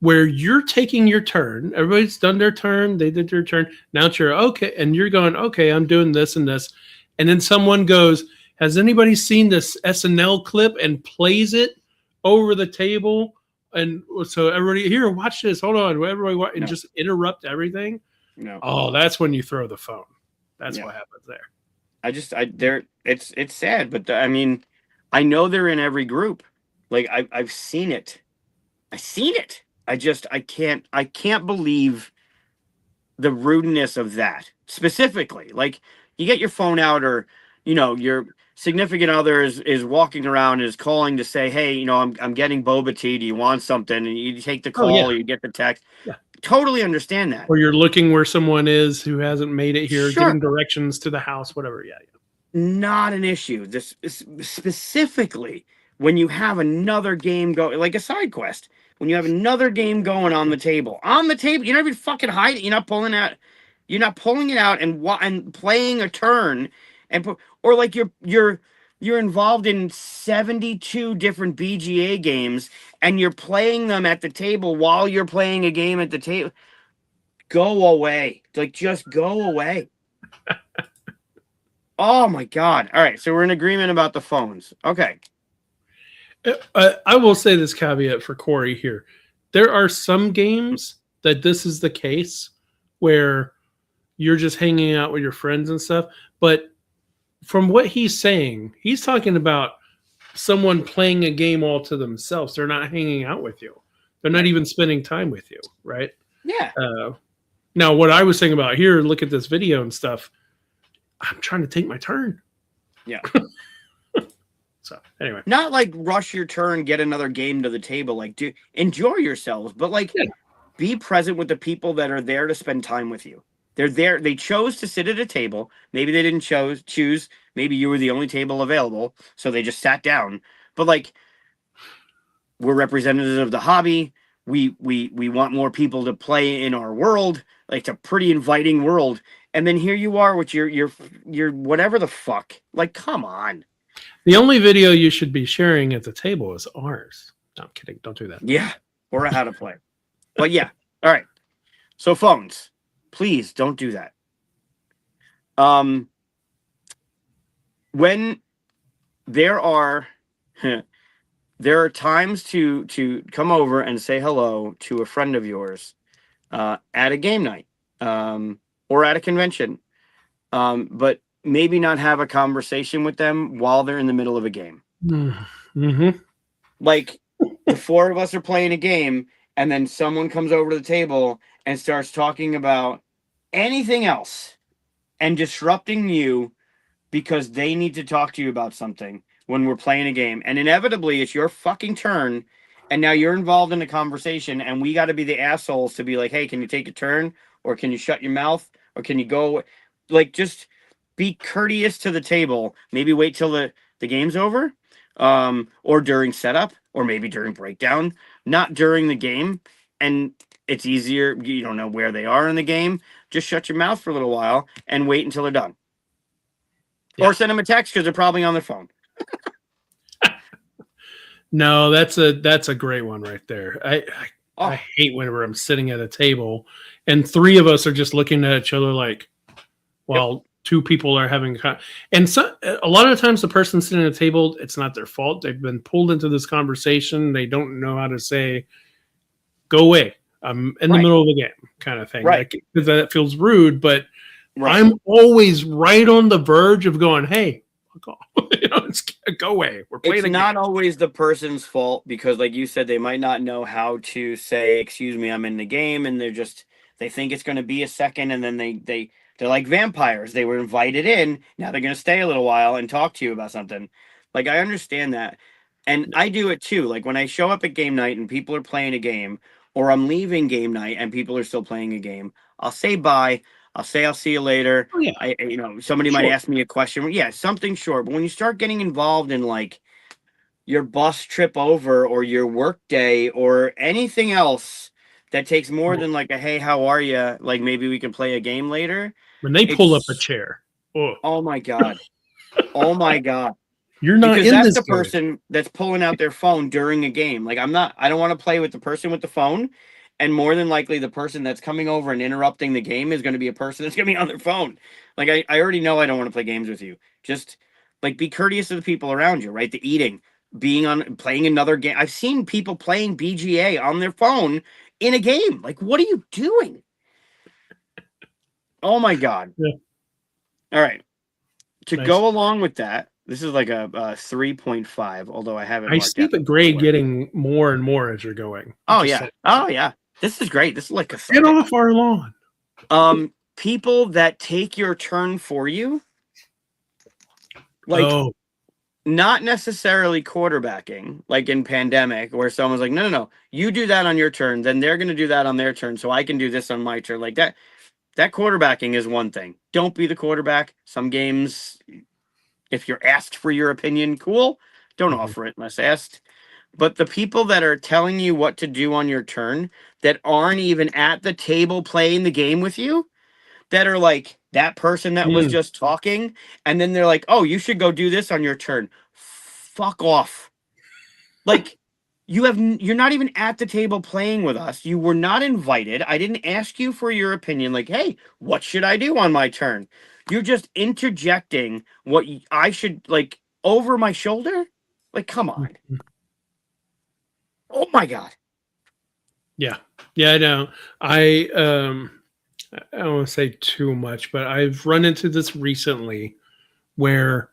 Where you're taking your turn, everybody's done their turn, they did their turn. Now it's your okay, and you're going, okay, I'm doing this and this, and then someone goes, "Has anybody seen this SNL clip?" and plays it over the table, and so everybody here, watch this. Hold on, everybody, watch, and No. just interrupt everything. No. Oh, that's when you throw the phone. That's Yeah. what happens there. It's sad, but I mean, I know they're in every group. Like, I've seen it. I've seen it. I can't believe the rudeness of that specifically. Like, you get your phone out, or your significant other is walking around and is calling to say, hey, I'm getting boba tea, do you want something? And you take the Oh call, yeah, or you get the text. yeah. totally understand that. Or you're looking where someone is who hasn't made it here, Sure. giving directions to the house, whatever. Yeah. Not an issue. This is specifically when you have another game like a side quest, when you have another game going on the table, you're not even fucking hiding. You're not pulling it out and playing a turn, or like you're involved in 72 different BGA games and you're playing them at the table while you're playing a game at the table. Go away. Like, just go away. Oh my God. All right. So we're in agreement about the phones. Okay. I will say this caveat for Corey here. There are some games that this is the case where you're just hanging out with your friends and stuff. But from what he's saying, he's talking about someone playing a game all to themselves. They're not hanging out with you. They're not even spending time with you, right? Yeah. Now, what I was saying about here, look at this video and stuff. I'm trying to take my turn. Yeah. So anyway, not like rush your turn, get another game to the table. Like, enjoy yourselves, but like, be present with the people that are there to spend time with you. They're there. They chose to sit at a table. Maybe they didn't choose. Maybe you were the only table available, so they just sat down. But like, we're representatives of the hobby. We want more people to play in our world. Like, it's a pretty inviting world. And then here you are with your whatever the fuck. Like, come on. The only video you should be sharing at the table is ours. No, I'm kidding. Don't do that. Yeah. Or how to play. But yeah. All right. So phones, please don't do that. When there are times to come over and say hello to a friend of yours at a game night or at a convention, but maybe not have a conversation with them while they're in the middle of a game. Mm-hmm. Like, the four of us are playing a game, and then someone comes over to the table and starts talking about anything else and disrupting you because they need to talk to you about something when we're playing a game. And inevitably, it's your fucking turn, and now you're involved in a conversation, and we got to be the assholes to be like, hey, can you take a turn? Or can you shut your mouth? Or can you go? Like, just be courteous to the table. Maybe wait till the game's over, or during setup, or maybe during breakdown, not during the game. And it's easier. You don't know where they are in the game. Just shut your mouth for a little while and wait until they're done. Yeah. Or send them a text because they're probably on their phone. No, that's a great one right there. I hate whenever I'm sitting at a table and three of us are just looking at each other like, while two people are having and so a lot of the times the person sitting at a table, it's not their fault. They've been pulled into this conversation. They don't know how to say, go away. I'm in the middle of the game, kind of thing. Right. Because that feels rude, but I'm always right on the verge of going, hey, fuck off. Go away. We're playing. It's not always the person's fault because, like you said, they might not know how to say, excuse me, I'm in the game, and they think it's going to be a second, and then they're like vampires. They were invited in. Now they're going to stay a little while and talk to you about something. Like, I understand that. And I do it too. Like, when I show up at game night and people are playing a game, or I'm leaving game night and people are still playing a game, I'll say bye. I'll say I'll see you later. Oh, yeah. Somebody might ask me a question. Yeah, something short. But when you start getting involved in like your bus trip over or your work day or anything else that takes more than like a hey, how are you? Like, maybe we can play a game later. When they pull up a chair. Oh my God. Oh my God. You're not because in that's this the game. person that's pulling out their phone during a game. Like, I don't want to play with the person with the phone. And more than likely, the person that's coming over and interrupting the game is going to be a person that's going to be on their phone. Like, I already know I don't want to play games with you. Just, like, be courteous to the people around you, right? The eating, playing another game. I've seen people playing BGA on their phone in a game. Like, what are you doing? Oh, my God. Yeah. All right. To go along with that, this is like a 3.5, although I haven't. I see the grade getting more and more as you're going. Oh, yeah. Oh, yeah. This is great. This is like a get off our lawn. People that take your turn for you. Like, not necessarily quarterbacking, like in Pandemic, where someone's like, no, you do that on your turn, then they're going to do that on their turn, so I can do this on my turn. Like that quarterbacking is one thing. Don't be the quarterback. Some games, if you're asked for your opinion, cool. Don't offer it unless asked. But the people that are telling you what to do on your turn that aren't even at the table playing the game with you, that are like that person that was just talking, and then they're like, oh, you should go do this on your turn. Fuck off. Like, you're not even at the table playing with us. You were not invited. I didn't ask you for your opinion. Like, hey, what should I do on my turn? You're just interjecting what I should, like, over my shoulder. Like, come on. Oh my God. Yeah, I know. I don't want to say too much, but I've run into this recently where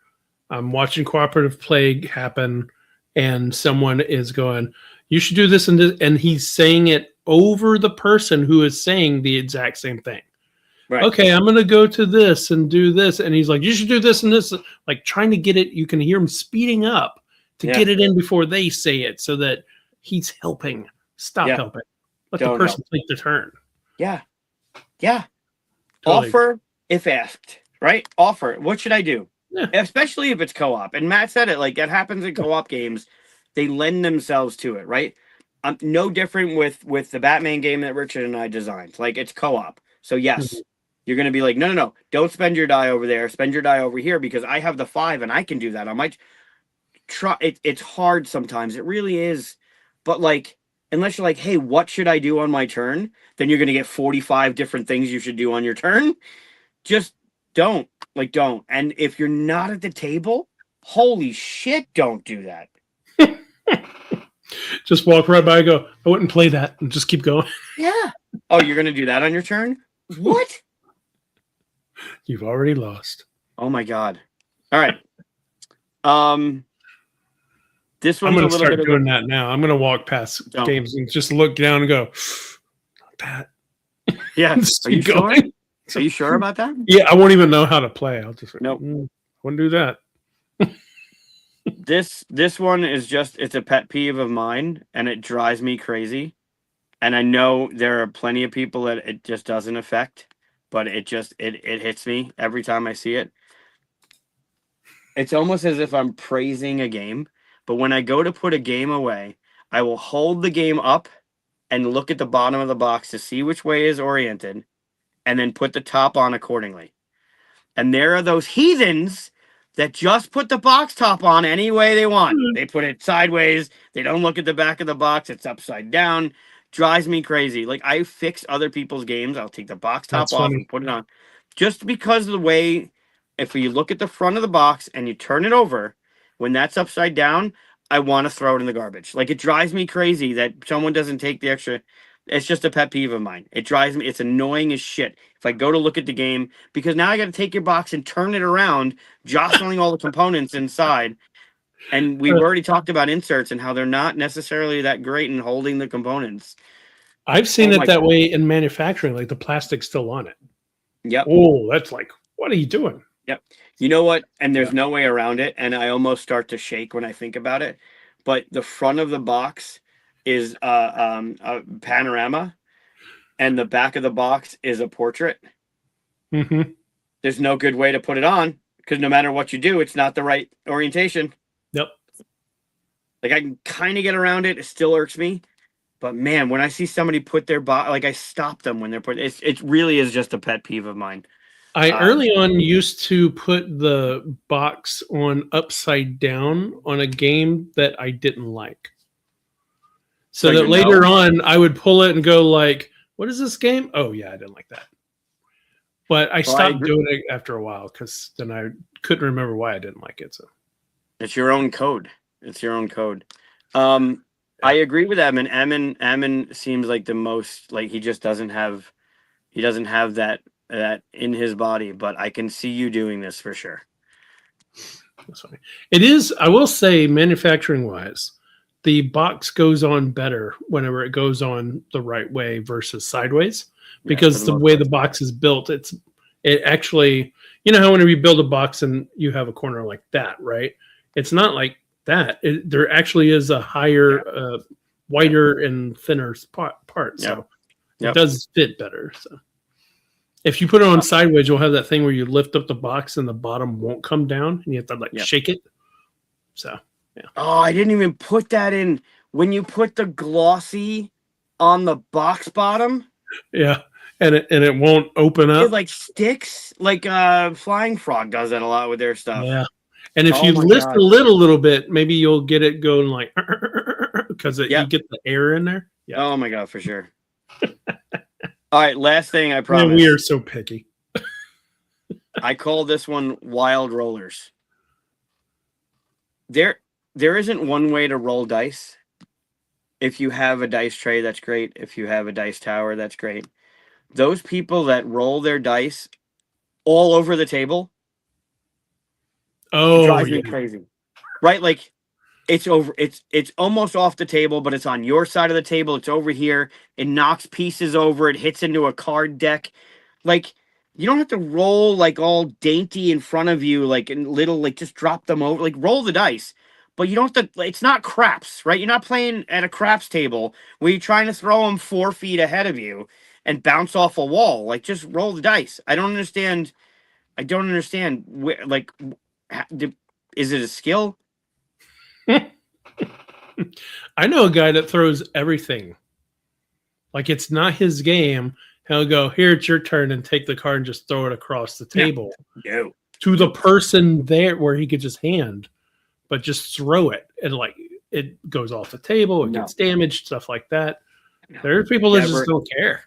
I'm watching cooperative play happen, and someone is going, "You should do this and this," and he's saying it over the person who is saying the exact same thing. Right. Okay, I'm going to go to this and do this, and he's like, "You should do this and this," like trying to get it. You can hear him speeding up to get it in before they say it, so that he's helping. Stop helping. Let the person take the turn. Yeah. Totally. Offer if asked, right? Offer. What should I do? Yeah. Especially if it's co-op. And Matt said it, like, it happens in co-op games. They lend themselves to it, right? No different with the Batman game that Richard and I designed. Like, it's co-op. So, yes, you're going to be like, no. Don't spend your die over there. Spend your die over here because I have the 5 and I can do that. I might try. It's hard sometimes. It really is. But, like, unless you're like, hey, what should I do on my turn? Then you're going to get 45 different things you should do on your turn. Just don't. Like, don't. And if you're not at the table, holy shit, don't do that. Just walk right by and go, I wouldn't play that, and just keep going. Yeah. Oh, you're going to do that on your turn? What? You've already lost. Oh, my God. All right. This one's I'm going to start doing that now. I'm going to walk past games and just look down and go, not that. Yeah. Are you sure? Are you sure about that? Yeah, I won't even know how to play. I'll just nope. Wouldn't do that. This one is just, it's a pet peeve of mine, and it drives me crazy. And I know there are plenty of people that it just doesn't affect, but it hits me every time I see it. It's almost as if I'm praising a game. But when I go to put a game away, I will hold the game up and look at the bottom of the box to see which way is oriented, and then put the top on accordingly. And there are those heathens that just put the box top on any way they want. They put it sideways. They don't look at the back of the box. It's upside down. Drives me crazy. Like, I fix other people's games. I'll take the box top off and put it on. Just because of the way, if you look at the front of the box and you turn it over, when that's upside down, I want to throw it in the garbage. Like, it drives me crazy that someone doesn't take the extra. It's just a pet peeve of mine. It drives me. It's annoying as shit. If I go to look at the game, because now I got to take your box and turn it around, jostling all the components inside. And we've already talked about inserts and how they're not necessarily that great in holding the components. I've seen it that way in manufacturing, like the plastic's still on it. Yep. Oh, that's like, what are you doing? Yep. You know what? And there's no way around it. And I almost start to shake when I think about it. But the front of the box is a panorama, and the back of the box is a portrait. Mm-hmm. There's no good way to put it on because no matter what you do, it's not the right orientation. Yep. Like, I can kind of get around it. It still irks me. But man, when I see somebody put their box, like, I stop them when they're putting it really is just a pet peeve of mine. I early on used to put the box on upside down on a game that I didn't like. So that later on I would pull it and go like, what is this game? Oh yeah, I didn't like that. But I stopped doing it after a while because then I couldn't remember why I didn't like it. So it's your own code. It's your own code. I agree with Emin. Emin seems like the most, like, he doesn't have that in his body, but I can see you doing this for sure. That's funny. It is, I will say, manufacturing wise, the box goes on better whenever it goes on the right way versus sideways, because the way the box is built, it actually, you know how whenever you build a box and you have a corner like that, right? It's not like that. There actually is a higher, wider and thinner part. So it does fit better. So if you put it on sideways, you'll have that thing where you lift up the box and the bottom won't come down, and you have to like shake it. So yeah. Oh, I didn't even put that in. When you put the glossy on the box bottom, yeah, and it won't open up. It like sticks. Like Flying Frog does that a lot with their stuff. Yeah, and if you lift a little bit, maybe you'll get it going like because you get the air in there. Yeah. Oh my god, for sure. All right, last thing I promise. Man, we are so picky. I call this one wild rollers. There isn't one way to roll dice. If you have a dice tray, that's great. If you have a dice tower, that's great. Those people that roll their dice all over the table, drives me crazy. Right? Like it's almost off the table, but it's on your side of the table. It's over here. It knocks pieces over. It hits into a card deck. Like, you don't have to roll like all dainty in front of you, like in little, like just drop them over, like roll the dice. But you don't have to, it's not craps, right? You're not playing at a craps table where you're trying to throw them 4 feet ahead of you and bounce off a wall. Like, just roll the dice. I don't understand where, like, is it a skill? I know a guy that throws everything. Like, it's not his game. He'll go, here, it's your turn, and take the card and just throw it across the table to the person there where he could just hand, but just throw it. And, like, it goes off the table. It gets damaged, stuff like that. There are people that just don't care.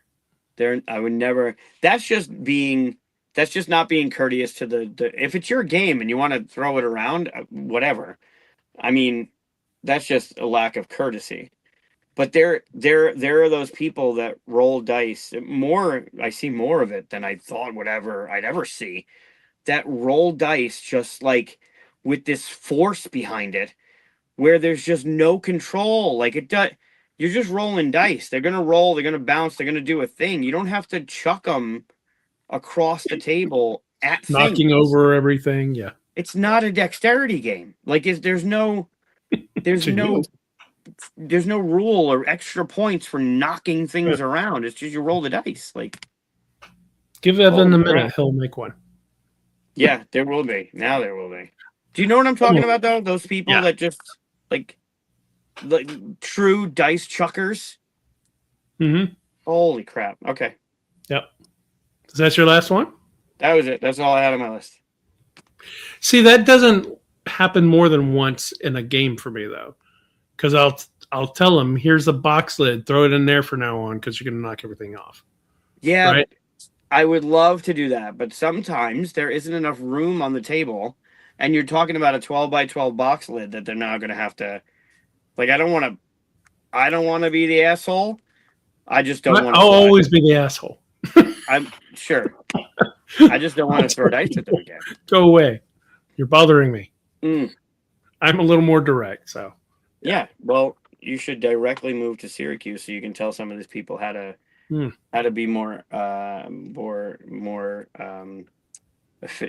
I would never. That's just not being courteous to the. If it's your game and you want to throw it around, whatever. I mean, that's just a lack of courtesy. But there are those people that roll dice more. I see more of it than I thought I'd ever see. That roll dice just like with this force behind it, where there's just no control. Like it does. You're just rolling dice. They're gonna roll. They're gonna bounce. They're gonna do a thing. You don't have to chuck them across the table at knocking over everything. Yeah, it's not a dexterity game. Like there's no rule or extra points for knocking things around. It's just you roll the dice. Like, give Evan a minute. He'll make one. Yeah, there will be. Now there will be. Do you know what I'm talking about, though? Those people that just like true dice chuckers. Mm-hmm. Holy crap. Okay. Yep. Is that your last one? That was it. That's all I had on my list. See, that doesn't happen more than once in a game for me, though. Because I'll tell them, here's a box lid. Throw it in there for now on because you're going to knock everything off. Yeah. Right? I would love to do that. But sometimes there isn't enough room on the table. And you're talking about a 12 by 12 box lid that they're now going to have to. Like, I don't want to be the asshole. I just don't want to. I'll always be the asshole. I'm sure. I just don't want to throw dice at them again. Go away. You're bothering me. Mm. I'm a little more direct, so. Yeah. Well, you should directly move to Syracuse so you can tell some of these people how to be more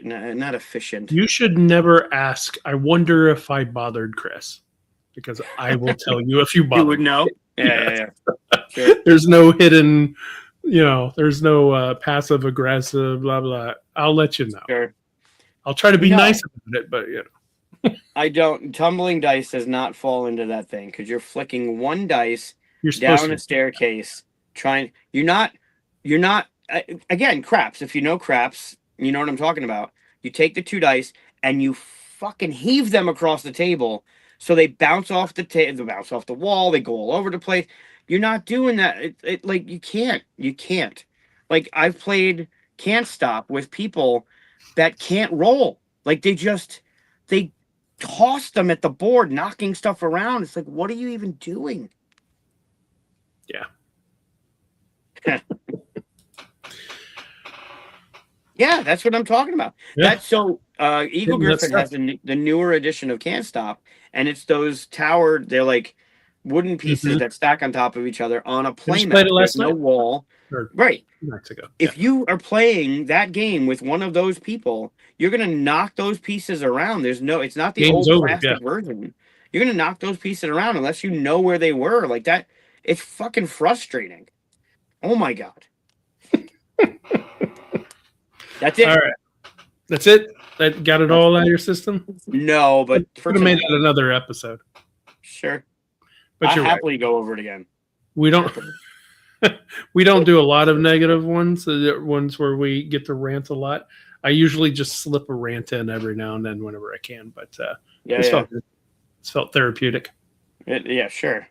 not efficient. You should never ask. I wonder if I bothered Chris, because I will tell you if you bothered. You would know. Yeah. Sure. There's no hidden, there's no passive aggressive, blah blah. I'll let you know. Sure. I'll try to be nice about it, but I don't. Tumbling dice does not fall into that thing because you're flicking one dice down a staircase. You're not. Again, craps. If you know craps, you know what I'm talking about. You take the 2 dice and you fucking heave them across the table so they bounce off the table, they bounce off the wall, they go all over the place. You're not doing that. Like you can't. Like I've played Can't Stop with people that can't roll. Like they toss them at the board, knocking stuff around. It's like, what are you even doing? Yeah. Yeah, that's what I'm talking about. Yeah. That's so Eagle Griffin has the newer edition of Can't Stop, and it's those tower. They're like wooden pieces that stack on top of each other on a I just playmat. played it There's last no night. wall. Or Right. 2 nights ago. If you are playing that game with one of those people, you're going to knock those pieces around. It's not the Game's old over, plastic version. You're going to knock those pieces around unless you know where they were. Like that, it's fucking frustrating. Oh my God. That's it. All right. That's it? That got it all out of your system? No, but for Could have made tonight, it another episode. sure. But I'll you're right. happily go over it again. We don't we don't do a lot of negative ones, ones where we get to rant a lot. I usually just slip a rant in every now and then whenever I can, but felt good. It felt therapeutic. Yeah, sure.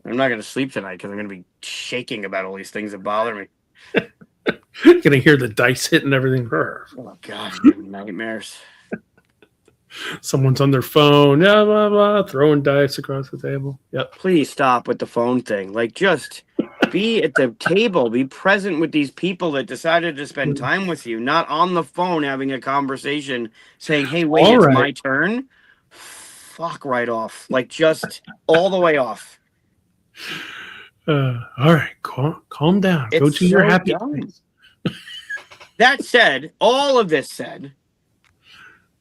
I'm not going to sleep tonight because I'm going to be shaking about all these things that bother me. Gonna hear the dice hitting everything. Oh God, nightmares. Someone's on their phone, blah, blah, blah, throwing dice across the table. Yep. Please stop with the phone thing. Like, just be at the table. Be present with these people that decided to spend time with you, not on the phone having a conversation saying, hey, wait, All it's right. my turn. Fuck right off. Like, just all the way off. All right, calm down. Go to your happy place. That said, all of this said,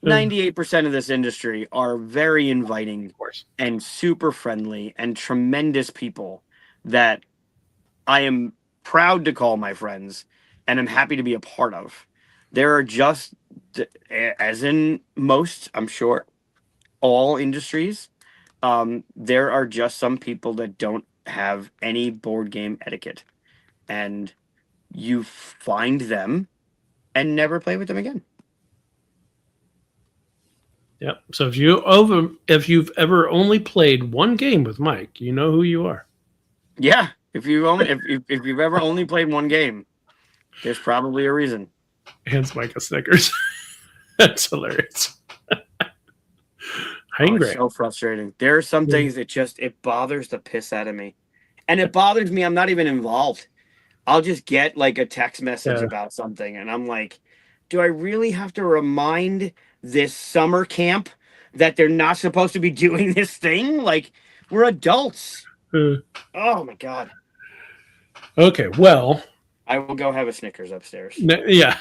98% of this industry are very inviting and super friendly and tremendous people that I am proud to call my friends and I'm happy to be a part of. There are just, as in most, I'm sure, all industries, there are just some people that don't have any board game etiquette. And you find them and never play with them again. Yep. So if you've ever only played one game with Mike, you know who you are. Yeah. If you've ever only played one game, there's probably a reason. Hands Mike a Snickers. That's hilarious. It's so frustrating. There are some things that it bothers the piss out of me. And it bothers me. I'm not even involved. I'll just get like a text message about something. And I'm like, do I really have to remind this summer camp that they're not supposed to be doing this thing? Like, we're adults. Oh my God. Okay, well, I will go have a Snickers upstairs. Yeah.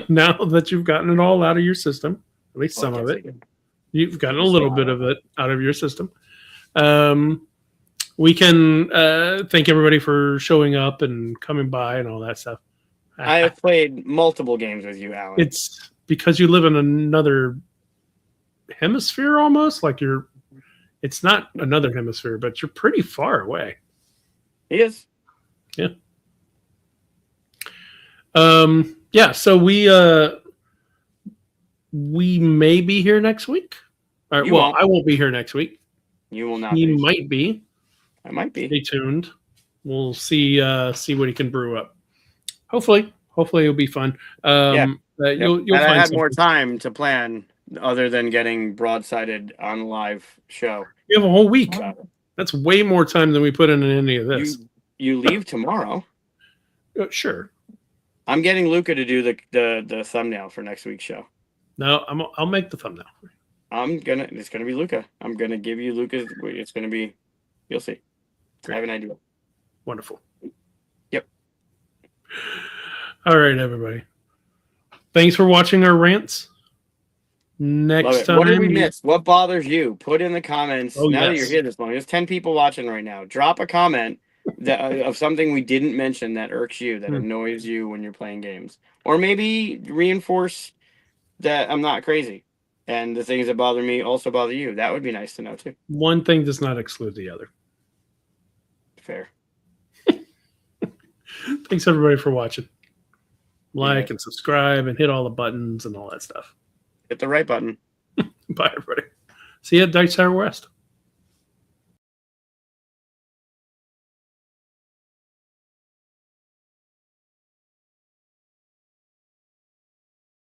Now that you've gotten it all out of your system, at least some of it, you've gotten a little bit of it out of your system. We can thank everybody for showing up and coming by and all that stuff. I have played multiple games with you, Alan. It's because you live in another hemisphere almost. Like it's not another hemisphere, but you're pretty far away. He is. Yeah. Yeah, so we may be here next week. All right, well, I won't be here next week. You will not. He might be. I might be. Stay tuned. We'll see what he can brew up. Hopefully it'll be fun. You'll find I had more time to plan other than getting broadsided on a live show. You have a whole week. That's way more time than we put in any of this. You leave tomorrow. Sure. I'm getting Luca to do the thumbnail for next week's show. No, I'll make the thumbnail. It's gonna be Luca. I'm gonna give you Luca's. It's gonna be. You'll see. Great. I have an idea. Wonderful. Yep. All right, everybody. Thanks for watching our rants. Next time. What did we miss? What bothers you? Put in the comments. That you're here this long, there's 10 people watching right now. Drop a comment of something we didn't mention that irks you, that annoys you when you're playing games. Or maybe reinforce that I'm not crazy. And the things that bother me also bother you. That would be nice to know, too. One thing does not exclude the other. Fair. Thanks, everybody, for watching. Like and subscribe and hit all the buttons and all that stuff. Hit the right button. Bye, everybody. See you at Dice Tower West.